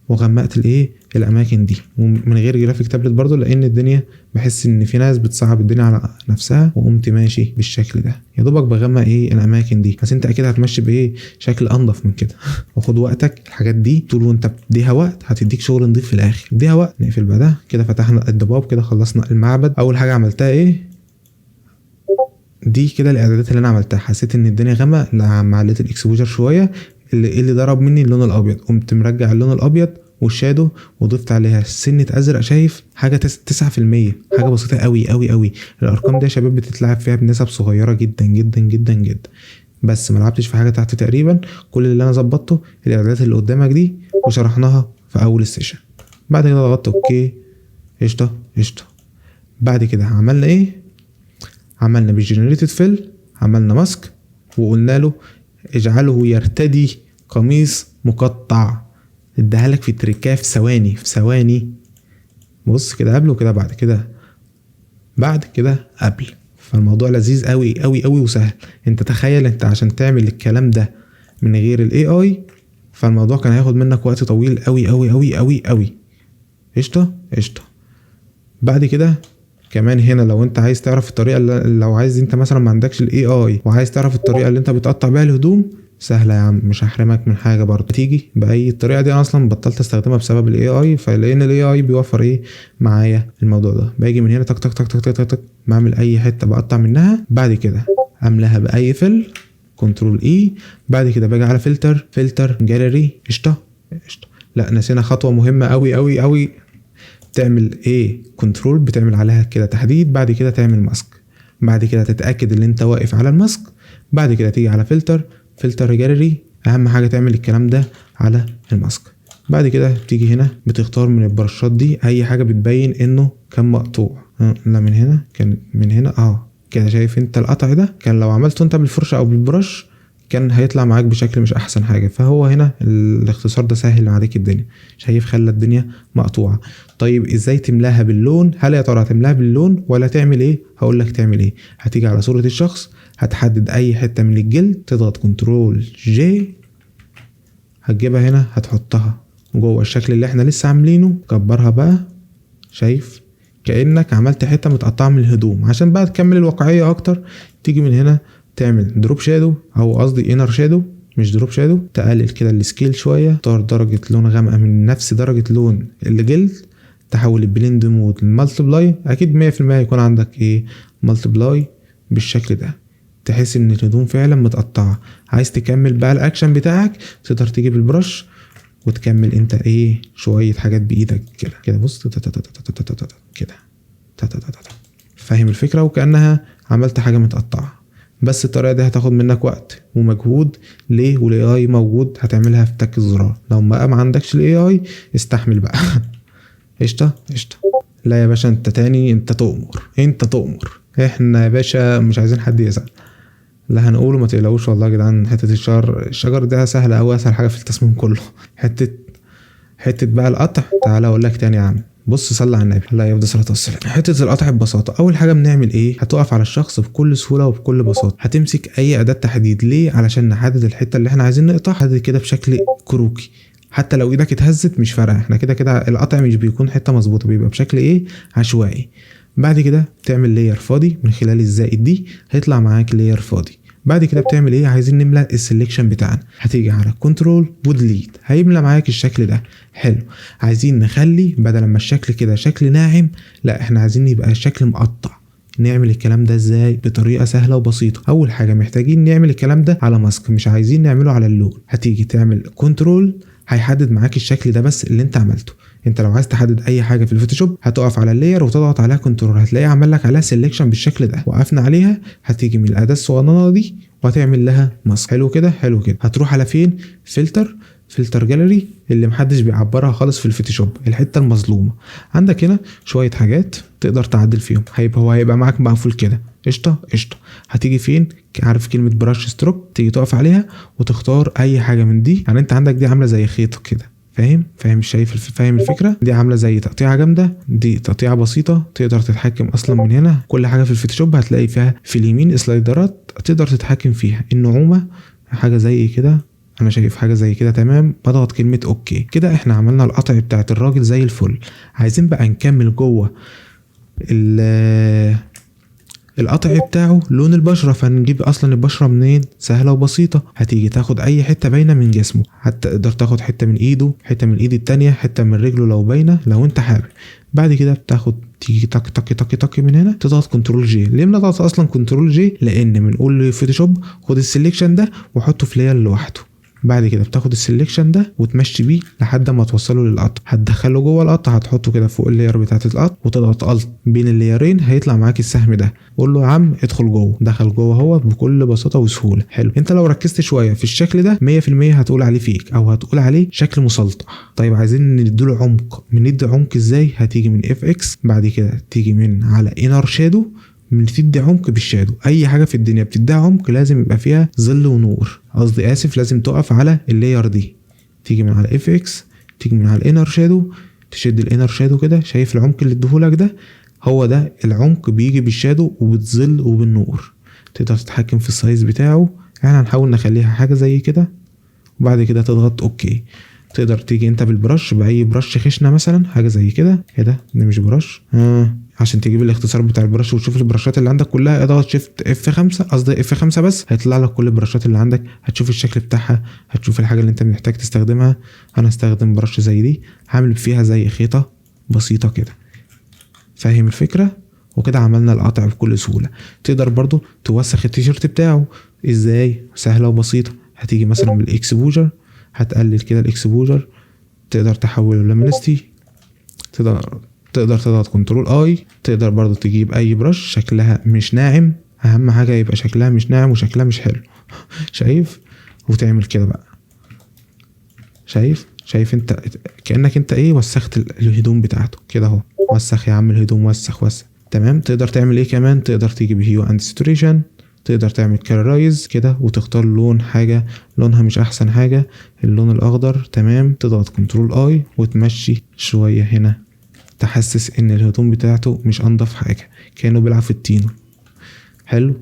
وغمقت الايه الاماكن دي، ومن غير جرافيك تابلت برضو، لان الدنيا بحس ان في ناس بتصعب الدنيا على نفسها. وقمت ماشي بالشكل ده، يا دوبك بغمق ايه الاماكن دي. بس انت اكيد هتمشي بايه شكل انضف من كده. وخد وقتك، الحاجات دي طول وانت بتديها وقت هتديك شغل نضيف في الاخر. اديها وقت. نقفل بقى ده كده، فتحنا الضباب كده، خلصنا المعبد. اول حاجه عملتها ايه؟ دي كده الاعدادات اللي انا عملتها. حسيت ان الدنيا غامقه، لما عليت الاكسبوجر شويه اللي ضرب مني اللون الابيض، قمت مرجع اللون الابيض والشادو، وضفت عليها سنه ازرق. شايف حاجه 9%، حاجه بسيطه قوي قوي قوي. الارقام دي يا شباب بتتلعب فيها بنسب صغيره جدا جدا جدا جدا. بس ما لعبتش في حاجه تحت تقريبا. كل اللي انا ظبطته الاعدادات اللي قدامك دي، وشرحناها في اول السيشن. بعد كده ضغطت اوكي. قشطه قشطه. بعد كده عملنا ايه؟ عملنا بالجنريتد فيل، عملنا ماسك، وقلنا له اجعله يرتدي قميص مقطع. اديها لك في التريكاه في ثواني. بص كده قبل وكده بعد كده قبل. فالموضوع لذيذ قوي قوي قوي وسهل. انت تخيل انت عشان تعمل الكلام ده من غير الاي اي، فالموضوع كان هياخد منك وقت طويل قوي قوي قوي قوي قوي. قشطه قشطه. بعد كده كمان هنا لو انت عايز تعرف الطريقه لو عايز انت مثلا ما عندكش الاي اي وعايز تعرف الطريقه اللي انت بتقطع بيها الهدوم، سهله يا عم، مش هحرمك من حاجه برضه. تيجي باي الطريقه دي. انا اصلا بطلت استخدمها بسبب الاي اي، فلان الاي اي بيوفر ايه معايا الموضوع ده. باجي من هنا تك تك تك تك تك تك، بعمل اي حته بقطع منها. بعد كده املاها باي فيل، كنترول اي. بعد كده باجي على فلتر جاليري. قشطه قشطه. لا نسينا خطوه مهمه قوي قوي قوي. تعمل ايه كنترول، بتعمل عليها كده تحديد. بعد كده تعمل ماسك. بعد كده تتاكد ان انت واقف على الماسك. بعد كده تيجي على فلتر جاليري. اهم حاجه تعمل الكلام ده على الماسك. بعد كده بتيجي هنا بتختار من البرشات دي اي حاجه بتبين انه كان مقطوع. لا من هنا، كان من هنا كده. شايف انت القطع ده كان لو عملته انت بالفرشه او بالبرش كان هيطلع معاك بشكل مش احسن حاجه. فهو هنا الاختصار ده سهل عليك الدنيا. شايف خلى الدنيا مقطوعه. طيب ازاي تملاها باللون؟ هل يا ترى هتملاها باللون ولا تعمل ايه؟ هقول لك تعمل ايه. هتيجي على صوره الشخص، هتحدد اي حته من الجلد، تضغط كنترول جي، هتجيبها هنا هتحطها جوه الشكل اللي احنا لسه عاملينه. كبرها بقى. شايف كأنك عملت حته متقطعه من الهدوم. عشان بقى تكمل الواقعيه اكتر، تيجي من هنا تعمل دروب شادو، او قصدي انر شادو مش دروب شادو. تقلل كده السكيل شويه، تختار درجه لون غامقه من نفس درجه لون الجلد، تحول البليند مود للمالتيبلاي. اكيد 100% يكون عندك ايه مالتيبلاي بالشكل ده، تحس ان الهدوم فعلا متقطعه. عايز تكمل بقى الاكشن بتاعك، تقدر تجيب البرش وتكمل انت ايه شويه حاجات بايدك كده. بص كده. فاهم الفكره؟ وكانها عملت حاجه متقطعه. بس الطريقه دي هتاخد منك وقت ومجهود. ليه؟ والاي اي موجود، هتعملها في تك الزرار. لو ما عندكش الاي اي استحمل بقى. قشطه قشطه. لا يا باشا انت تاني، انت تؤمر. احنا يا باشا مش عايزين حد يزعل. لا هنقوله ما تقلقوش والله يا جدعان. حته الشجر ده سهله قوي، اسهل حاجه في التصميم كله. حته بقى القطع. تعالى اقول لك تاني يا عم. بص صلي على النبي الله يفضل صلاه والسلام. حته القطع ببساطه، اول حاجه بنعمل ايه؟ هتقف على الشخص بكل سهوله وبكل بساطه. هتمسك اي اداه تحديد. ليه؟ علشان نحدد الحته اللي احنا عايزين نقطعها. حدد كده بشكل كروكي، حتى لو ايدك اتهزت مش فارقه. احنا كده القطع مش بيكون حته مظبوطه، بيبقى بشكل ايه عشوائي. بعد كده بتعمل لاير فاضي من خلال الزائد دي هيطلع معاك لاير فاضي. بعد كده بتعمل ايه؟ عايزين نملى السلكشن بتاعنا، هتيجي على كنترول وديليت هيملى معاك الشكل ده. حلو. عايزين نخلي بدل ما الشكل كده شكل ناعم، لا احنا عايزين يبقى الشكل مقطع. نعمل الكلام ده ازاي؟ بطريقه سهله وبسيطه. اول حاجه محتاجين نعمل الكلام ده على ماسك، مش عايزين نعمله على اللون. هتيجي تعمل كنترول هيحدد معاك الشكل ده بس اللي انت عملته. انت لو عايز تحدد اي حاجه في الفوتوشوب هتقف على اللاير وتضغط عليها كنترول، هتلاقيه عمل لك عليها سيلكشن بالشكل ده. وقفنا عليها هتيجي من الاداه الصغننه دي وهتعمل لها ماسك. حلو كده، حلو كده. هتروح على فين؟ فلتر جاليري اللي محدش بيعبرها خالص في الفوتوشوب، الحته المظلومه. عندك هنا شويه حاجات تقدر تعدل فيهم. هيبقى معاك مقفول كده. قشطه قشطه. هتيجي فين؟ عارف كلمه براش ستروك؟ تيجي تقف عليها وتختار اي حاجه من دي. يعني انت عندك دي عامله زي خيط كده، فاهم شايف؟ فاهم الفكره؟ دي عامله زي تقطيعه جامده، دي تقطيعه بسيطه. تقدر تتحكم اصلا من هنا. كل حاجه في الفوتوشوب هتلاقي فيها في اليمين سلايدرات تقدر تتحكم فيها. النعومه حاجه زي كده، انا شايف حاجه زي كده تمام. بضغط كلمه اوكي. كده احنا عملنا القطع بتاعت الراجل زي الفل. عايزين بقى نكمل جوه القطع بتاعه لون البشره. فنجيب اصلا البشره منين؟ سهله وبسيطه. هتيجي تاخد اي حته باينه من جسمه، حتى تقدر تاخد حته من ايده، حته من الايد التانية، حته من رجله لو باينه لو انت حابب. بعد كده بتاخد تيجي تك تك تك تك من هنا تضغط كنترول جي. ليه بنضغط اصلا كنترول جي؟ لان بنقول لفوتوشوب خد السلكشن ده وحطه في لاير لوحده. بعد كده بتاخد السلكشن ده وتمشي بيه لحد ما توصله للقطع. هتدخله جوه القطع، هتحطه كده فوق اللاير بتاعه القطع وتضغط الت بين اللايرين هيطلع معاك السهم ده. قول له يا عم ادخل جوه. دخل جوه هو بكل بساطه وسهوله. حلو. انت لو ركزت شويه في الشكل ده 100% هتقول عليه فيك او هتقول عليه شكل مسلطح. طيب عايزين نديله عمق. بندي عمق ازاي؟ هتيجي من اف اكس، بعد كده تيجي من على انر شادو، بتدي عمق بالشادو. اي حاجه في الدنيا بتديها عمق لازم يبقى فيها ظل ونور، قصدي اسف لازم تقف على اللاير دي. تيجي من على اف اكس، تيجي من على الانر شادو، تشد الانر شادو كده. شايف العمق اللي اديهولك ده؟ هو ده العمق بيجي بالشادو وبالظل وبالنور. تقدر تتحكم في السايز بتاعه. احنا هنحاول نخليها حاجه زي كده وبعد كده تضغط اوكي. تقدر تيجي انت بالبرش باي برش خشنه مثلا حاجه زي كده. ايه ده مش برش؟ عشان تجيب الاختصار بتاع البرش وتشوف البرشات اللي عندك كلها اضغط شيفت F5، قصدي F5 بس هيطلع لك كل البرشات اللي عندك. هتشوف الشكل بتاعها، هتشوف الحاجه اللي انت محتاج تستخدمها. انا استخدم برش زي دي هعمل فيها زي خيطه بسيطه كده. فاهم الفكره؟ وكده عملنا القطع بكل سهوله. تقدر برضو توسخ التيشيرت بتاعه ازاي؟ سهله وبسيطه. هتيجي مثلا بالاكسبوجر، هتقلل كده الاكسبوجر، تقدر تحوله للومينستي، تقدر تضغط كنترول اي. تقدر برضو تجيب اي برش شكلها مش ناعم، اهم حاجه يبقى شكلها مش ناعم وشكلها مش حلو. شايف؟ وتعمل كده بقى. شايف انت كانك انت ايه وسخت الهدوم بتاعته كده اهو. وسخ يا عم الهدوم، وسخ تمام. تقدر تعمل ايه كمان؟ تقدر تيجي بهيو اند ساتوريشن، تقدر تعمل كالرايز كده وتختار لون حاجه لونها مش احسن حاجه، اللون الاخضر تمام. تضغط كنترول اي وتمشي شويه هنا تحسس ان الهدوم بتاعته مش انضف حاجه، كانه بيلعب في التينو. حلو.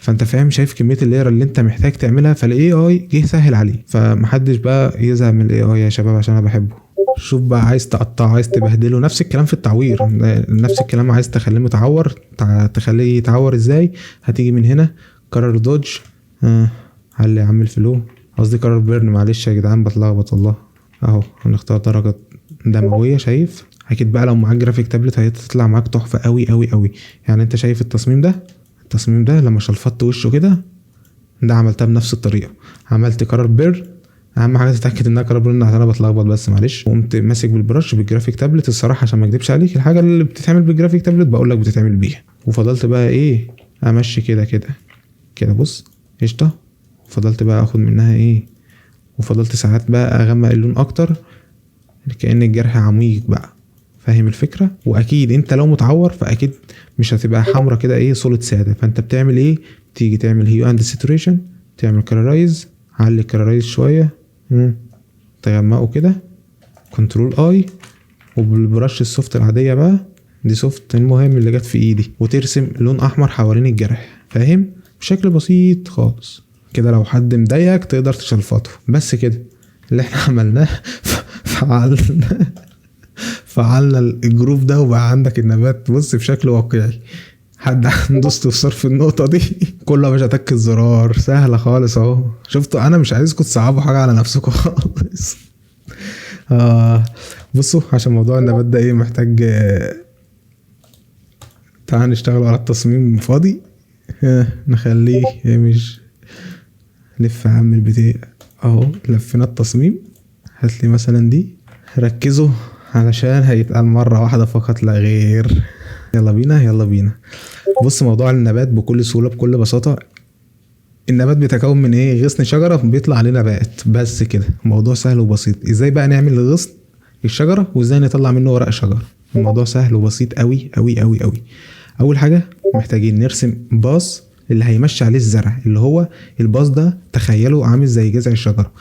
فانت فاهم؟ شايف كميه اللاير اللي انت محتاج تعملها؟ فالاي اي جه سهل عليه. فمحدش بقى يزهق من الاي اي يا شباب عشان انا بحبه. شوف بقى، عايز تقطعه عايز تبهدله، نفس الكلام في التعوير، نفس الكلام. عايز تخليه متعور تخليه يتعور ازاي؟ هتيجي من هنا قرر دوج، علي يا عم الفلو، قصدي قرر بيرن، معلش يا جدعان بتلخبط والله. اهو هنختار درجه دمويه. شايف؟ اكيد بقى لو معاك جرافيك تابلت هتطلع معاك تحفه قوي قوي قوي. يعني انت شايف التصميم ده لما شلفطت وشه كده، ده عملتها بنفس الطريقه. عملت قرار بيرن، اهم حاجه تتاكد انها قرار بيرن عشان انا بتلخبط بس معلش. وقمت ماسك بالبرش بالجرافيك تابلت. الصراحه عشان ما اكدبش عليك الحاجه اللي بتتعمل بالجرافيك تابلت بقول لك بتتعمل بيها. وفضلت بقى ايه امشي كده بص قشطه. فضلت بقى اخد منها ايه، وفضلت ساعات بقى اغمق اللون اكتر كأن الجرح عميق بقى. فاهم الفكرة؟ واكيد انت لو متعور فاكيد مش هتبقى حمرة كده ايه صولة سادة. فانت بتعمل ايه؟ تيجي تعمل هيو اند ساتوريشن، تعمل كرارايز، علي الكرارايز شوية، تغمقه كده، كنترول اي، وبالبرش السوفت العادية بقى، دي سوفت المهم اللي جت في ايدي، وترسم لون احمر حوالين الجرح. فاهم؟ بشكل بسيط خالص كده. لو حد مضايقك تقدر تشلفطه. بس كده اللي احنا عملناه. فعلنا الجروب ده وبقى عندك النبات بص بشكل واقعي. حد عنده استفسار في النقطة دي؟ كله مش هتك الزرار، سهلة خالص اهو. شفتوا انا مش عايزكم تصعبوا حاجة على نفسكم خالص. بصوا عشان موضوع النبات ده ايه محتاج تعال نشتغل على التصميم فاضي. نخليه مش لف عم البتاع اهو. لفينا التصميم. هاتلي مثلا دي، ركزوا علشان هيتقال مرة واحدة فقط لا غير. يلا بينا يلا بينا. بص موضوع النبات بكل سهولة بكل بساطة، النبات بيتكون من ايه؟ غصن شجرة بيطلع عليه نبات، بس كده. الموضوع سهل وبسيط. ازاي بقى نعمل غصن الشجرة وازاي نطلع منه ورق شجر؟ الموضوع سهل وبسيط قوي قوي قوي قوي. اول حاجة محتاجين نرسم باص اللي هيمشي عليه الزرع، اللي هو الباص ده تخيله عامل زي جذع الشجرة.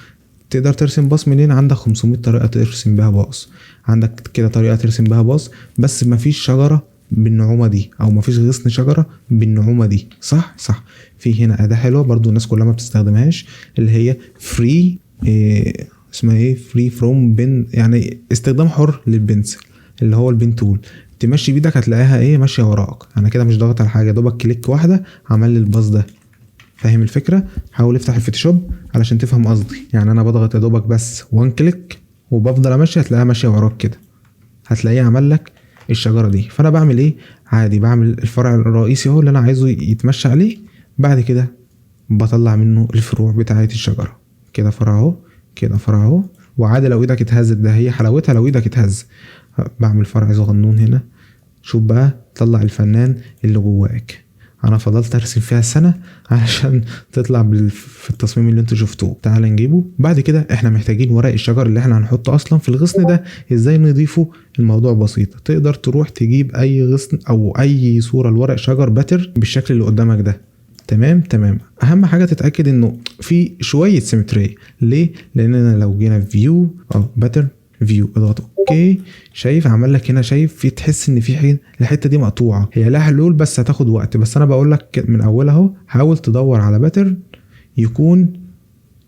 تقدر ترسم باص منين؟ عندك 500 طريقة ترسم بها باص. عندك كده طريقة ترسم بها باص، بس مفيش شجرة بالنعومة دي، او مفيش غصن شجرة بالنعومة دي. صح صح. في هنا اداة حلوة برضو الناس كلها ما بتستخدمهاش، اللي هي فري اسمها ايه؟ فري فروم بن، يعني استخدام حر للبنسل، اللي هو البن تول. تمشي بيدك هتلاقيها ايه؟ ماشية وراك. انا كده مش ضاغط على حاجة، دوبك كليك واحدة عمل لي الباص ده. فاهم الفكرة؟ حاول افتح الفوتوشوب علشان تفهم قصدي. يعني انا بضغط يا دوبك بس وان كليك وبفضل امشي، هتلاقيها ماشية وراك كده، هتلاقيه عمل لك الشجرة دي. فانا بعمل ايه؟ عادي بعمل الفرع الرئيسي اهو اللي انا عايزه يتمشى عليه، بعد كده بطلع منه الفروع بتاعة الشجرة. كده فرع اهو، كده فرع اهو. وعادي لو ايدك اتهزت، ده هي حلاوتها لو ايدك اتهز. بعمل فرع صغنون هنا. شوف بقى، طلع الفنان اللي جواك. انا فضلت ارسم فيها سنة علشان تطلع في التصميم اللي انتوا شفتوه. تعال نجيبه. بعد كده احنا محتاجين ورق الشجر اللي احنا هنحطه اصلا في الغصن ده. ازاي نضيفه؟ الموضوع بسيط. تقدر تروح تجيب اي غصن او اي صورة لورق شجر باتر بالشكل اللي قدامك ده. تمام تمام. اهم حاجة تتأكد انه في شوية سيمترية. ليه؟ لاننا لو جينا فيو باتر فيو اضغط اوكي، شايف عمل لك هنا؟ شايف في تحس ان في حين الحته دي مقطوعه. هي لها حلول بس هتاخد وقت، بس انا بقول لك من اولها اهو. حاول تدور على باترن يكون،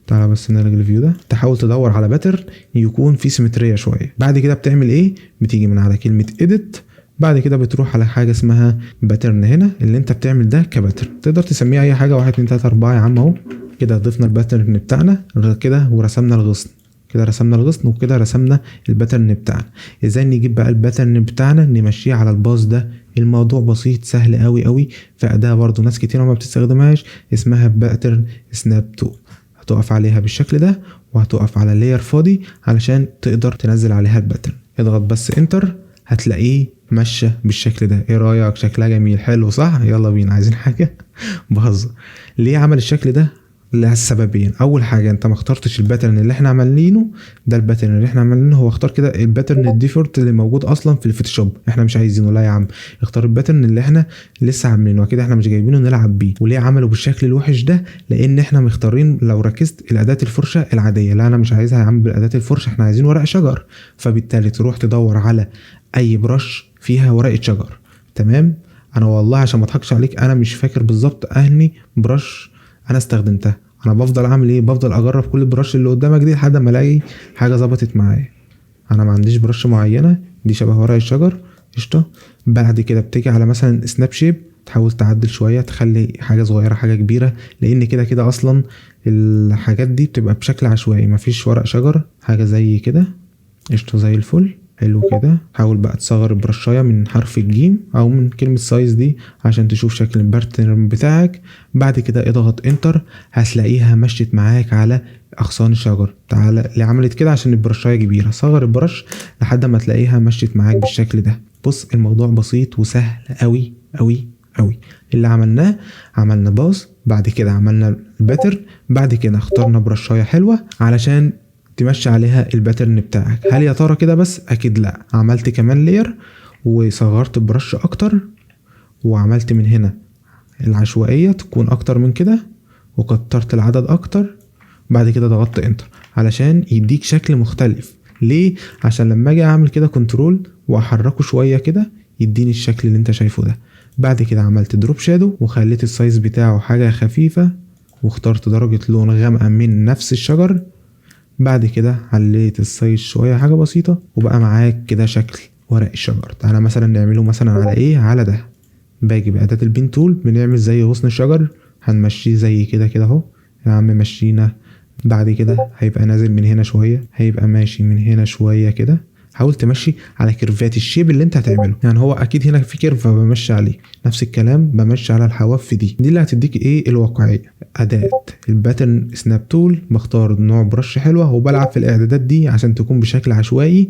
تعالى بس نلغي الفيو ده. تحاول تدور على باترن يكون في سيمتريه شويه. بعد كده بتعمل ايه؟ بتيجي من على كلمه اديت، بعد كده بتروح على حاجه اسمها باترن. هنا اللي انت بتعمل ده كباترن، تقدر تسميه اي حاجه. 1 2 3 4 يا عم اهو. كده ضفنا الباترن بتاعنا كده ورسمنا الغصن. كده رسمنا الغصن وكده رسمنا الباترن بتاعنا. ازاي نجيب بقى الباترن بتاعنا نمشيه على الباص ده؟ الموضوع بسيط سهل قوي قوي. في اداة برضو ناس كتير ما بتستخدمهاش اسمها باترن سناب تول. هتقف عليها بالشكل ده وهتقف على لاير فاضي علشان تقدر تنزل عليها الباترن. اضغط بس انتر هتلاقيه ماشيه بالشكل ده. ايه رايك؟ شكلها جميل حلو صح؟ يلا بينا. عايزين حاجه؟ بهزر. ليه عمل الشكل ده؟ لسببين. اول حاجه انت ما اخترتش الباترن اللي احنا عاملينه ده. الباترن اللي احنا عاملينه هو اختار كده الباترن الديفولت اللي موجود اصلا في الفوتوشوب، احنا مش عايزينه. لا يا عم، اختار الباترن اللي احنا لسه عاملينه، كده احنا مش جايبينه نلعب بيه. وليه عمله بالشكل الوحش ده؟ لان احنا مختارين لو ركزت الاداه الفرشه العاديه. لا انا مش عايزها يا عم بالاداه الفرشه، احنا عايزين ورق شجر. فبالتالي تروح تدور على اي برش فيها ورقه شجر. تمام. انا والله عشان ما اضحكش عليك انا مش فاكر بالظبط اهني برش انا استخدمتها. انا بفضل اعمل ايه؟ بفضل اجرب كل البرش اللي قدامك دي لحد ما الاقي حاجه ظبطت معايا. انا ما عنديش برش معينه، دي شبه ورق الشجر قشطه. بعد كده بتيجي على مثلا سناب شيب، تحاول تعدل شويه تخلي حاجه صغيره حاجه كبيره، لان كده كده اصلا الحاجات دي بتبقى بشكل عشوائي. مفيش ورق شجر حاجه زي كده قشطه زي الفل. حلو كده. حاول بقى تصغر البرشايه من حرف الجيم او من كلمه سايز دي عشان تشوف شكل الباترن بتاعك. بعد كده اضغط انتر هتلاقيها مشيت معاك على اغصان الشجر. تعالى اللي عملت كده عشان البرشايه كبيره، صغر البرش لحد ما تلاقيها مشيت معاك بالشكل ده. بص الموضوع بسيط وسهل قوي قوي قوي. اللي عملنا باص، بعد كده عملنا الباترن، بعد كده اخترنا برشايه حلوه علشان تمشي عليها الباترن بتاعك. هل يا ترى كده بس؟ اكيد لا. عملت كمان لير وصغرت البرش اكتر، وعملت من هنا العشوائية تكون اكتر من كده، وكترت العدد اكتر. بعد كده ضغطت انتر علشان يديك شكل مختلف. ليه؟ عشان لما اجي اعمل كده كنترول واحركه شوية كده يديني الشكل اللي انت شايفه ده. بعد كده عملت دروب شادو وخليت السايز بتاعه حاجة خفيفة، واخترت درجة لون غامقة من نفس الشجر. بعد كده عليت السايز شوية حاجة بسيطة، وبقى معاك كده شكل ورق الشجر. تعالى مثلا نعمله مثلا على ايه، على ده. باجي بأداة البين تول بنعمل زي غصن الشجر، هنمشيه زي كده كده اهو. يا عم مشينا. بعد كده هيبقى نازل من هنا شوية، هيبقى ماشي من هنا شوية كده. حاول تمشي على كيرفات الشيب اللي انت هتعمله، يعني هو اكيد هنا في كيرف فبمشي عليه. نفس الكلام بمشي على الحواف دي اللي هتديك ايه الواقعية. اداة الباترن سناب تول، بختار نوع برش حلوة وبلعب في الاعدادات دي عشان تكون بشكل عشوائي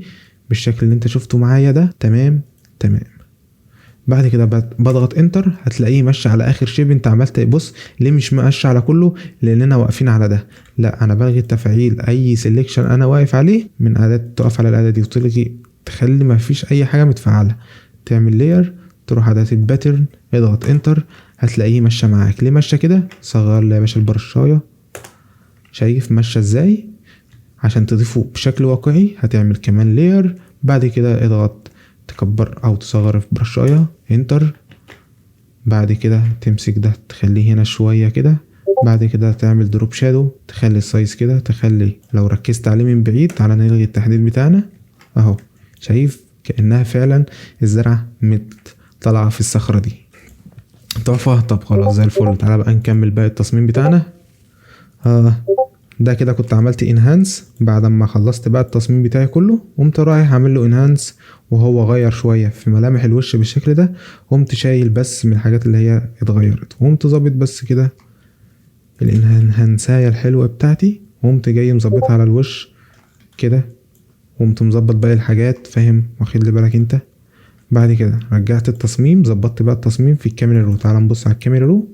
بالشكل اللي انت شفته معايا ده. تمام تمام. بعد كده بضغط انتر، هتلاقيه ماشي على اخر شيب انت عملت. بص ليه مش ماشي على كله؟ لاننا واقفين على ده. لا انا بلغي تفعيل اي سيلكشن انا واقف عليه من اداه. تقف على الاداه دي وتلغي، تخلي ما فيش اي حاجه متفعله. تعمل لاير، تروح اداه الباترن، اضغط انتر، هتلاقيه ماشي معاك. ليه ماشي كده؟ صغر لي يا باشا البرشايه. شايف ماشي ازاي؟ عشان تضيفه بشكل واقعي هتعمل كمان لاير. بعد كده اضغط تكبر او تصغر في برشايه، انتر. بعد كده تمسك ده تخليه هنا شويه كده. بعد كده تعمل دروب شادو، تخلي السايز كده، تخلي لو ركزت عليه من بعيد. تعالى نلغي التحديد بتاعنا اهو. شايف كأنها فعلا الزرعه طالعه في الصخره دي. تحفه. طب خلاص زي الفل. تعالى بقى نكمل باقي التصميم بتاعنا. ده كده كنت عملت انهانس. بعد ما خلصت بقى التصميم بتاعي كله قمت رايح اعمل له انهانس، وهو غير شويه في ملامح الوش بالشكل ده. قمت شايل بس من الحاجات اللي هي اتغيرت، وقمت ظابط بس كده الانهانسايه الحلوه بتاعتي، وقمت جاي مظبطها على الوش كده، وقمت مظبط باقي الحاجات. فاهم؟ واخد لي بالك انت؟ بعد كده رجعت التصميم، ظبطت بقى التصميم في الكاميرا رو. تعال نبص على الكاميرا رو.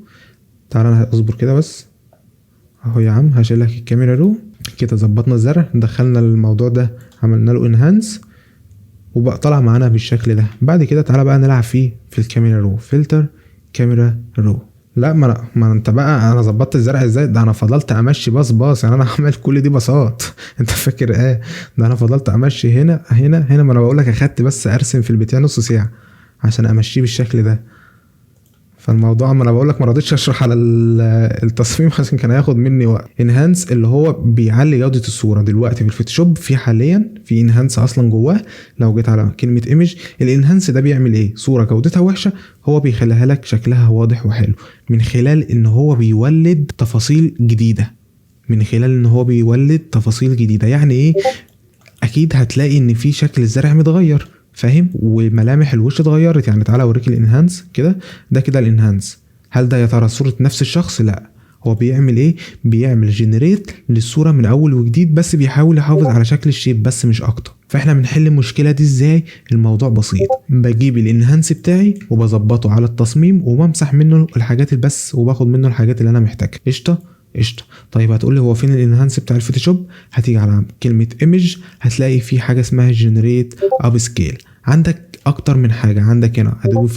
تعال انا اصبر كده بس اهو يا عم. هشيل لك الكاميرا رو كده. ظبطنا الزرع، دخلنا الموضوع ده، عملنا له انهانس، وبقى طلع معانا بالشكل ده. بعد كده تعالى بقى نلعب فيه في الكاميرا رو. فلتر كاميرا رو. لا ما انت بقى، انا ظبطت الزرع ازاي؟ ده انا فضلت امشي باص يعني. انا عملت كل دي باصات انت فاكر ايه؟ ده انا فضلت امشي هنا هنا هنا. ما انا بقول لك اخدت بس ارسم في البتاع نص ساعه عشان امشيه بالشكل ده. فالموضوع ما انا بقول لك ما رضيتش اشرح على التصميم عشان كان هياخد مني وقت. انهانس اللي هو بيعلي جوده الصوره. دلوقتي في الفوتوشوب في حاليا في انهانس اصلا جواه. لو جيت على كلمه ايمج، الانهانس ده بيعمل ايه؟ صوره جودتها وحشه هو بيخليها لك شكلها واضح وحلو، من خلال ان هو بيولد تفاصيل جديده. يعني ايه؟ اكيد هتلاقي ان في شكل الزرع متغير، فاهم؟ وملامح الوش اتغيرت. يعني تعالى اوريك الانهانس كده. ده كده الانهانس. هل ده يا ترى صورة نفس الشخص؟ لا. هو بيعمل ايه؟ بيعمل جنريت للصورة من اول وجديد، بس بيحاول يحافظ على شكل الشيب بس مش اكتر. فاحنا بنحل المشكلة دي ازاي؟ الموضوع بسيط. بجيب الانهانس بتاعي وبظبطه على التصميم، وبمسح منه الحاجات بس، وباخد منه الحاجات اللي انا محتاجها. قشطه. طيب هتقولي هو فين الانهانس بتاع الفوتوشوب؟ هتيجي على كلمه ايمج، هتلاقي في حاجه اسمها جنريت اب سكيل. عندك اكتر من حاجه. عندك هنا ادوبي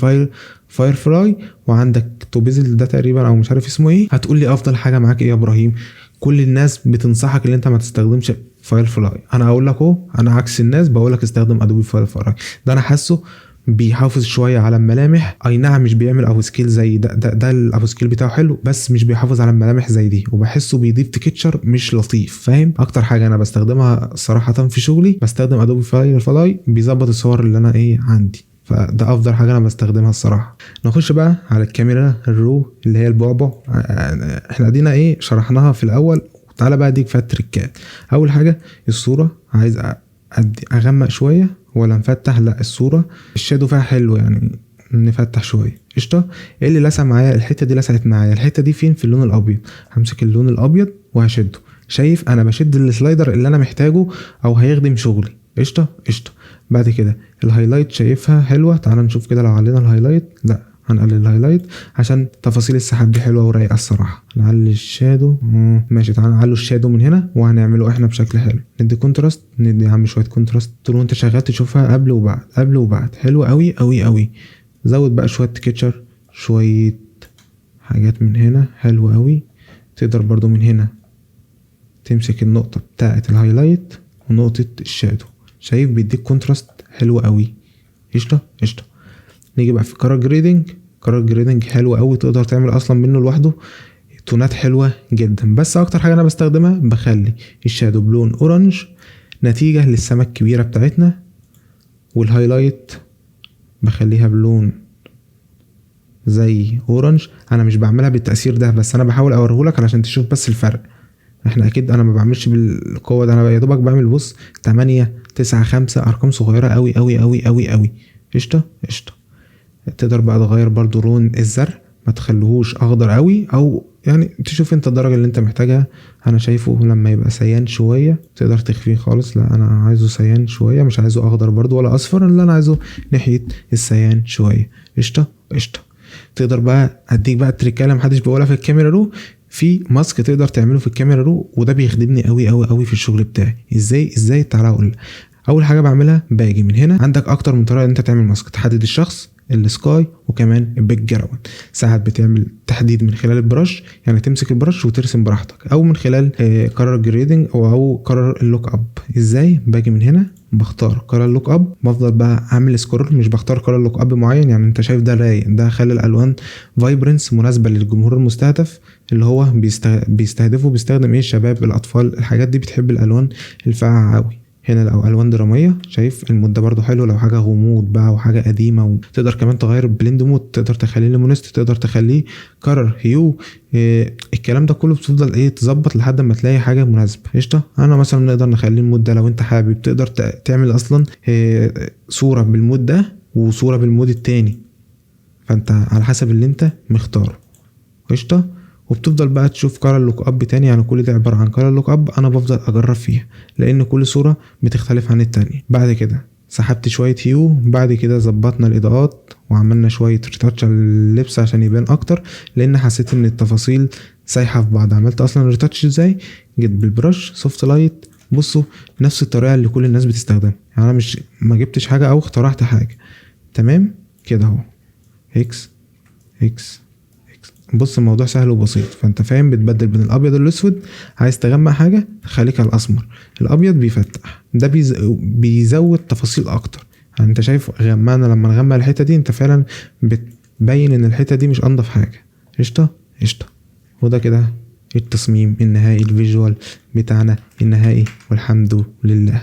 فاير فلاي، وعندك توبيزل ده تقريبا او مش عارف اسمه ايه. هتقولي افضل حاجه معاك ايه يا ابراهيم؟ كل الناس بتنصحك ان انت ما تستخدمش فاير فلاي. انا اقول لك اهو، انا عكس الناس بقول لك استخدم ادوبي فاير فلاي. ده انا حاسه بيحافظ شويه على الملامح. اي نعم مش بيعمل ابو سكيل زي ده الابو سكيل بتاعه حلو، بس مش بيحافظ على الملامح زي دي، وبحسه بيضيف تكتشر مش لطيف. فاهم؟ اكتر حاجه انا بستخدمها صراحه في شغلي بستخدم ادوبي فلاي. بيظبط الصور اللي انا عندي، فده افضل حاجه انا بستخدمها الصراحه. نخش بقى على الكاميرا الرو اللي هي البعبع. احنا ادينا شرحناها في الاول. تعالى بقى اديك فيها التريكات. اول حاجه الصوره عايز اغمق شويه ولا نفتح؟ لا، الصوره الشادو فيها حلو يعني، نفتح شويه. قشطه. ايه اللي لسع معايا؟ الحته دي لسعت معايا. الحته دي فين؟ في اللون الابيض. همسك اللون الابيض وهشده. شايف انا بشد السلايدر اللي انا محتاجه او هيخدم شغلي. قشطه. بعد كده الهايلايت شايفها حلوه. تعال نشوف كده لو علينا الهايلايت. لا، هنقلل الهايلايت عشان تفاصيل السحاب دي حلوه ورايقه الصراحه. نعلي الشادو. ماشي. تعال نعلي الشادو من هنا وهنعمله احنا بشكل حلو. ندي كونتراست، ندي يا عم شويه كونتراست طول وانت شغال تشوفها قبل وبعد. حلو قوي. زود بقى شويه تكتشر، شويه حاجات من هنا. حلو قوي. تقدر برضو من هنا تمسك النقطه بتاعه الهايلايت ونقطه الشادو. شايف بيديك كونتراست حلو قوي. قشطه. نيجي بقى في كارا جريدنج حلو قوي. تقدر تعمل اصلا منه لوحده تونات حلوه جدا. بس اكتر حاجه انا بستخدمها بخلي الشادو بلون اورنج نتيجه للسما الكبيره بتاعتنا. والهايلايت بخليها بلون زي اورنج. انا مش بعملها بالتأثير ده، بس انا بحاول اوريهولك علشان تشوف بس الفرق. احنا اكيد انا ما بعملش بالقوه ده، انا يا دوبك بعمل بص 8 9 5 ارقام صغيره قوي قوي قوي قوي قوي. قشطه قشطه. تقدر بقى تغير برضو لون الزرع، ما تخليهوش اخضر قوي، او يعني تشوف انت الدرجه اللي انت محتاجها. انا شايفه لما يبقى سيان شويه تقدر تخفيه خالص، لا انا عايزه سيان شويه، مش عايزه اخضر برضو ولا اصفر، اللي انا عايزه ناحيه السيان شويه. قشطه قشطه. تقدر بقى اديك بقى التريكه اللي محدش بيقولها في الكاميرا رو. في ماسك تقدر تعمله في الكاميرا رو، وده بيخدمني قوي قوي قوي في الشغل بتاعي. ازاي تعالى اقول. اول حاجه بعملها باجي من هنا، عندك اكتر من طريقه ان انت تعمل ماسك. تحدد الشخص، السكاي، وكمان الباك جراوند. ساعات بتعمل تحديد من خلال البرش، يعني تمسك البرش وترسم براحتك، او من خلال قرار الجريدنج او قرار اللوك اب. ازاي؟ باجي من هنا بختار قرار اللوك اب، بفضل بقى اعمل سكرول، مش بختار قرار اللوك اب معين. يعني انت شايف ده رايق، ده خلي الالوان فايبرنس مناسبه للجمهور المستهدف اللي هو بيستهدفه. بيستخدم ايه؟ الشباب، الاطفال، الحاجات دي بتحب الالوان الفاقعه قوي. هنا لو الوان دراميه، شايف المود ده برضو حلو. لو حاجه غموض بقى وحاجه قديمه تقدر كمان تغير بليند مود، تقدر تخليه ليمونست، تقدر تخليه كرر هيو. الكلام ده كله بتفضل تظبط لحد ما تلاقي حاجه مناسبه. قشطه. انا مثلا نقدر نخليه المود ده، لو انت حابب تقدر تعمل اصلا صوره بالمود ده وصوره بالمود التاني، فانت على حسب اللي انت مختاره. قشطه. وبتفضل بقى تشوف كارل لوك اب تاني، يعني كل ده عبارة عن كارل لوك اب. انا بفضل اجرب فيها لان كل صورة بتختلف عن التانية. بعد كده سحبت شوية هيو، بعد كده ظبطنا الاضاءات وعملنا شوية ريتاتش على اللبس عشان يبان اكتر، لان حسيت ان التفاصيل سايحة في بعض. عملت اصلا ريتاتش ازاي؟ جيت بالبرش سوفت لايت. بصوا نفس الطريقة اللي كل الناس بتستخدمها، يعني انا ما جبتش حاجة او اخترعت حاجة. تمام كده اهو. اكس اكس. بص الموضوع سهل وبسيط، فانت فاهم. بتبدل بين الابيض والاسود. عايز تغمق حاجه خليك على الاسمر. الابيض بيفتح، ده بيزود تفاصيل اكتر. يعني انت شايف غمقنا، لما نغمق الحته دي انت فعلا بتبين ان الحته دي مش انضف حاجه. قشطه قشطه. وده كده التصميم النهائي، الفيجوال بتاعنا النهائي، والحمد لله.